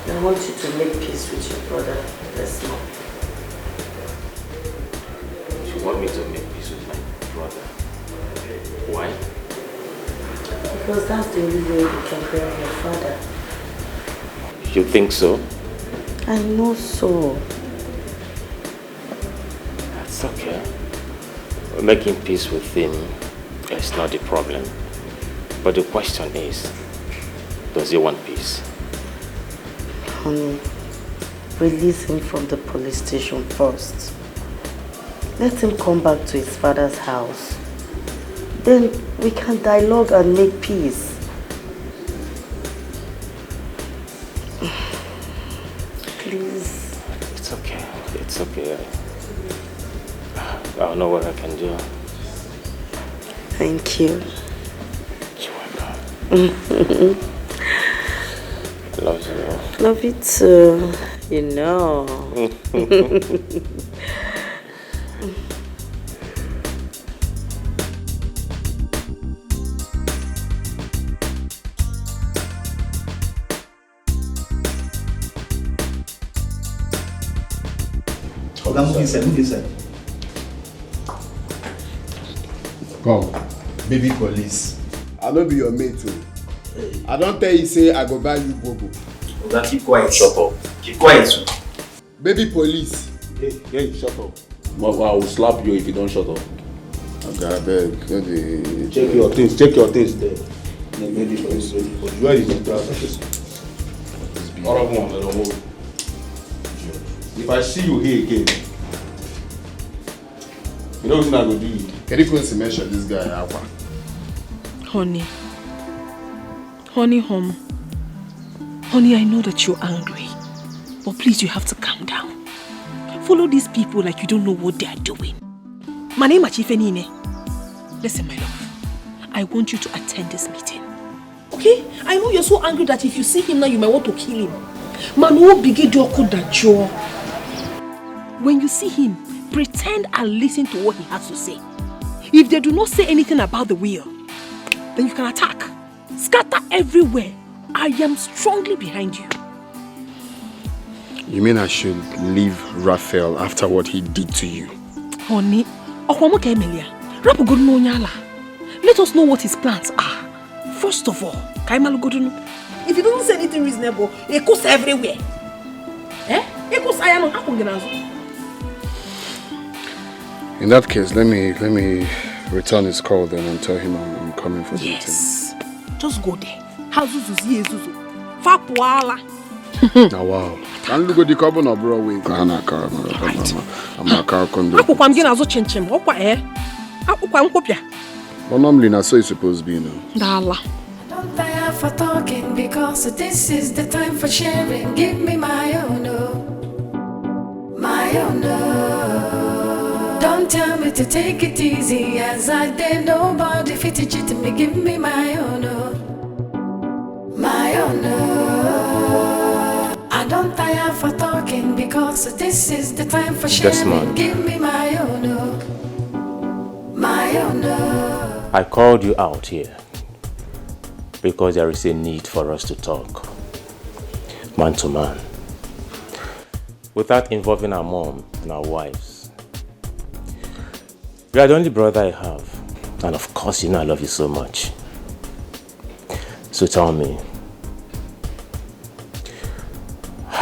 I want you to make peace with your brother this month. You want me to make peace with my brother? Why? Because that's the only way you can bury your father. You think so? I know so. That's okay. Making peace with him is not the problem. But the question is, does he want peace? Honey, release him from the police station first. Let him come back to his father's house. Then we can dialogue and make peace. Please. It's okay. It's okay. I'll know what I can do. Thank you. You're welcome. I love you. Love you too. You know. Move inside. Come, baby police. I no be your mate too. I don't tell you say I go buy you bobo. Oga, keep quiet. Shut up. Keep quiet. Baby police. Hey, shut up. I will slap you if you don't shut up. Okay, I beg. Check your things there. Where is it? All of them, I don't move. If I see you here again, you know what I'm going to do? Can you please mention this guy, Alpha? Honey, home. Honey, I know that you're angry, but please, you have to calm down. Follow these people like you don't know what they are doing. My name is Chifenine. Listen, my love, I want you to attend this meeting. Okay? I know you're so angry that if you see him now, you might want to kill him. When you see him, pretend and listen to what he has to say. If they do not say anything about the will, then you can attack. Scatter everywhere. I am strongly behind you. You mean I should leave Raphael after what he did to you? Honey, let us know what his plans are. First of all, if he doesn't say anything reasonable, he goes everywhere. In that case, let me return his call then and tell him I'm coming for the meeting. Yes. Just go there. Now wow. Can you go the carbon or bro way? I'm a car condo. Well, normally that's so it's supposed to be now. Don't tire for talking because this is the time for sharing. Give me my own, my own. Don't tell me to take it easy as I did. Nobody fit to cheat me. Give me my own, my own. I don't tire for talking because this is the time for sharing. Give me my own, my own. I called you out here because there is a need for us to talk, man to man, without involving our mom and our wives. You are the only brother I have, and of course you know I love you so much. So tell me,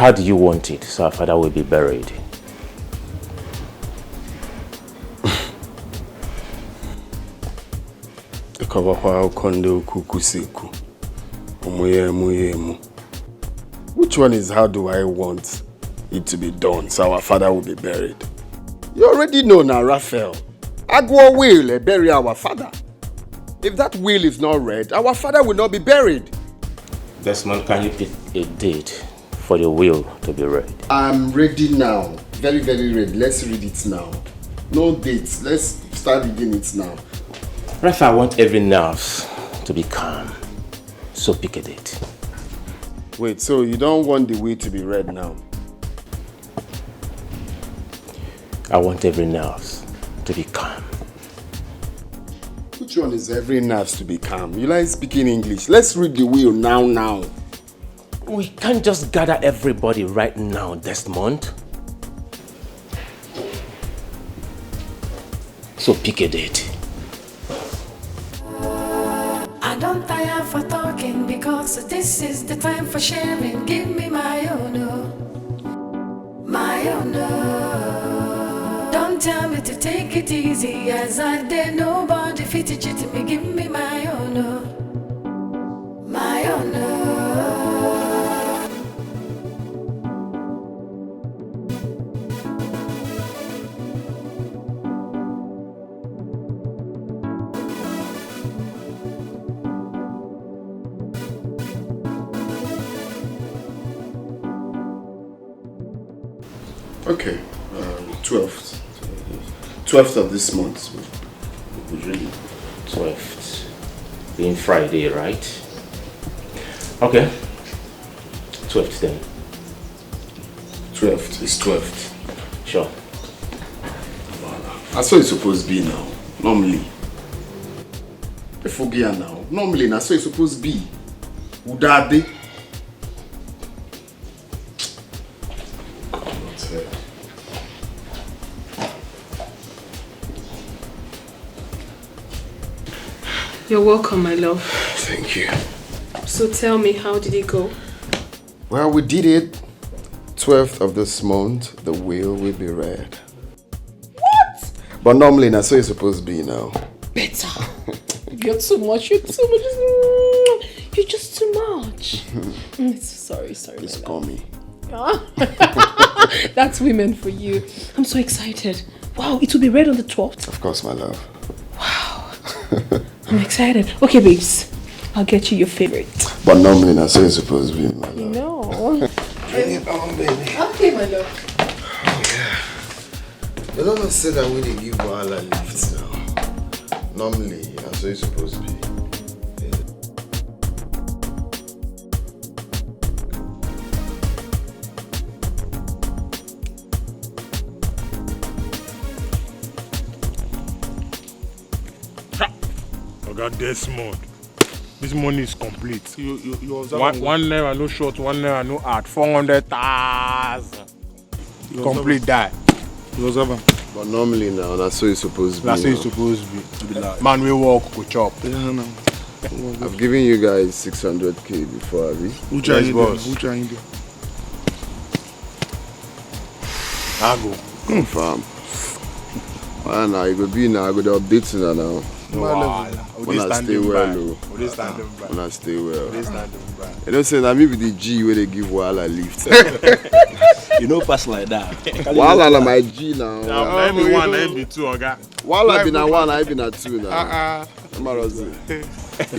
How do you want it so our father will be buried? Which one is how do I want it to be done so our father will be buried? You already know now, Raphael. Agua will bury our father. If that will is not read, our father will not be buried. Desmond, can you pick a date for the will to be read? I'm ready now. Very, very ready. Let's read it now. No dates. Let's start reading it now. Raphael, I want every nerve to be calm. So pick a date. Wait, so you don't want the will to be read now? I want every nerve to be calm. Which one is every nerve to be calm? You like speaking English? Let's read the will now. We can't just gather everybody right now, Desmond. So pick a date. I don't tire for talking because this is the time for sharing. Give me my own, my own. Don't tell me to take it easy as I did. Nobody fit to cheat me. Give me my own, my own. Okay, 12th. 12th of this month. Really? 12th. Being Friday, right? Okay. 12th then. 12th is 12th. Sure. That's what it's supposed to be now. Normally. If we get now. Normally, that's what it's supposed to be. Would that be? You're welcome, my love. Thank you. So tell me, how did it go? Well, we did it. 12th of this month, the will be read. What? But normally, that's what it's supposed to be now. Better. You're too much. You're too much. You're just too much. Sorry. Just call me. That's women for you. I'm so excited. Wow, it will be read on the 12th? Of course, my love. Wow. I'm excited. Okay, babes. I'll get you your favorite. But normally, that's what it's supposed to be, my love. No. Bring it on, baby. Okay, my love. Yeah. You don't say that when they give Wahala lifts now. Normally, that's what it's supposed to be. Oga Desmond, this money is complete. You observe one naira no short, 1 naira no add, 400,000. Complete that. You observe. But normally now, that's what it's supposed to be. That's what it's supposed to be. Man, we walk, go chop. Yeah, no. I've given you guys 600k before, Abby. Which are you doing? Which are you doing? I go. Confirm. Well, now you go be now. I go to update you now. When I stay well, when I stay well. You don't say that maybe the G where they give Wahala lift. You know, pass like that. Wahala na my G now. Now, let me one, let me two, Oga. Wahala be na one, I be na two now. I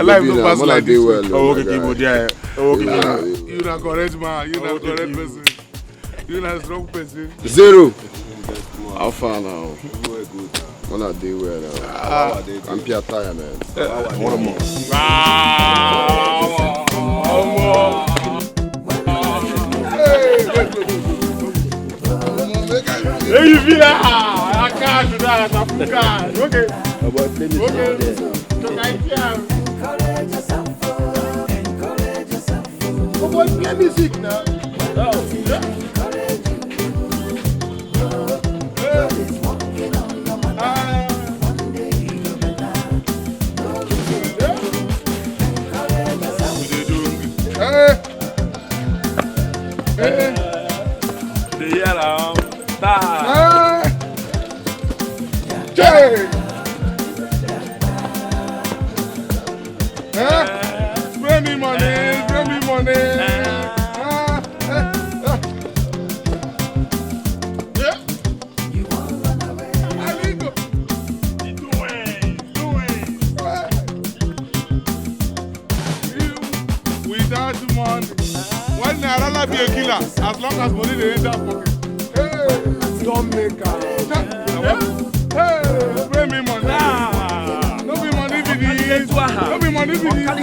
like no pass like this. Oh, okay, people there. You not correct man. You not correct person. You not strong person. 0. How far now? When I do well now. I'm Pierre Tire, man. One more. Hey, you feel that? I can't do that. Okay. Okay. Play music now. Hey. Hey! Spray me money, spray me money. Without money, when I rather be a killer, as long as money they enter pocket. Hey, don't make hey, spray me money. No be money be this. No be money be spray me money,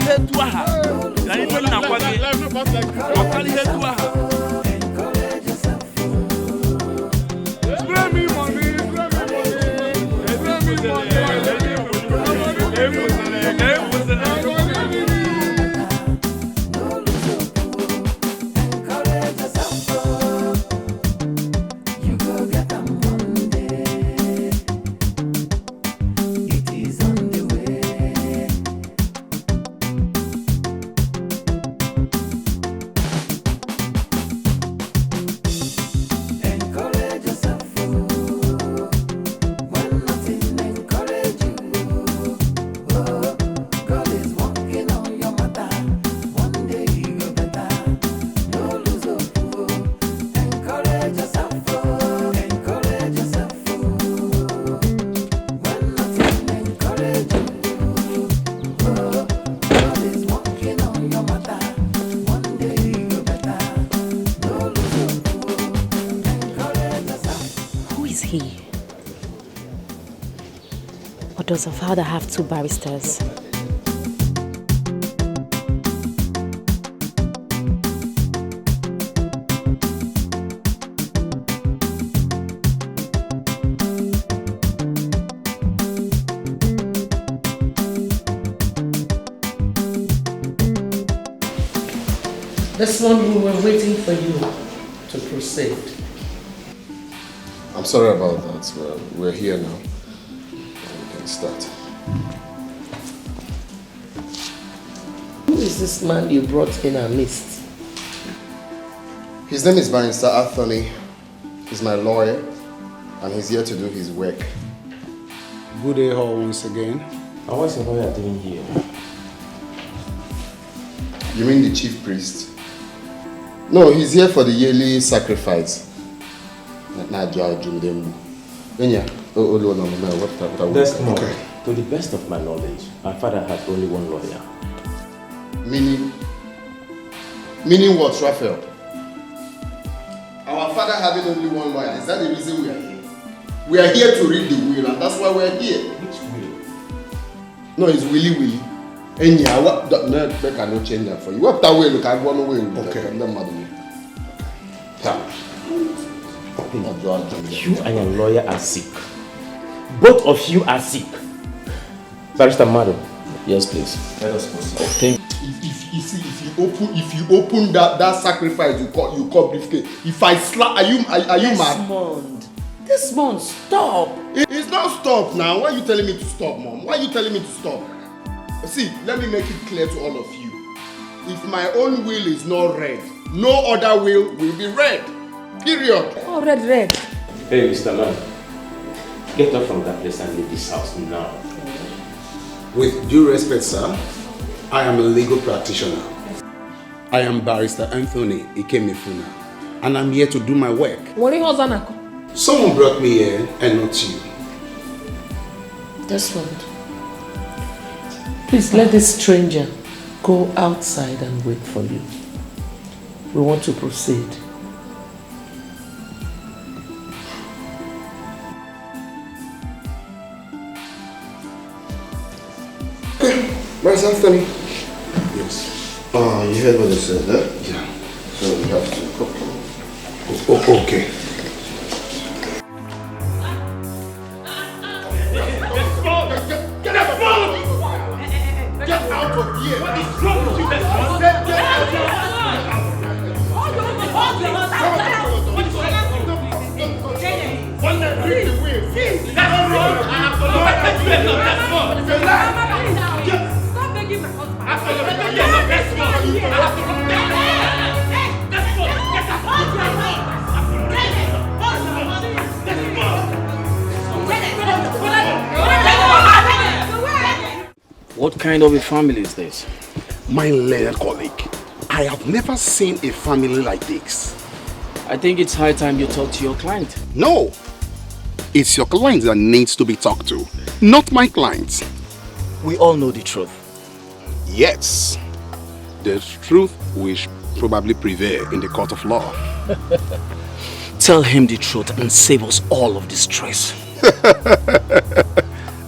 Does her father have two barristers? This one we were waiting for you to proceed. I'm sorry about that. We're here now. Start. Who is this man you brought in our midst? His name is Barrister Anthony. He's my lawyer, and he's here to do his work. Good day all once again. And what's your lawyer doing here? You mean the chief priest? No, he's here for the yearly sacrifice. Desmond, to the best of my knowledge, my father had only one lawyer. Meaning what, Raphael? Our father having only one lawyer, is that the reason we are here? We are here to read the will, and that's why we are here. Which will? No, it's Willy. And yeah, what I cannot change that for you. What that way look I go away. Okay. You and your lawyer are sick. Both of you are sick. Barrister Madam. Yes, please. Let us proceed. If you open that sacrifice you call briefcase. If I slap, are you mad? Desmond, stop. It's not stop now. Why are you telling me to stop, Mom? Why are you telling me to stop? See, let me make it clear to all of you. If my own will is not read, no other will be read. Period. Oh, red. Hey, Mr. Man. Get up from that place and leave this house now. With due respect, sir, I am a legal practitioner. I am Barrister Anthony Ikemefuna, and I'm here to do my work. Someone brought me here and not you. Desmond, please let this stranger go outside and wait for you. We want to proceed. Barrister Anthony. Yes. You heard what they said, eh? Yeah. So we have to cook. Okay. Get out of here! What is wrong with you, Desmond? Get out of here! Stop begging my husband. What kind of a family is this? My learned colleague, I have never seen a family like this. I think it's high time you talk to your client. No, it's your client that needs to be talked to, not my client. We all know the truth. Yes, the truth will probably prevail in the court of law. Tell him the truth and save us all of this stress.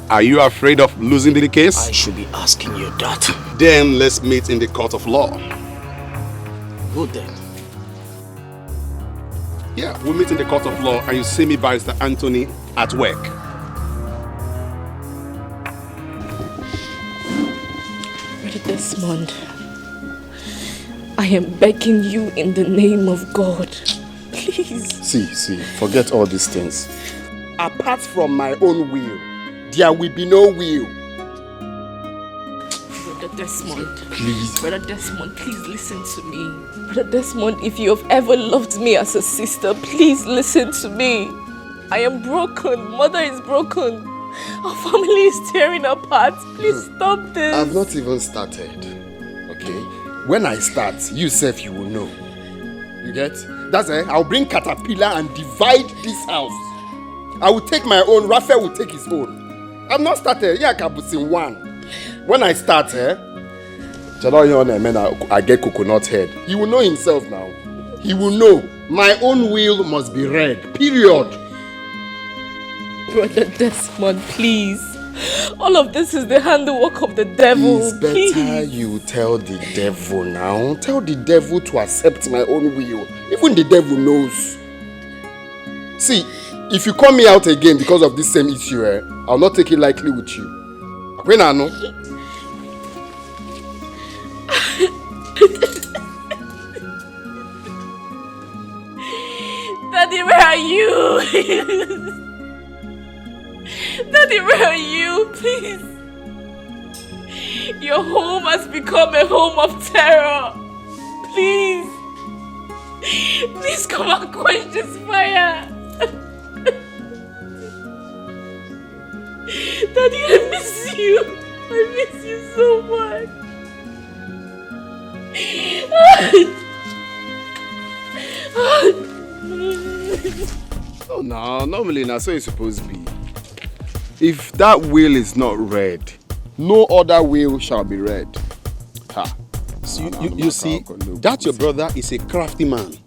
Are you afraid of losing the case? I should be asking you that. Then let's meet in the court of law. Good then. Yeah, we'll meet in the court of law and you see me, Barrister Anthony, at work. Brother Desmond, I am begging you in the name of God. Please. See, forget all these things. Apart from my own will, there will be no will. Brother Desmond. Please. Brother Desmond, please listen to me. Brother Desmond, if you have ever loved me as a sister, please listen to me. I am broken. Mother is broken. Our family is tearing apart. Please stop this. I've not even started. Okay? When I start, you self, you will know. You get? That's it. I'll bring caterpillar and divide this house. I will take my own. Raphael will take his own. I've not started. Yeah, Kabusin one. When I start, I get coconut head. He will know himself now. He will know. My own will must be read. Period. Brother Desmond, please. All of this is the handiwork of the devil. It's better you tell the devil now. Tell the devil to accept my own will. Even the devil knows. See, if you call me out again because of this same issue, I'll not take it lightly with you. When I know. Daddy, where are you? Daddy, where are you? Please. Your home has become a home of terror. Please. Please come and quench this fire. Daddy, I miss you. I miss you so much. Oh no, normally that's how it's supposed to be. If that will is not read, no other will shall be read. Ha. You see, that your brother is a crafty man.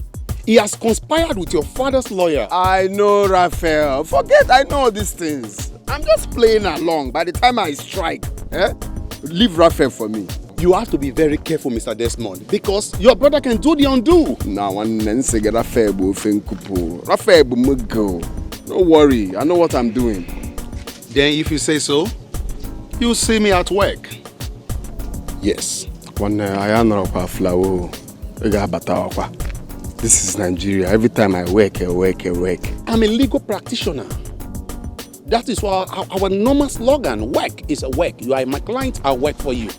He has conspired with your father's lawyer. I know, Raphael. Forget I know all these things. I'm just playing along. By the time I strike, leave Raphael for me. You have to be very careful, Mr. Desmond, because your brother can do the undo. Raphael, don't worry, I know what I'm doing. Then if you say so, you'll see me at work. Yes. This is Nigeria. Every time I work. I'm a legal practitioner. That is why our normal slogan, work is a work. You are my client, I'll work for you.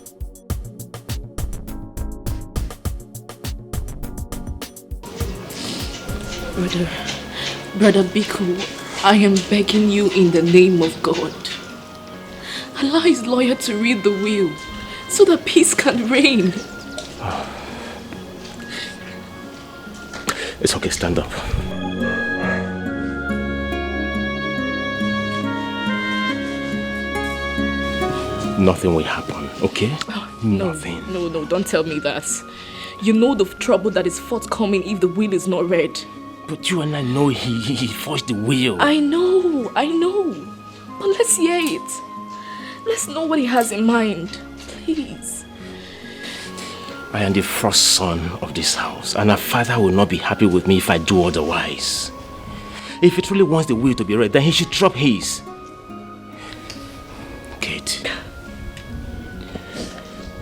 Brother Biku, I am begging you in the name of God. Allow his lawyer to read the will so that peace can reign. It's okay, stand up. Nothing will happen, okay? Nothing. No, don't tell me that. You know the trouble that is forthcoming if the will is not read. But you and I know he forged the will. I know. But let's hear it. Let's know what he has in mind. Please. I am the first son of this house, and a father will not be happy with me if I do otherwise. If he truly wants the will to be read, then he should drop his. Kate,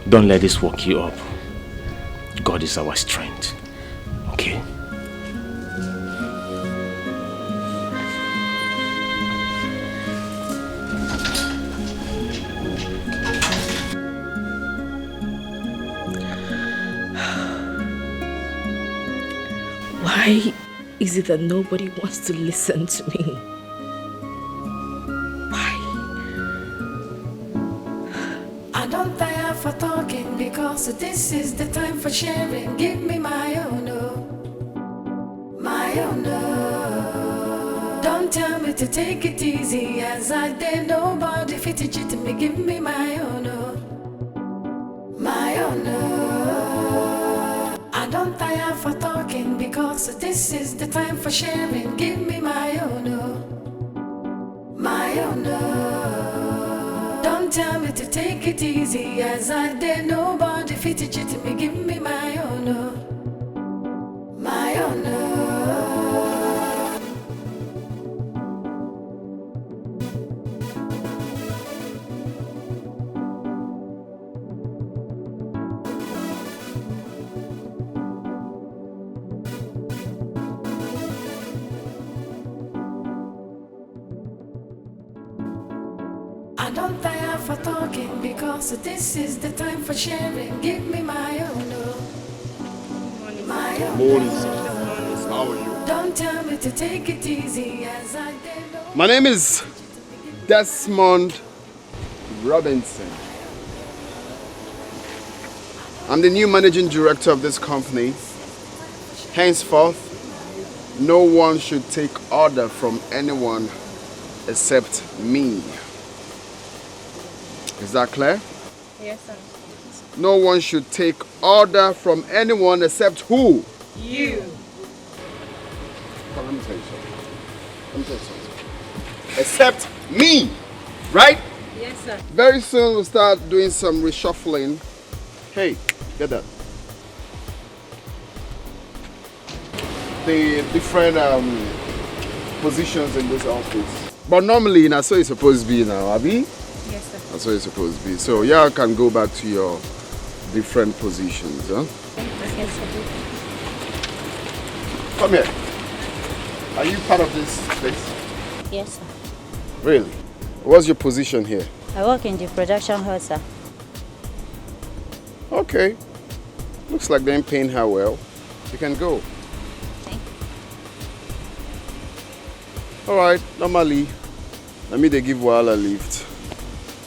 don't let this work you up. God is our strength, okay? Why is it that nobody wants to listen to me? I don't because this is the time for sharing. Give me my own, oh, my own, oh. Don't tell me to take it easy as I did. Nobody fit to cheat me. Give me my own, oh, my own, oh. I don't tire for talking because this is the time for sharing. Give me my own, oh, my own, oh. Don't tell me to take it easy as I did. Nobody fit to cheat me. Give me my own, oh, my own, oh. I don't tire for talking because this is the time for sharing. Give me my own, oh, my own, oh. How are you? Don't tell me to take it easy as I did. My name is Desmond Robinson. I'm the new managing director of this company. Henceforth, no one should take order from anyone except me. Is that clear? Yes, sir. No one should take order from anyone except who? You. Let me tell you something. Except me, right? Yes, sir. Very soon we'll start doing some reshuffling. Hey, get that. The different positions in this office. But normally, that's what it's supposed to be now, Abby? Yes, sir. That's what it's supposed to be. So y'all can go back to your different positions, huh? Yes, sir. Come here. Are you part of this place? Yes, sir. Really? What's your position here? I work in the production hall, sir. Okay. Looks like they ain't paying her well. You can go. Alright, normally, I mean they give Wahala a lift.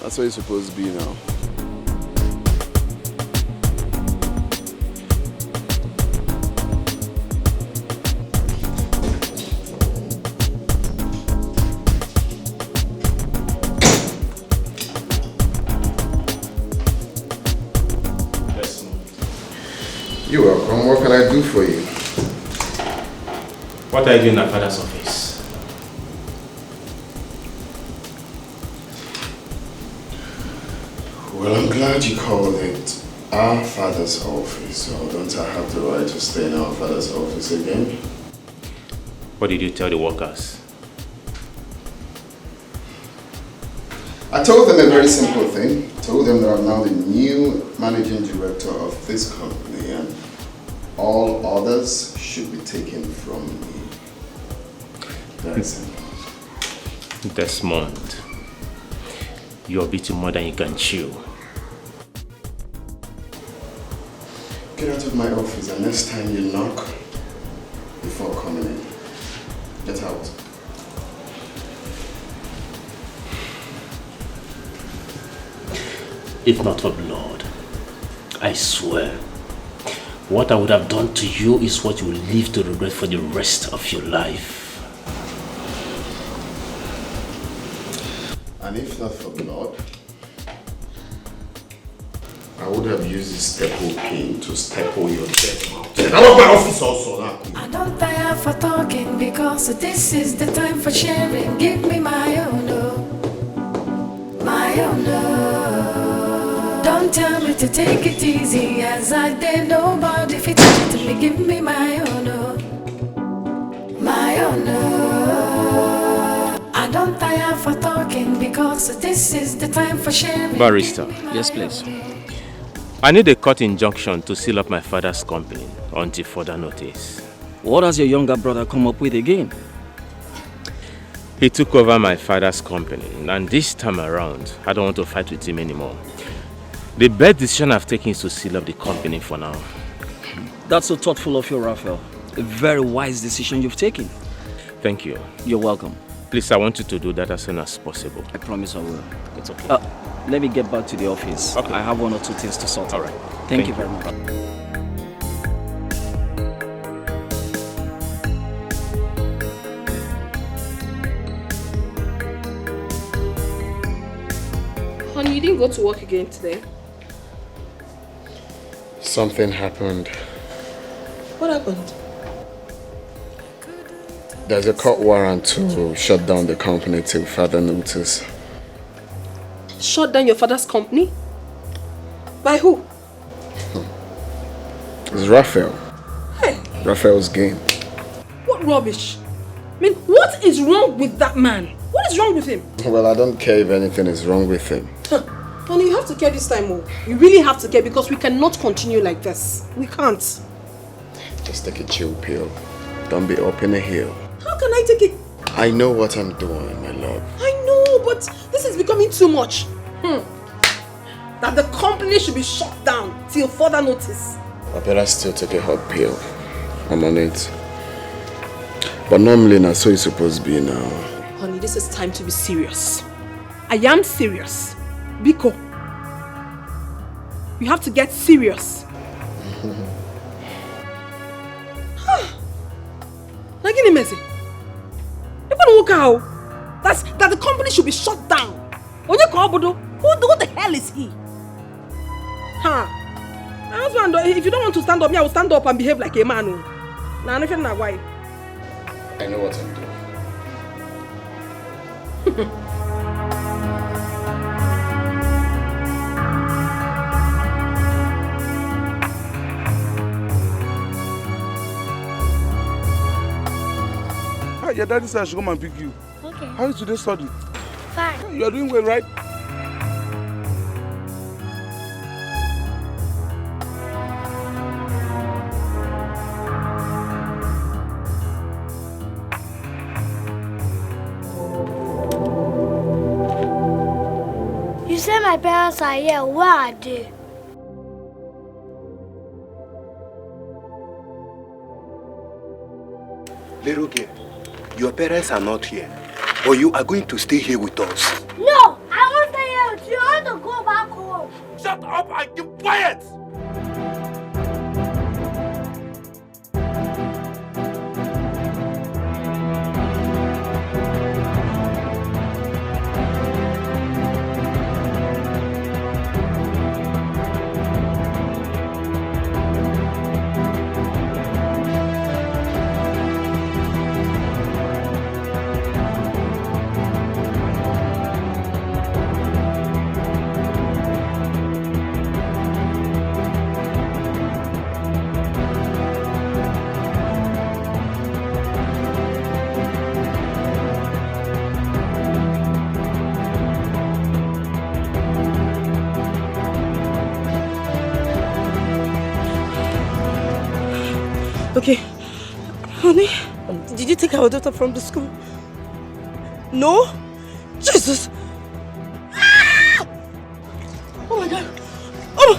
That's what it's supposed to be now. You're welcome. What can I do for you? What are you doing at Father's office? Well, I'm glad you called it our father's office, so don't I have the right to stay in our father's office again? What did you tell the workers? I told them a very simple thing. I told them that I'm now the new managing director of this company and all others should be taken from me. Very simple. Desmond, you're beating more than you can chew. Get out of my office and next time you knock before coming in. Get out. If not for blood, I swear, what I would have done to you is what you will live to regret for the rest of your life. And if not for blood, I would have used the staple pin to staple your dead mouth. Get out of my office also now. I don't tire for talking because this is the time for sharing. Give me my own, oh, my own, oh. Don't tell me to take it easy as I did. Nobody fit to me. Give me my own, oh, my own, oh. I don't tire for talking because this is the time for sharing. Barrister. Yes, please. I need a court injunction to seal up my father's company until further notice. What has your younger brother come up with again? He took over my father's company, and this time around, I don't want to fight with him anymore. The best decision I've taken is to seal up the company for now. That's so thoughtful of you, Raphael. A very wise decision you've taken. Thank you. You're welcome. Please, I want you to do that as soon as possible. I promise I will. It's okay. let me get back to the office. Okay. I have 1 or 2 things to sort. All right. Thank you very much. Honey, you didn't go to work again today. Something happened. What happened? There's a court warrant to shut down the company till further notice. Shut down your father's company? By who? It's Raphael. Hey, Raphael's game. what rubbish? I mean, what is wrong with that man? What is wrong with him? Well, I don't care if anything is wrong with him. Honey, you have to care this time, oh. You really have to care because we cannot continue like this. We can't. Just take a chill pill. Don't be up in a hill. How can I take it? I know what I'm doing, my love. I know, but this is becoming too much. That the company should be shut down till further notice. I better still take a hot pill. I'm on it. But normally, that's so it's supposed to be now. Honey, this is time to be serious. I am serious. Biko, you have to get serious. Nagini Mezi, that the company should be shut down. Who the hell is he? My husband, if you don't want to stand up, I will stand up and behave like a man. Now, I don't know why. I know what I'm doing. Your daddy said I should come and pick you. Okay. How is today's study? Fine. You are doing well, right? You said my parents are here. Where are they? Little girl, your parents are not here, but you are going to stay here with us. No, I won't stay here with you. I want to go back home. Shut up and keep quiet! Okay, honey, did you take our daughter from the school? No? Jesus! Ah! Oh my God! Oh!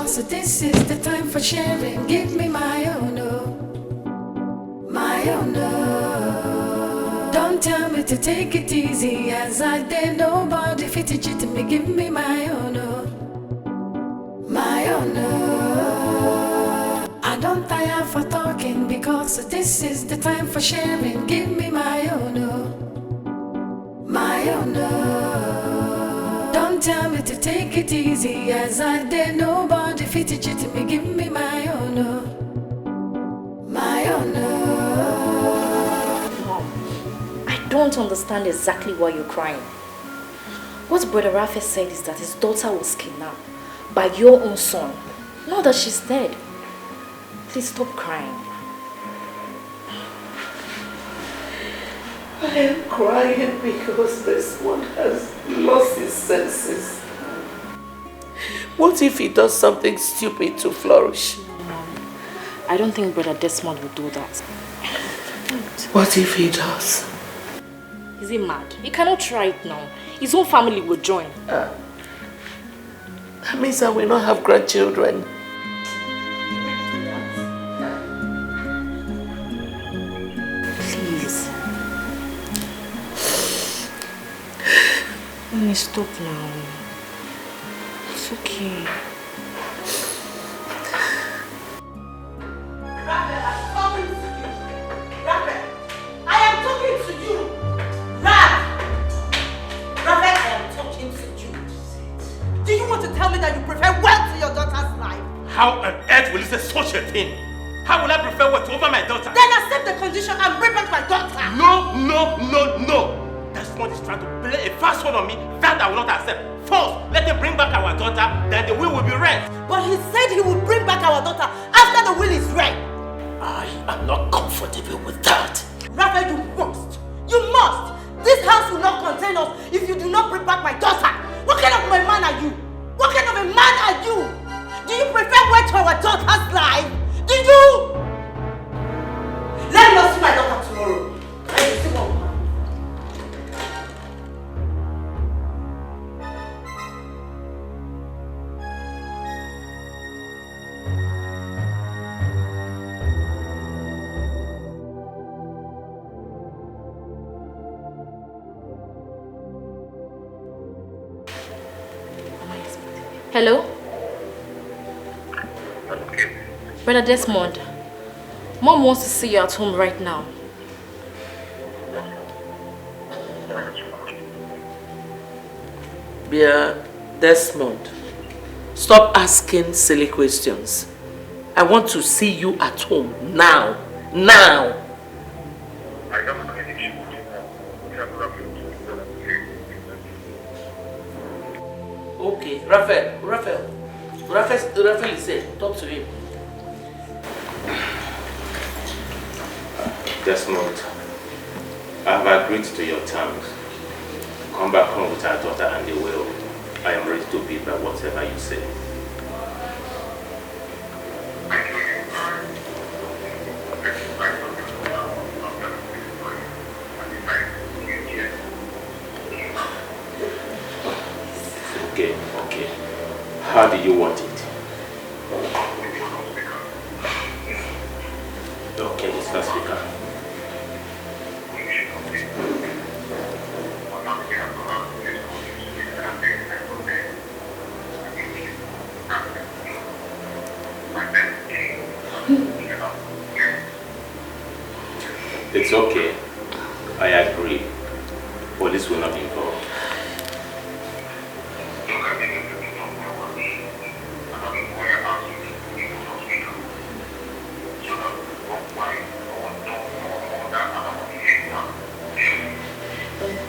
So this is the time for sharing. Give me my own, oh, my own, oh. Don't tell me to take it easy, as I did. Nobody fit it me. Give me my own, oh, my own, oh. I don't tire for talking because this is the time for sharing. Give me my own, oh, my own, oh. Don't tell me to take it easy, as I did. Nobody fit it to me. Give me my own, oh, my own, oh. Mom, I don't understand exactly why you're crying. What Brother Raphael said is that his daughter was kidnapped by your own son. Now that she's dead. Please stop crying. I am crying because this one has lost his senses. What if he does something stupid to flourish? I don't think Brother Desmond will do that. What if he does? Is he mad? He cannot try it now. His whole family will join. That means I will not have grandchildren. Please. Let me stop now. It's okay. How on earth will you say such a thing? How will I prefer what over my daughter? Then accept the condition and bring back my daughter. No, no, no, no. That one is trying to play a fast one on me. That I will not accept. First, let him bring back our daughter, then the will be read. But he said he would bring back our daughter after the will is read. I am not comfortable with that. Rather, you must. You must. This house will not contain us if you do not bring back my daughter. What kind of a man are you? What kind of a man are you? Do you prefer wait for our daughter's life? Do you? Let me not see my daughter tomorrow. I will see one. Hello? Brother Desmond, Mom wants to see you at home right now. Dear Desmond, stop asking silly questions. I want to see you at home now. Now! Okay, Raphael is here. Talk to him. Desmond, I have agreed to your terms. Come back home with our daughter and the will. I am ready to be by whatever you say. Okay. How do you want it? Okay, Mr. Speaker. It's okay. I agree. Police will not be involved.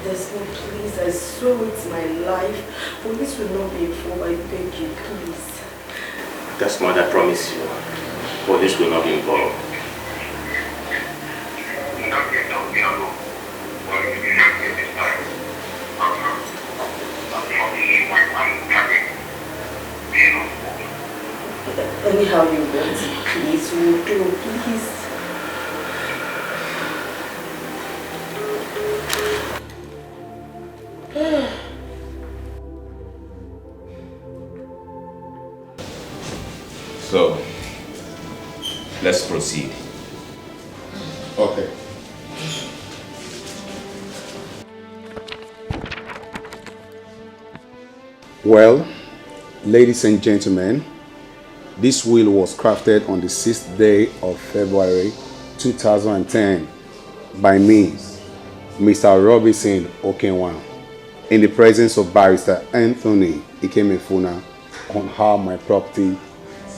Please, I swear with my life, police will not be involved. I beg you, please. That's what I promise you. Police will not be involved. Anyhow you want, please, will do, please. So, let's proceed. Okay. Well, ladies and gentlemen, this will was crafted on the 6th day of February 2010 by me, Mr. Robinson Okenwa, in the presence of Barrister Anthony Ikemefuna, on how my property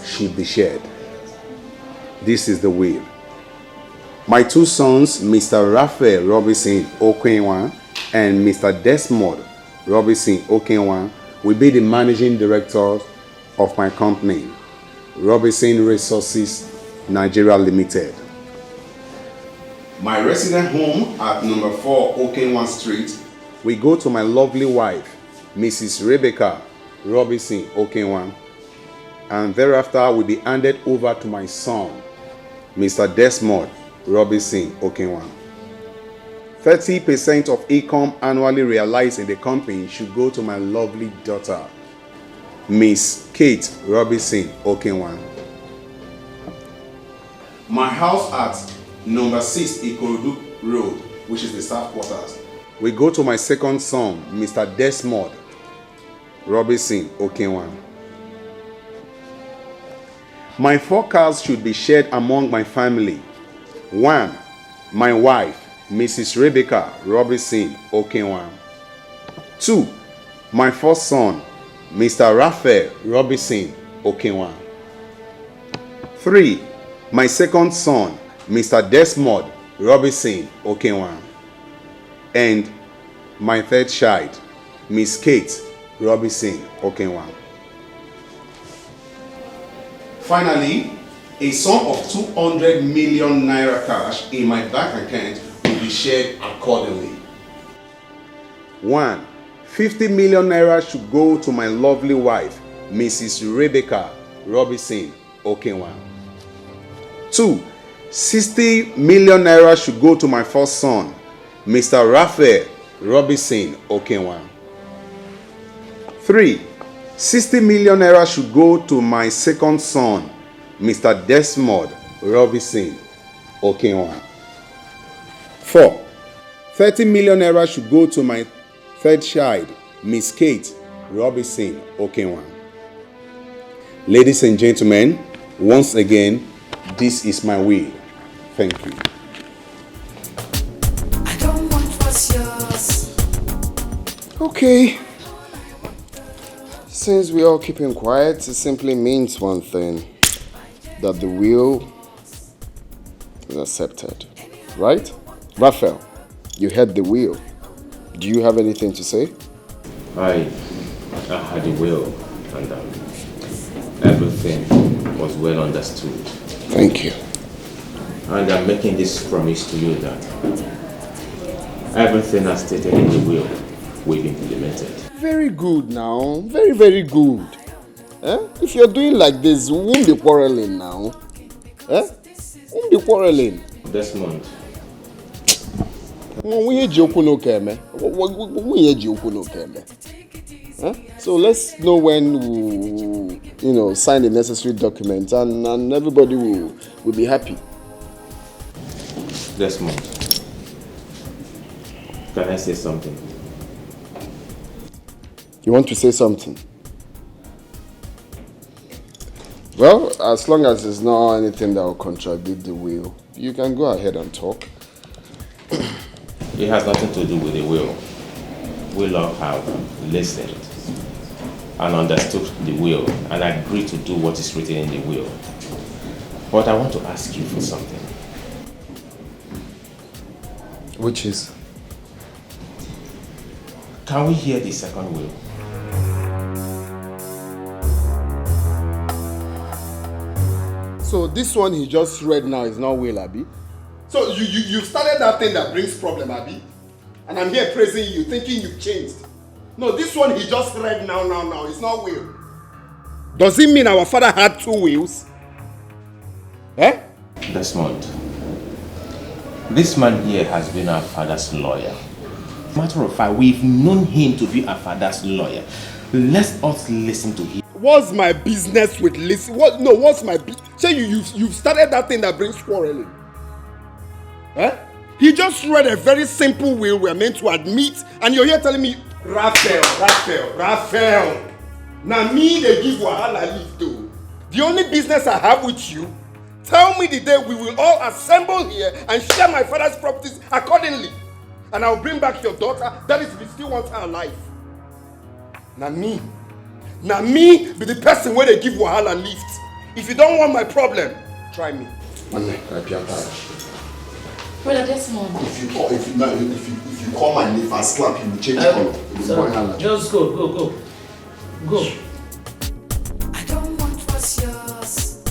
should be shared. This is the will. My two sons, Mr. Raphael Robinson Okenwa and Mr. Desmond Robinson Okenwa, will be the managing directors of my company, Robinson Resources Nigeria Limited. My resident home at number 4 Okenwa Street will go to my lovely wife, Mrs. Rebecca Robinson Okenwa, and thereafter will be handed over to my son, Mr. Desmond Robinson Okenwa. 30% of income annually realized in the company should go to my lovely daughter, Miss Kate Robinson Okenwan. My house at number 6 Ikorodu Road, which is the staff quarters, will go to my second son, Mr. Desmond Robinson Okenwan. My 4 cars should be shared among my family. 1, my wife, Mrs. Rebecca Robinson Okenwan. 2, my first son, Mr. Raphael Robinson Okenwan. 3, my second son, Mr. Desmond Robinson Okenwan. And my third child, Miss Kate Robinson Okenwan. Finally, a sum of 200 million naira cash in my bank account will be shared accordingly. 1, 50 million naira should go to my lovely wife, Mrs. Rebecca Robinson Okenwan. 2, 60 million naira should go to my first son, Mr. Raphael Robinson Okenwan. 3, 60 million naira should go to my second son, Mr. Desmond Robinson Okenwan. 4, 30 million naira should go to my third child, Miss Kate Robinson Okenwan. Ladies and gentlemen, once again, this is my will. Thank you. I don't want what's yours. Okay. Since we're all keeping quiet, it simply means one thing. That the will is accepted. Right? Raphael, you heard the will. Do you have anything to say? I had a will, and everything was well understood. Thank you. And I'm making this promise to you that everything as stated in the will be implemented. Very good now. Very, very good. If you're doing like this, we won't be quarreling now. Won't be quarreling. Desmond. So let's know when we'll, sign the necessary documents and everybody will be happy. Desmond, can I say something? You want to say something? Well, as long as there's not anything that will contradict the will, you can go ahead and talk. It has nothing to do with the will. We all have listened and understood the will and agreed to do what is written in the will. But I want to ask you for something. Which is? Can we hear the second will? So this one he just read now is not will, Abi? So you started that thing that brings problem, Abi? And I'm here praising you, thinking you've changed. No, this one he just read now, it's not will. Does it mean our father had 2 wills? Desmond, this man here has been our father's lawyer. Matter of fact, we've known him to be our father's lawyer. Let us listen to him. What's my business with listen? What's my business? Say you've started that thing that brings quarreling. He just read a very simple will we're meant to admit, and you're here telling me, Raphael. Now me they give wahala leave though. The only business I have with you, tell me the day we will all assemble here and share my father's properties accordingly. And I'll bring back your daughter, that is if you still want her alive. Now me be the person where they give wahala lift. If you don't want my problem, try me. Brother Desmond. If you call my name and slap him, change color. Just go. I don't want what's yours.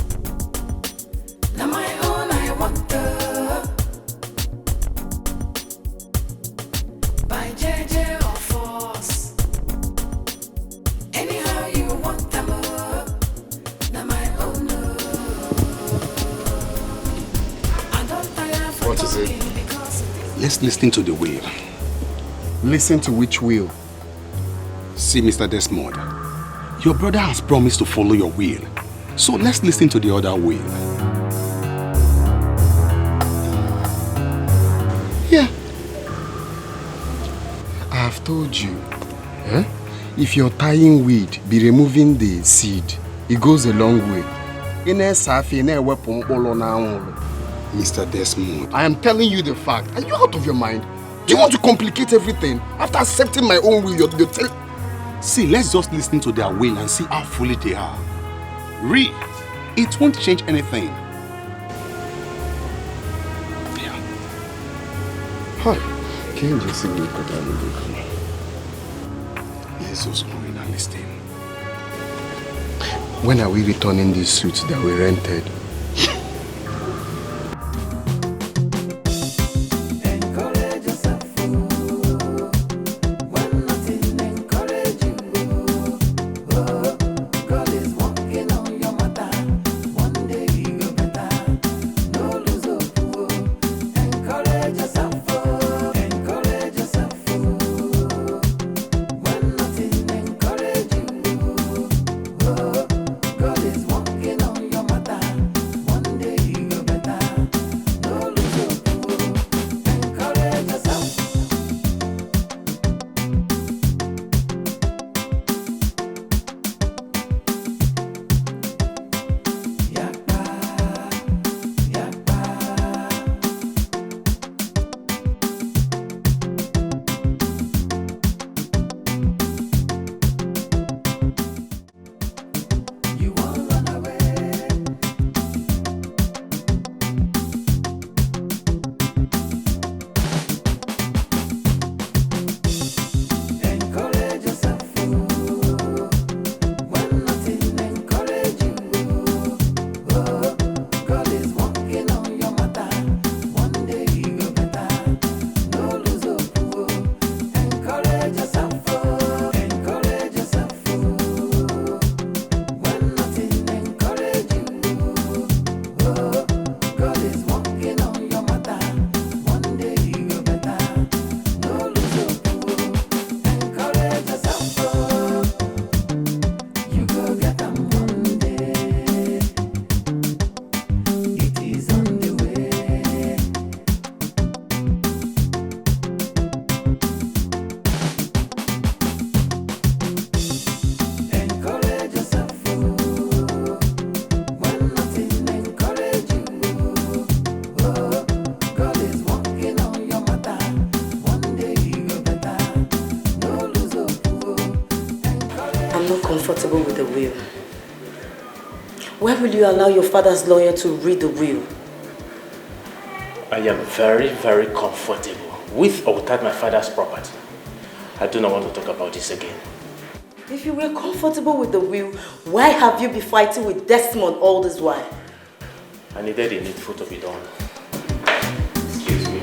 Now my own, I want by JJ or force. Anyhow you want them now my own. I don't tire for What is it? let's listen to the will. Listen to which will? See, Mr. Desmond, your brother has promised to follow your will. So let's listen to the other will. Yeah. I have told you. If you're tying weed, be removing the seed. It goes a long way. Mr. Desmond. I am telling you the fact. Are you out of your mind? Do you want to complicate everything? After accepting my own will, you're telling... See, let's just listen to their will and see how foolish they are. It won't change anything. Yeah. Hi. Can you just see me put that in the Jesus, going and listening. When are we returning these suits that we rented? Comfortable with the will. Where will you allow your father's lawyer to read the will? I am very, very comfortable with or without my father's property. I do not want to talk about this again. If you were comfortable with the will, why have you been fighting with Desmond all this while? I needed the needful to be done. Excuse me.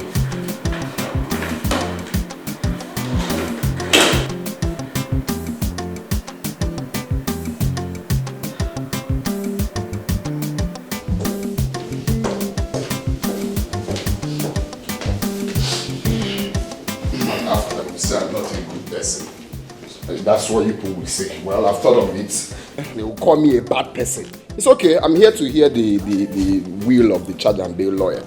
I'm not a good person. That's what people will say. Well, I've thought of it. They will call me a bad person. It's okay. I'm here to hear the will of the charge and bail lawyer.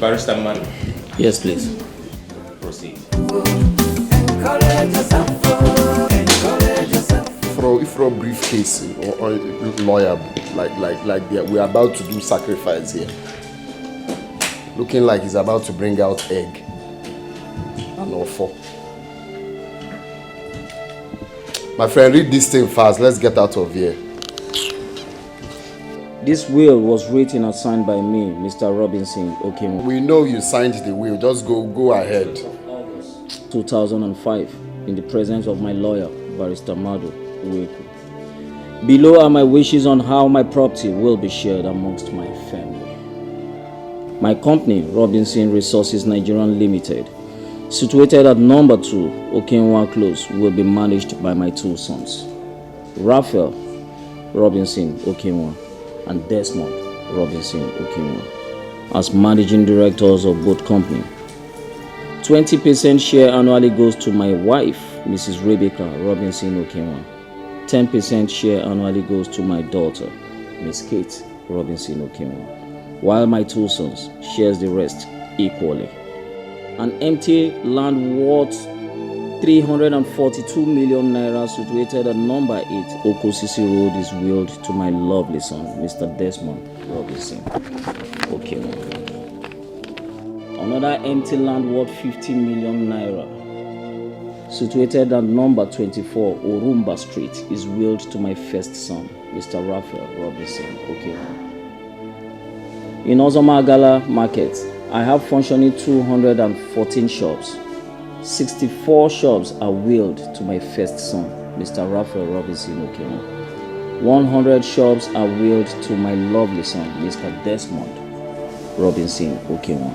Barrister Man. Yes, please. Proceed. If for a briefcase or lawyer, like we're about to do sacrifice here. Looking like he's about to bring out egg. And offer. My friend, read this thing fast. Let's get out of here. This will was written and signed by me, Mr. Robinson Okenwa. We know you signed the will. Just go ahead. 2005, in the presence of my lawyer, Barrister Mado Uweku. Below are my wishes on how my property will be shared amongst my family. My company, Robinson Resources Nigerian Limited, situated at number 2, Okenwa Close, will be managed by my 2 sons, Raphael Robinson Okenwa and Desmond Robinson Okenwa. as managing directors of both companies. 20% share annually goes to my wife, Mrs. Rebecca Robinson Okenwa. 10% share annually goes to my daughter, Miss Kate Robinson Okenwa, while my two sons shares the rest equally. An empty land worth 342 million naira situated at number 8 Okosisi Road is willed to my lovely son, Mr. Desmond Robinson Okenwa. Another empty land worth 50 million naira situated at number 24 Orumba Street is willed to my first son, Mr. Raphael Robinson Okenwa. In Ozomagala Market, I have functioning 214 shops. 64 shops are willed to my first son, Mr. Raphael Robinson Okenwa. 100 shops are willed to my lovely son, Mr. Desmond Robinson Okenwa.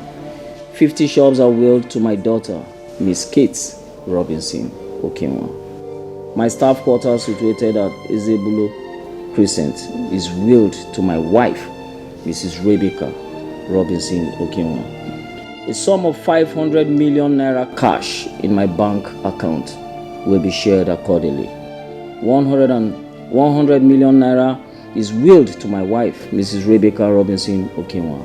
50 shops are willed to my daughter, Miss Kate Robinson Okenwa. My staff quarters situated at Ezebulo Crescent is willed to my wife, Mrs. Rebecca Robinson Okenwa. A sum of 500 million naira cash in my bank account will be shared accordingly. 100 million naira is willed to my wife, Mrs. Rebecca Robinson Okenwa.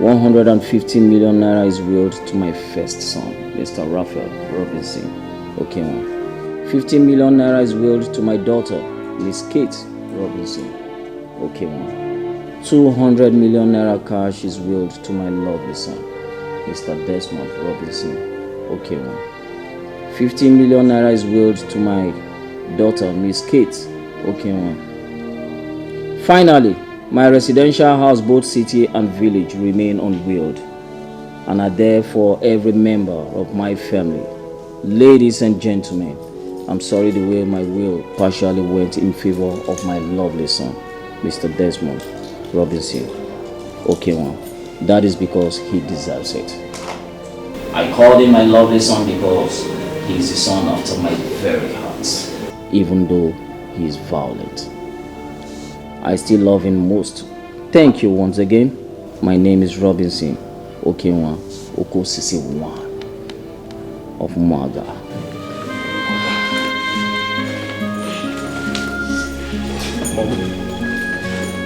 150 million naira is willed to my first son, Mr. Raphael Robinson Okenwa. 50 million naira is willed to my daughter, Miss Kate Robinson Okenwa. 200 million naira cash is willed to my lovely son, Mr. Desmond Robinson Okenwa. 15 million naira is willed to my daughter, Miss Kate Okenwa. Finally, my residential house, both city and village, remain unwilled and are there for every member of my family. Ladies and gentlemen, I'm sorry the way my will partially went in favor of my lovely son, Mr. Desmond Robinson Okenwa. That is because he deserves it. I called him my lovely son because he is the son after my very heart, even though he is violent. I still love him most. Thank you once again. My name is Robinson Okenwa Okosisi 1 of Maga.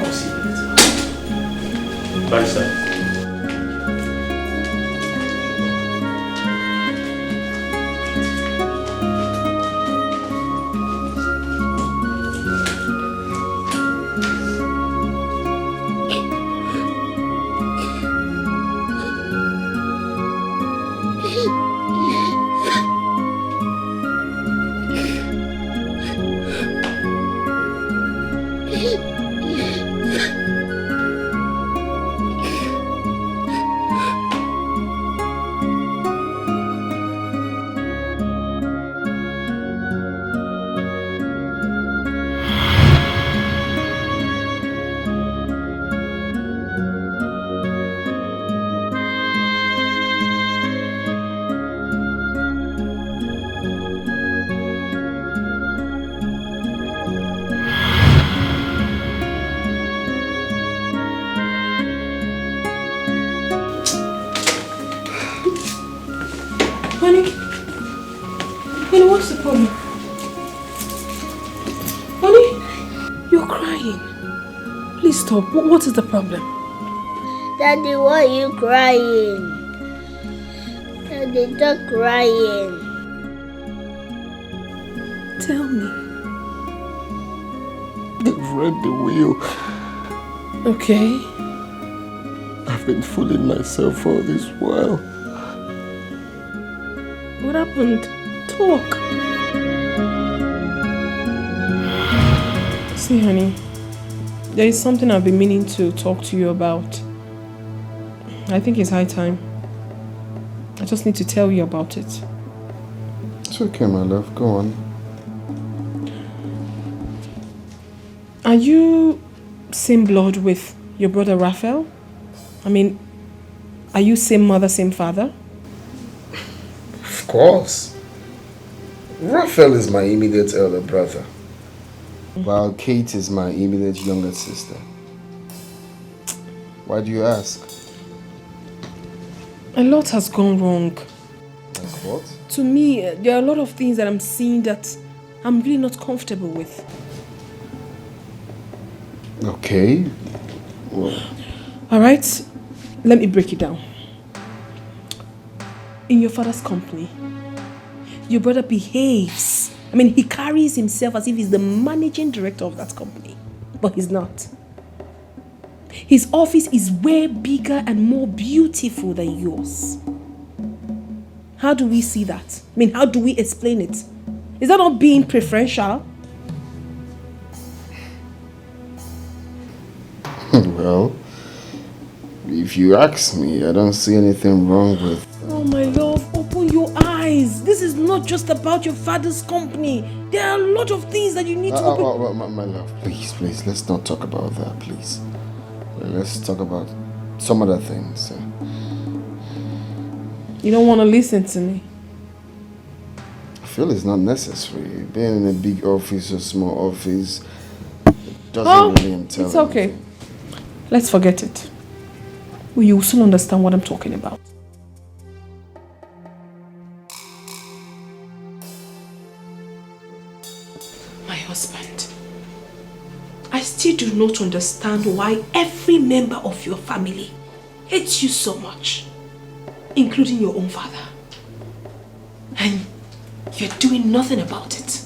I'll see you later. Bye, sir. Honey, what's the problem? Honey, you're crying. Please stop. What is the problem? Daddy, why are you crying? Daddy, stop crying. Tell me. They've read the will. Okay. I've been fooling myself all this while. What happened? Talk. See, honey, there is something I've been meaning to talk to you about. I think it's high time. I just need to tell you about it. It's okay, my love. Go on. Are you same blood with your brother Raphael? I mean, are you same mother, same father? Of course. Raphael is my immediate elder brother, while Kate is my immediate younger sister. Why do you ask? A lot has gone wrong. Like what? To me, there are a lot of things that I'm seeing that I'm really not comfortable with. Okay. Well, Alright, let me break it down. In your father's company, your brother behaves. He carries himself as if he's the managing director of that company. But he's not. His office is way bigger and more beautiful than yours. How do we see that? How do we explain it? Is that not being preferential? well, if you ask me, I don't see anything wrong with... Oh my love, open your eyes. This is not just about your father's company. There are a lot of things that you need to open... my love, please, let's not talk about that, please. Let's talk about some other things. You don't want to listen to me? I feel it's not necessary. Being in a big office or small office doesn't really entail it's okay. anything. Let's forget it. You will soon understand what I'm talking about. My husband, I still do not understand why every member of your family hates you so much, including your own father. And you're doing nothing about it.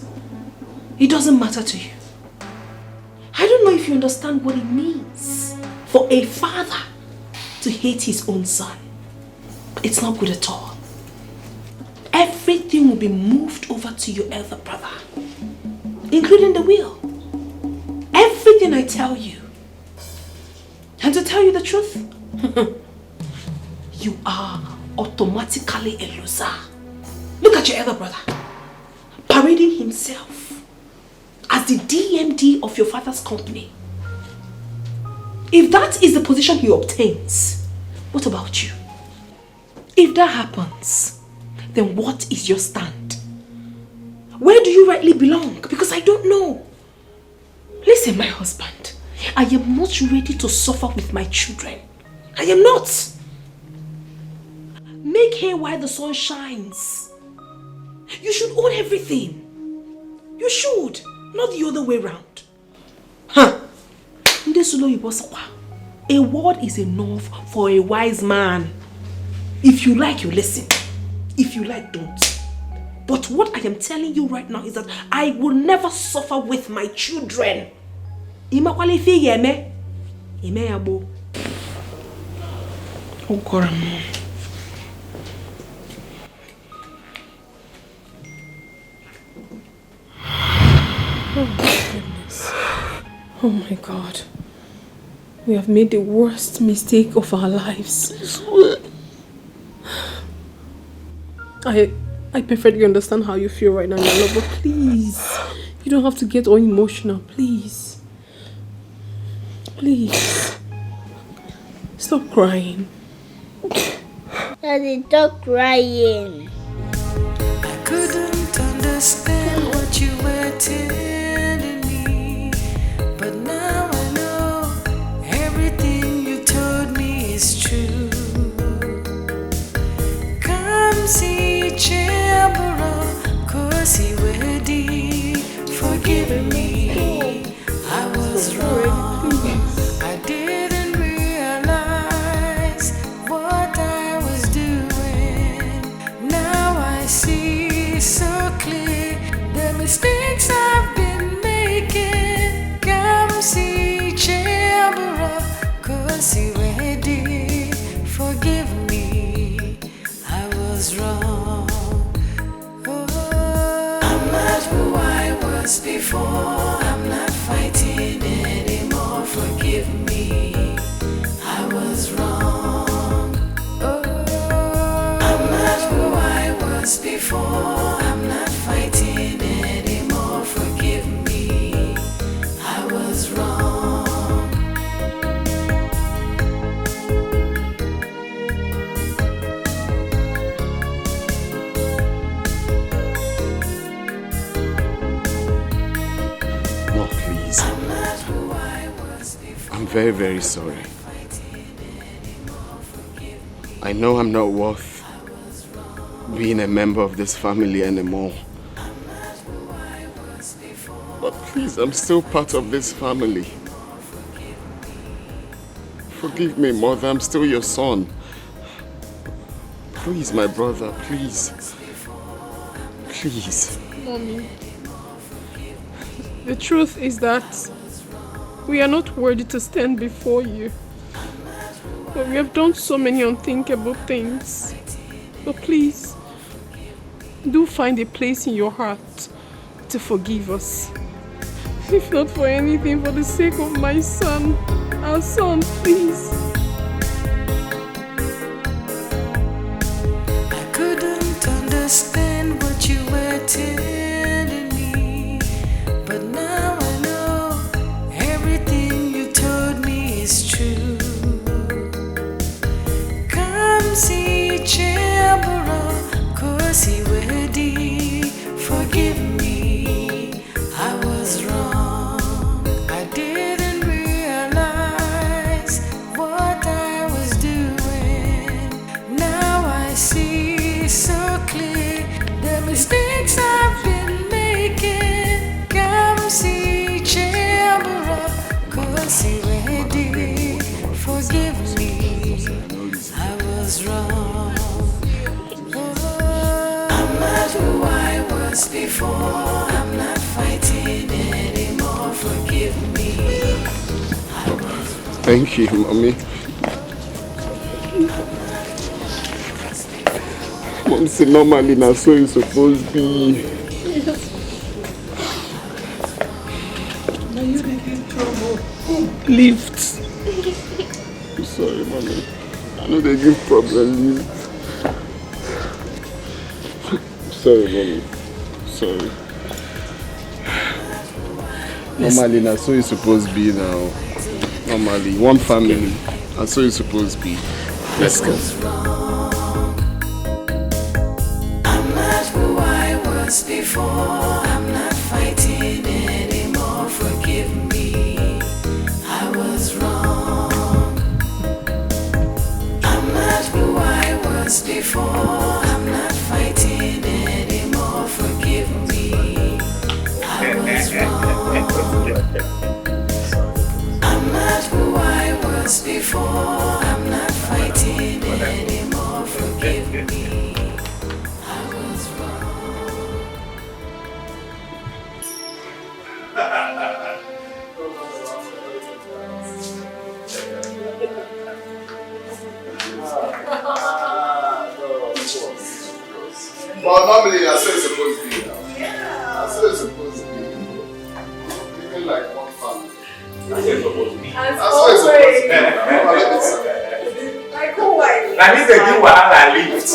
It doesn't matter to you. I don't know if you understand what it means for a father to hate his own son. It's not good at all. Everything will be moved over to your elder brother, including the will. Everything I tell you. And to tell you the truth, you are automatically a loser. Look at your elder brother, parading himself as the DMD of your father's company. If that is the position he obtains, what about you? If that happens, then what is your stand? Where do you rightly belong? Because I don't know. Listen, my husband, I am not ready to suffer with my children. I am not. Make hay while the sun shines. You should own everything. You should, not the other way around. A word is enough for a wise man. If you like, you listen. If you like, don't. But what I am telling you right now is that I will never suffer with my children. Oh my God. We have made the worst mistake of our lives. I perfectly understand how you feel right now, my love, but please, you don't have to get all emotional, please. Please. Stop crying. Daddy, stop crying. I couldn't understand what you were telling me, but now I know everything you told me is true. Come see Chambera, cause he ready, forgive me. I was wrong. I didn't realize what I was doing. Now I see so clear the mistakes I've been making. Come see Chambera, cause he ready, forgive me. I was wrong. Oh, I'm not who I was before. I'm not fighting anymore. Forgive me. I was wrong. Oh, I'm not who I was before. I'm not fighting anymore. Forgive me. I was wrong. No, please. I'm very, very sorry. I know I'm not worth being a member of this family anymore. But please, I'm still part of this family. Forgive me, Mother, I'm still your son. Please, my brother, please. Please. Mommy, the truth is that we are not worthy to stand before you. But we have done so many unthinkable things. But please, do find a place in your heart to forgive us. If not for anything, for the sake of my son, our son, please. I couldn't understand what you were telling me, but now I know everything you told me is true. Come see Chambara, cause he ready. Forgive me, I was wrong. I didn't realize what I was doing. Now I see so clear the mistakes I've been making. Come see Chambara, cause he ready. Forgive me, I was wrong. I'm not who I was before. I'm not fighting anymore. Forgive me. Thank you, Mommy. Mom said normally now so it's supposed to be. Now you making trouble. Lift. I'm sorry, Mommy. I know they give problem. Lift. Sorry, Mommy. Sorry. Normally now so it's supposed to be now. Normally, one family. That's so it's supposed to be. Let's go. I'm not who I was before. I'm not fighting anymore. Forgive me, I was wrong. I'm not who I was before. I'm not fighting anymore. Forgive me, I was wrong. I'm not who I was before. I'm not fighting anymore. Forgive me, I was wrong. Well, normally that's how it's supposed to be now. That's how it's supposed to be. Living like one family. That's how it's supposed to be. That's how it's supposed to be. Now, let me see. Like who I Now this is the one I lift.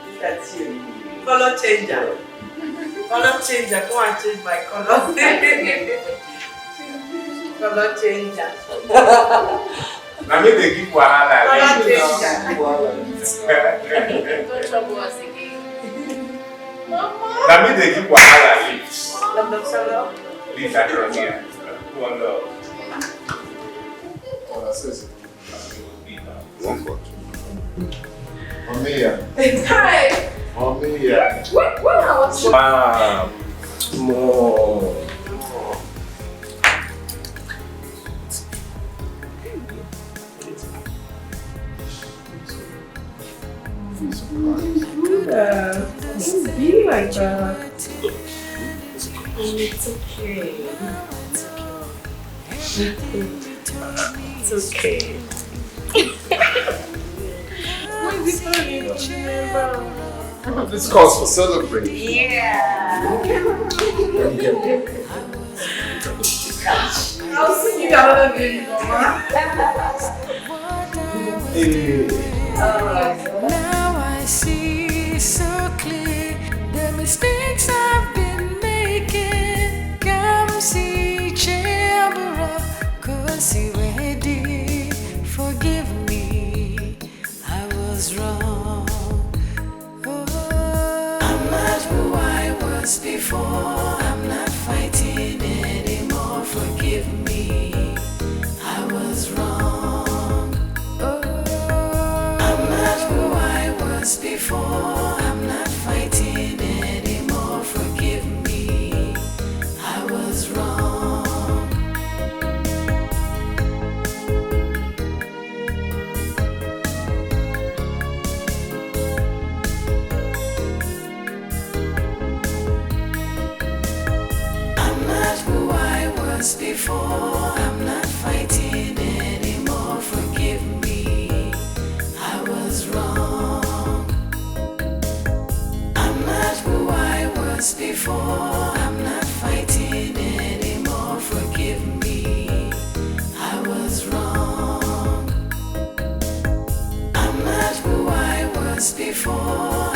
Look at you. Color changer. Color changer. Go and change my color. Color changer. Now me they give wahala. Color changer. Don't trouble us again. Now me they give wahala lift. Lift that around here. One love. Oh, that's it. One foot. Mamiya. Hi. Mamiya. What was Mom. More. Don't be like that. It's okay. It's okay. Why is it funny? This calls for celebration. Yeah. I'll sing you another video, Mama. Now I see so clear the mistakes I've been making. Come see Chambara, cause he ready. Forgive me, I was wrong. Oh, I'm not who I was before. I'm not fighting anymore. Forgive me. before, I'm not fighting anymore. Forgive me, I was wrong. I'm not who I was before, I'm not fighting anymore. Forgive me, I was wrong. I'm not who I was before, I'm not fighting anymore. Forgive me, I was wrong. I'm not who I was before.